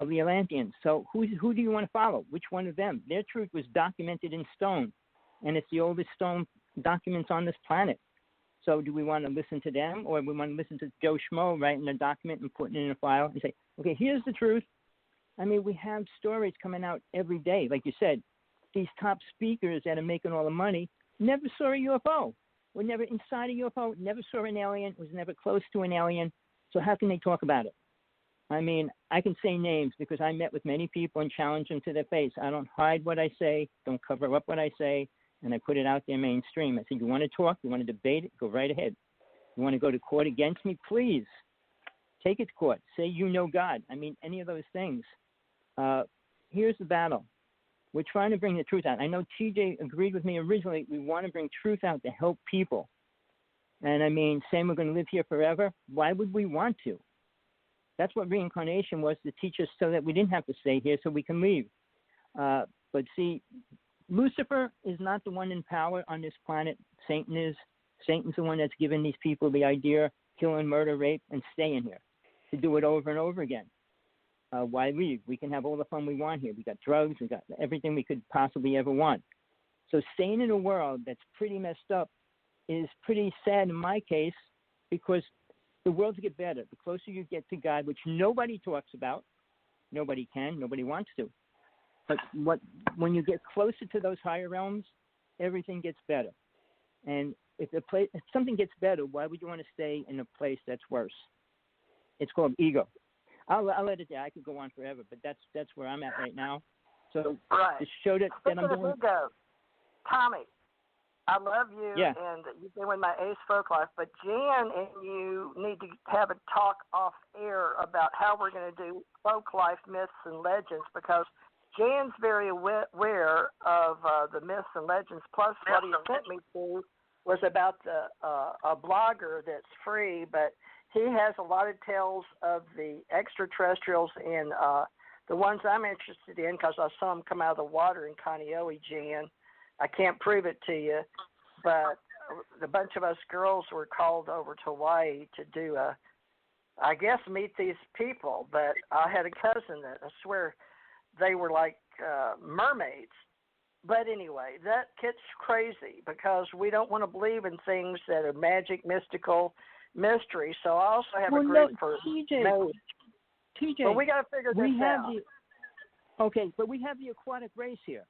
the Atlanteans. So who do you want to follow? Which one of them? Their truth was documented in stone, and it's the oldest stone documents on this planet. So do we want to listen to them, or we want to listen to Joe Schmo writing a document and putting it in a file and say, okay, here's the truth. I mean, we have stories coming out every day. Like you said, these top speakers that are making all the money never saw a UFO, were never inside a UFO, never saw an alien, was never close to an alien. So how can they talk about it? I mean, I can say names because I met with many people and challenged them to their face. I don't hide what I say, don't cover up what I say, and I put it out there mainstream. I said, you want to talk, you want to debate it, go right ahead. You want to go to court against me, please. Take it to court. Say you know God. I mean, any of those things. Here's the battle. We're trying to bring the truth out. I know TJ agreed with me originally. We want to bring truth out to help people. And I mean, saying we're going to live here forever, why would we want to? That's what reincarnation was, to teach us so that we didn't have to stay here so we can leave. But see, Lucifer is not the one in power on this planet. Satan is. Satan's the one that's given these people the idea, kill and murder, rape, and stay in here, to do it over and over again. Why leave? We can have all the fun we want here. We got drugs. We got everything we could possibly ever want. So staying in a world that's pretty messed up is pretty sad in my case, because the worlds get better. The closer you get to God, which nobody talks about, nobody can, nobody wants to. But when you get closer to those higher realms, everything gets better. And if something gets better, why would you want to stay in a place that's worse? It's called ego. I'll let it there. I could go on forever, but that's where I'm at right now. So right. The show that I'm doing. Tommy, I love you, yeah. And you've been with my Ace Folkife, but Jan and you need to have a talk off air about how we're going to do Folkife myths and legends, because Jan's very aware of the myths and legends. Plus, what he sent me to was about a blogger that's free, but he has a lot of tales of the extraterrestrials and the ones I'm interested in, because I saw them come out of the water in Kaneohe, Jan. I can't prove it to you, but a bunch of us girls were called over to Hawaii to do meet these people. But I had a cousin that I swear they were like mermaids. But anyway, that gets crazy because we don't want to believe in things that are magic, mystical, mystery. So I also have a group for TJ. But we got to figure this out. Okay, but we have the aquatic race here.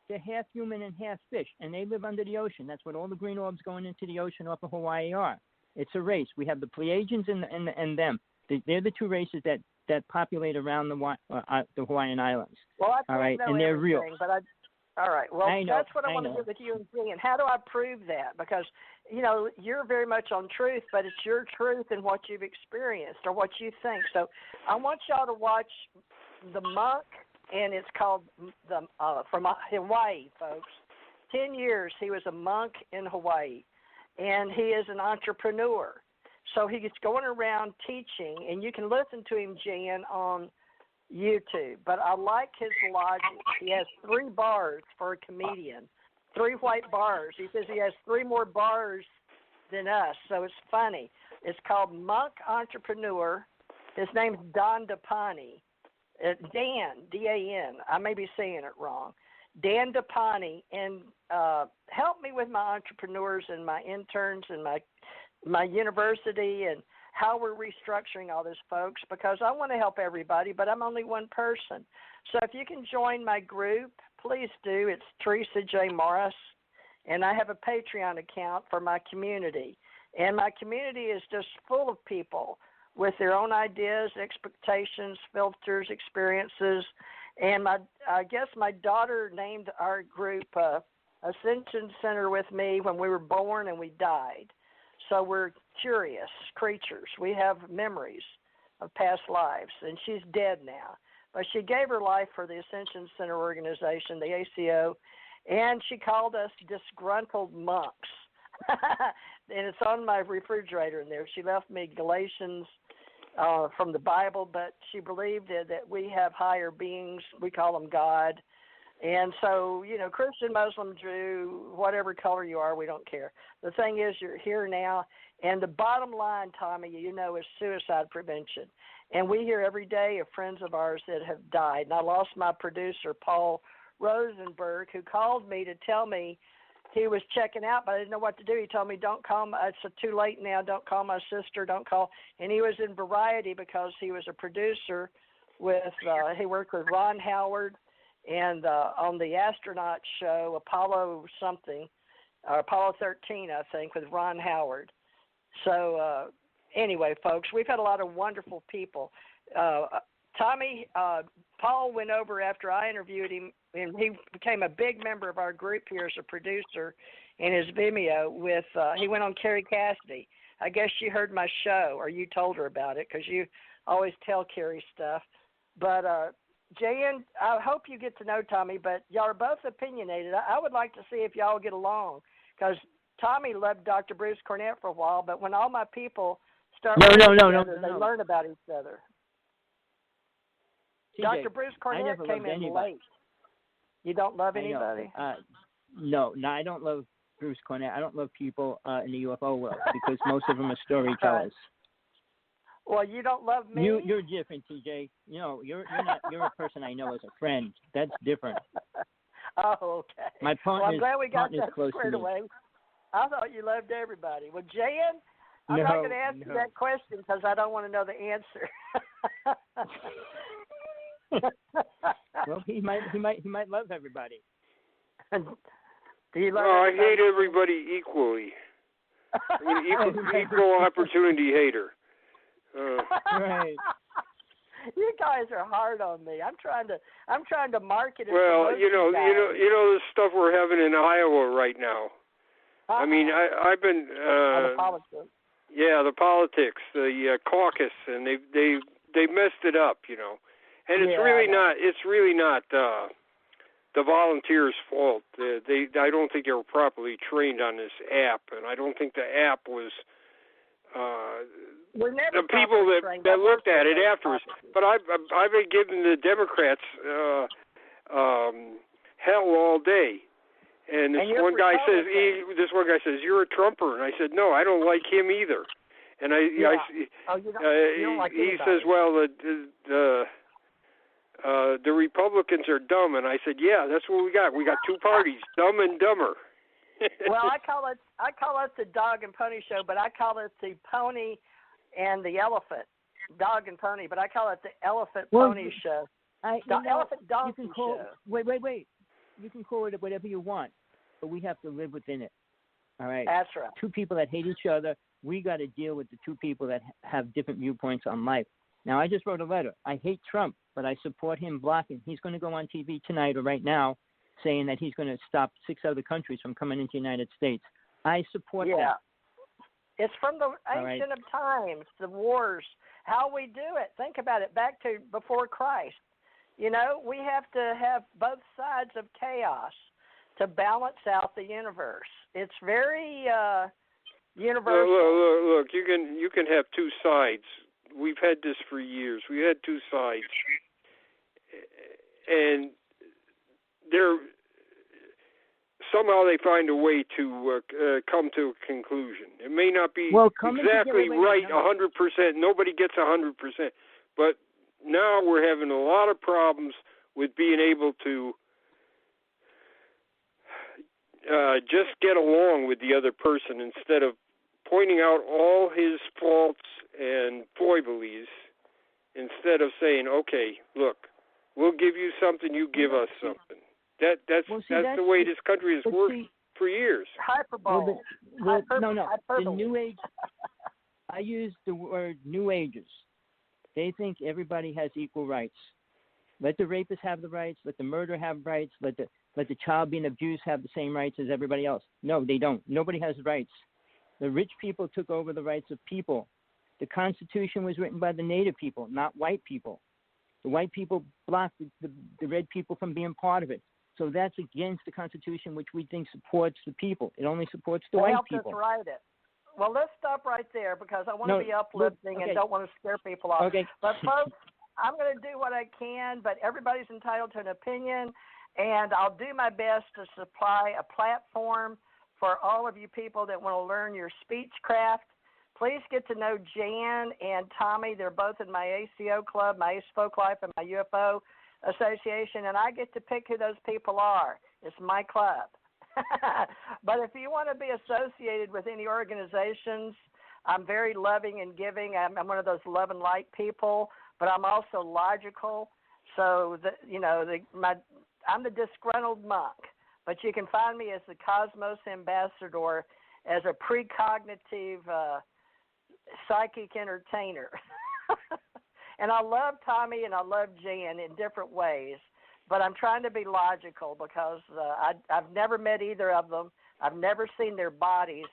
They're half human and half fish, and they live under the ocean. That's what all the green orbs going into the ocean off of Hawaii are. It's a race. We have the Pleiadians and them. They're the two races that that populate around the Hawaiian Islands. Well, I all right, know and they're everything, real. but all right. Well, I know, that's what I want to know. do with you and Jen. How do I prove that? Because you're very much on truth, but it's your truth and what you've experienced or what you think. So I want y'all to watch The Monk, and it's called from Hawaii, folks. 10 years he was a monk in Hawaii, and he is an entrepreneur. So he's going around teaching, and you can listen to him, Jan, on YouTube. But I like his logic. He has 3 bars for a comedian, 3 white bars. He says he has 3 more bars than us, so it's funny. It's called Monk Entrepreneur. His name's Don DePani. Dan, D-A-N. I may be saying it wrong. Dan DePani, and help me with my entrepreneurs and my interns and my university and how we're restructuring all this, folks, because I want to help everybody, but I'm only one person. So if you can join my group, please do. It's Teresa J. Morris, and I have a Patreon account for my community. And my community is just full of people with their own ideas, expectations, filters, experiences. And I guess my daughter named our group Ascension Center with me when we were born and we died. So we're curious creatures. We have memories of past lives, and she's dead now. But she gave her life for the Ascension Center organization, the ACO, and she called us disgruntled monks. And it's on my refrigerator in there. She left me Galatians from the Bible, but she believed that we have higher beings. We call them God. And so, Christian, Muslim, Jew, whatever color you are, we don't care. The thing is, you're here now. And the bottom line, Tommy, is suicide prevention. And we hear every day of friends of ours that have died. And I lost my producer, Paul Rosenberg, who called me to tell me he was checking out, but I didn't know what to do. He told me, don't call it's too late now. Don't call my sister. Don't call. And he was in Variety because he was a producer he worked with Ron Howard and on the astronaut show, Apollo 13, I think, with Ron Howard. So anyway, folks, we've had a lot of wonderful people. Tommy, Paul went over after I interviewed him, and he became a big member of our group here as a producer in his Vimeo he went on Carrie Cassidy. I guess she heard my show, or you told her about it, because you always tell Carrie stuff. But, Jan, I hope you get to know Tommy, but y'all are both opinionated. I would like to see if y'all get along, because Tommy loved Dr. Bruce Cornet for a while, but when all my people start No. they learn about each other. TJ, Dr. Bruce Cornet came in anybody. late. You don't love anybody? No, I don't love Bruce Cornet. I don't love people in the UFO world because most of them are storytellers. Well, you don't love me? You're different, TJ. You're not. You're a person I know as a friend. That's different. Oh, okay. My partner. I'm glad we got that close squared to me. away. I thought you loved everybody. Well, Jan, I'm not going to ask you that question because I don't want to know the answer. Well, he might love everybody. Do you love I hate everybody equally. I'm an equal opportunity hater. Right. You guys are hard on me. I'm trying to market it. Well, the stuff we're having in Iowa right now. I mean, I've been. The politics. Yeah, the politics, the caucus, and they messed it up, And it's really not the volunteers' fault. I don't think they were properly trained on this app, and I don't think the app was. The people that looked at it afterwards. But I've been giving the Democrats hell all day. And this one guy says, "You're a Trumper," and I said, "No, I don't like him either." And you don't like he says, "Well, the Republicans are dumb," and I said, "Yeah, that's what we got. We got 2 parties, dumb and dumber." Well, I call it the dog and pony show, but I call it the pony and the elephant, dog and pony, but I call it the elephant pony show. Elephant donkey show. Wait. You can call it whatever you want, but we have to live within it. All right? That's right. 2 people that hate each other, we got to deal with the 2 people that have different viewpoints on life. Now, I just wrote a letter. I hate Trump, but I support him blocking. He's going to go on TV tonight or right now saying that he's going to stop 6 other countries from coming into the United States. I support that. It's from the ancient of times, the wars, how we do it. Think about it, back to before Christ. You know, we have to have both sides of chaos to balance out the universe. It's very universal. Look, you can have two sides. We've had this for years. We had two sides, and somehow they find a way to come to a conclusion. It may not be exactly right 100%. Nobody gets 100%, but now we're having a lot of problems with being able to just get along with the other person instead of pointing out all his faults and foibles, instead of saying, okay, look, we'll give you something, you give us something. That's the way this country has worked for years. Hyperbole. The New Age, I use the word New Agers. They think everybody has equal rights. Let the rapist have the rights. Let the murderer have rights. Let the child being abused have the same rights as everybody else. No, they don't. Nobody has rights. The rich people took over the rights of people. The Constitution was written by the native people, not white people. The white people blocked the red people from being part of it. So that's against the Constitution, which we think supports the people. It only supports the white people. Us write it. Well, let's stop right there because I want to be uplifting and don't want to scare people off. Okay. But, folks, I'm going to do what I can, but everybody's entitled to an opinion, and I'll do my best to supply a platform for all of you people that want to learn your speechcraft. Please get to know Jan and Tommy. They're both in my ACO club, my Folkife, and my UFO association, and I get to pick who those people are. It's my club. But if you want to be associated with any organizations, I'm very loving and giving. I'm one of those love and light people, but I'm also logical. So, I'm the disgruntled monk. But you can find me as the Cosmos Ambassador, as a precognitive psychic entertainer. And I love Tommy and I love Jan in different ways, but I'm trying to be logical because I've never met either of them. I've never seen their bodies,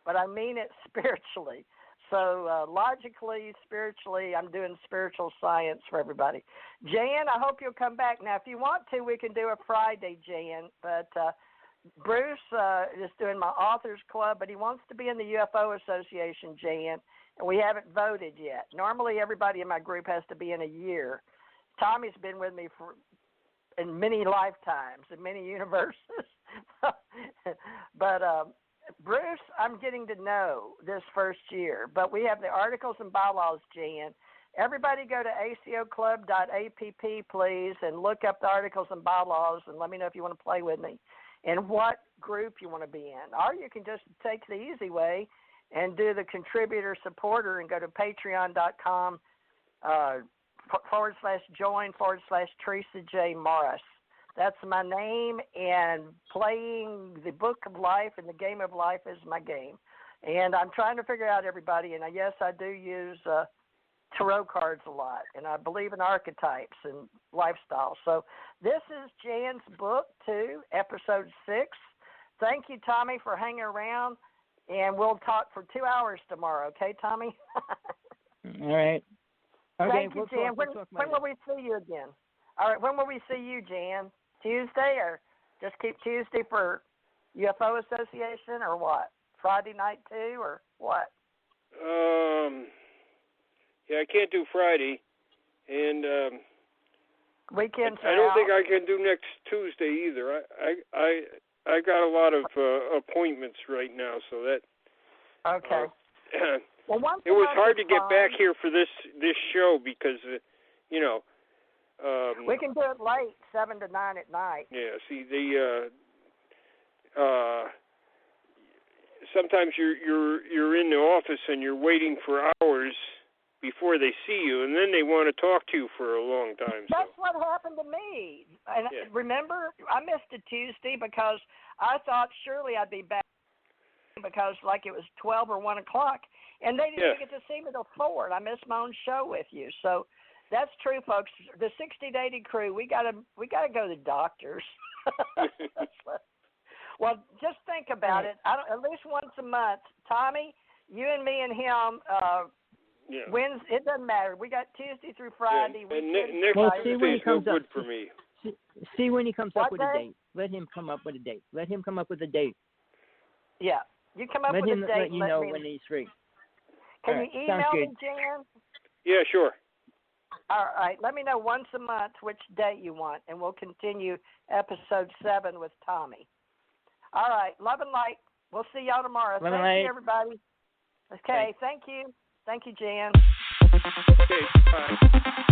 but I mean it spiritually. So logically, spiritually, I'm doing spiritual science for everybody. Jan, I hope you'll come back. Now, if you want to, we can do a Friday, Jan. But Bruce is doing my authors club, but he wants to be in the UFO Association, Jan, and we haven't voted yet. Normally, everybody in my group has to be in a year. Tommy's been with me in many lifetimes, in many universes. But Bruce, I'm getting to know this first year, but we have the articles and bylaws, Jan. Everybody go to acoclub.app, please, and look up the articles and bylaws and let me know if you want to play with me and what group you want to be in. Or you can just take the easy way and do the contributor supporter and go to patreon.com /join/Teresa J. Morris. That's my name, and playing the book of life and the game of life is my game. And I'm trying to figure out everybody, and yes, I do use tarot cards a lot, and I believe in archetypes and lifestyle. So this is Jan's book, too, episode 6. Thank you, Tommy, for hanging around, and we'll talk for 2 hours tomorrow, okay, Tommy? All right. Okay, Thank you, Jan. When will we see you again? All right, when will we see you, Jan? Tuesday, or just keep Tuesday for UFO Association, or what? Friday night too, or what? Yeah, I can't do Friday, and weekends. I don't think I can do next Tuesday either. I got a lot of appointments right now, so that. Okay. Well, it was hard to get back here for this show because, we can do it late, 7 to 9 at night. Yeah, see, sometimes you're in the office and you're waiting for hours before they see you, and then they want to talk to you for a long time. That's what happened to me. And Remember, I missed a Tuesday because I thought surely I'd be back. because like it was 12 or 1 o'clock, and they didn't even get to see me till 4. And I missed my own show with you. So that's true, folks. The 60 to 80 crew, we gotta go to the doctors. Well, just think about it. At least once a month, Tommy, you and me and him. Wednesday, it doesn't matter. We got Tuesday through Friday. Yeah. And next Tuesday is no good for me. See when he comes up with a date. Let him come up with a date. Yeah, you come up with a date. Let you know when he's free. Can you email me, Jan? Yeah, sure. All right. Let me know once a month which date you want, and we'll continue episode 7 with Tommy. All right. Love and light. We'll see y'all tomorrow. Thank you, everybody. Okay. Thank you. Thank you, Jan. Okay. Bye.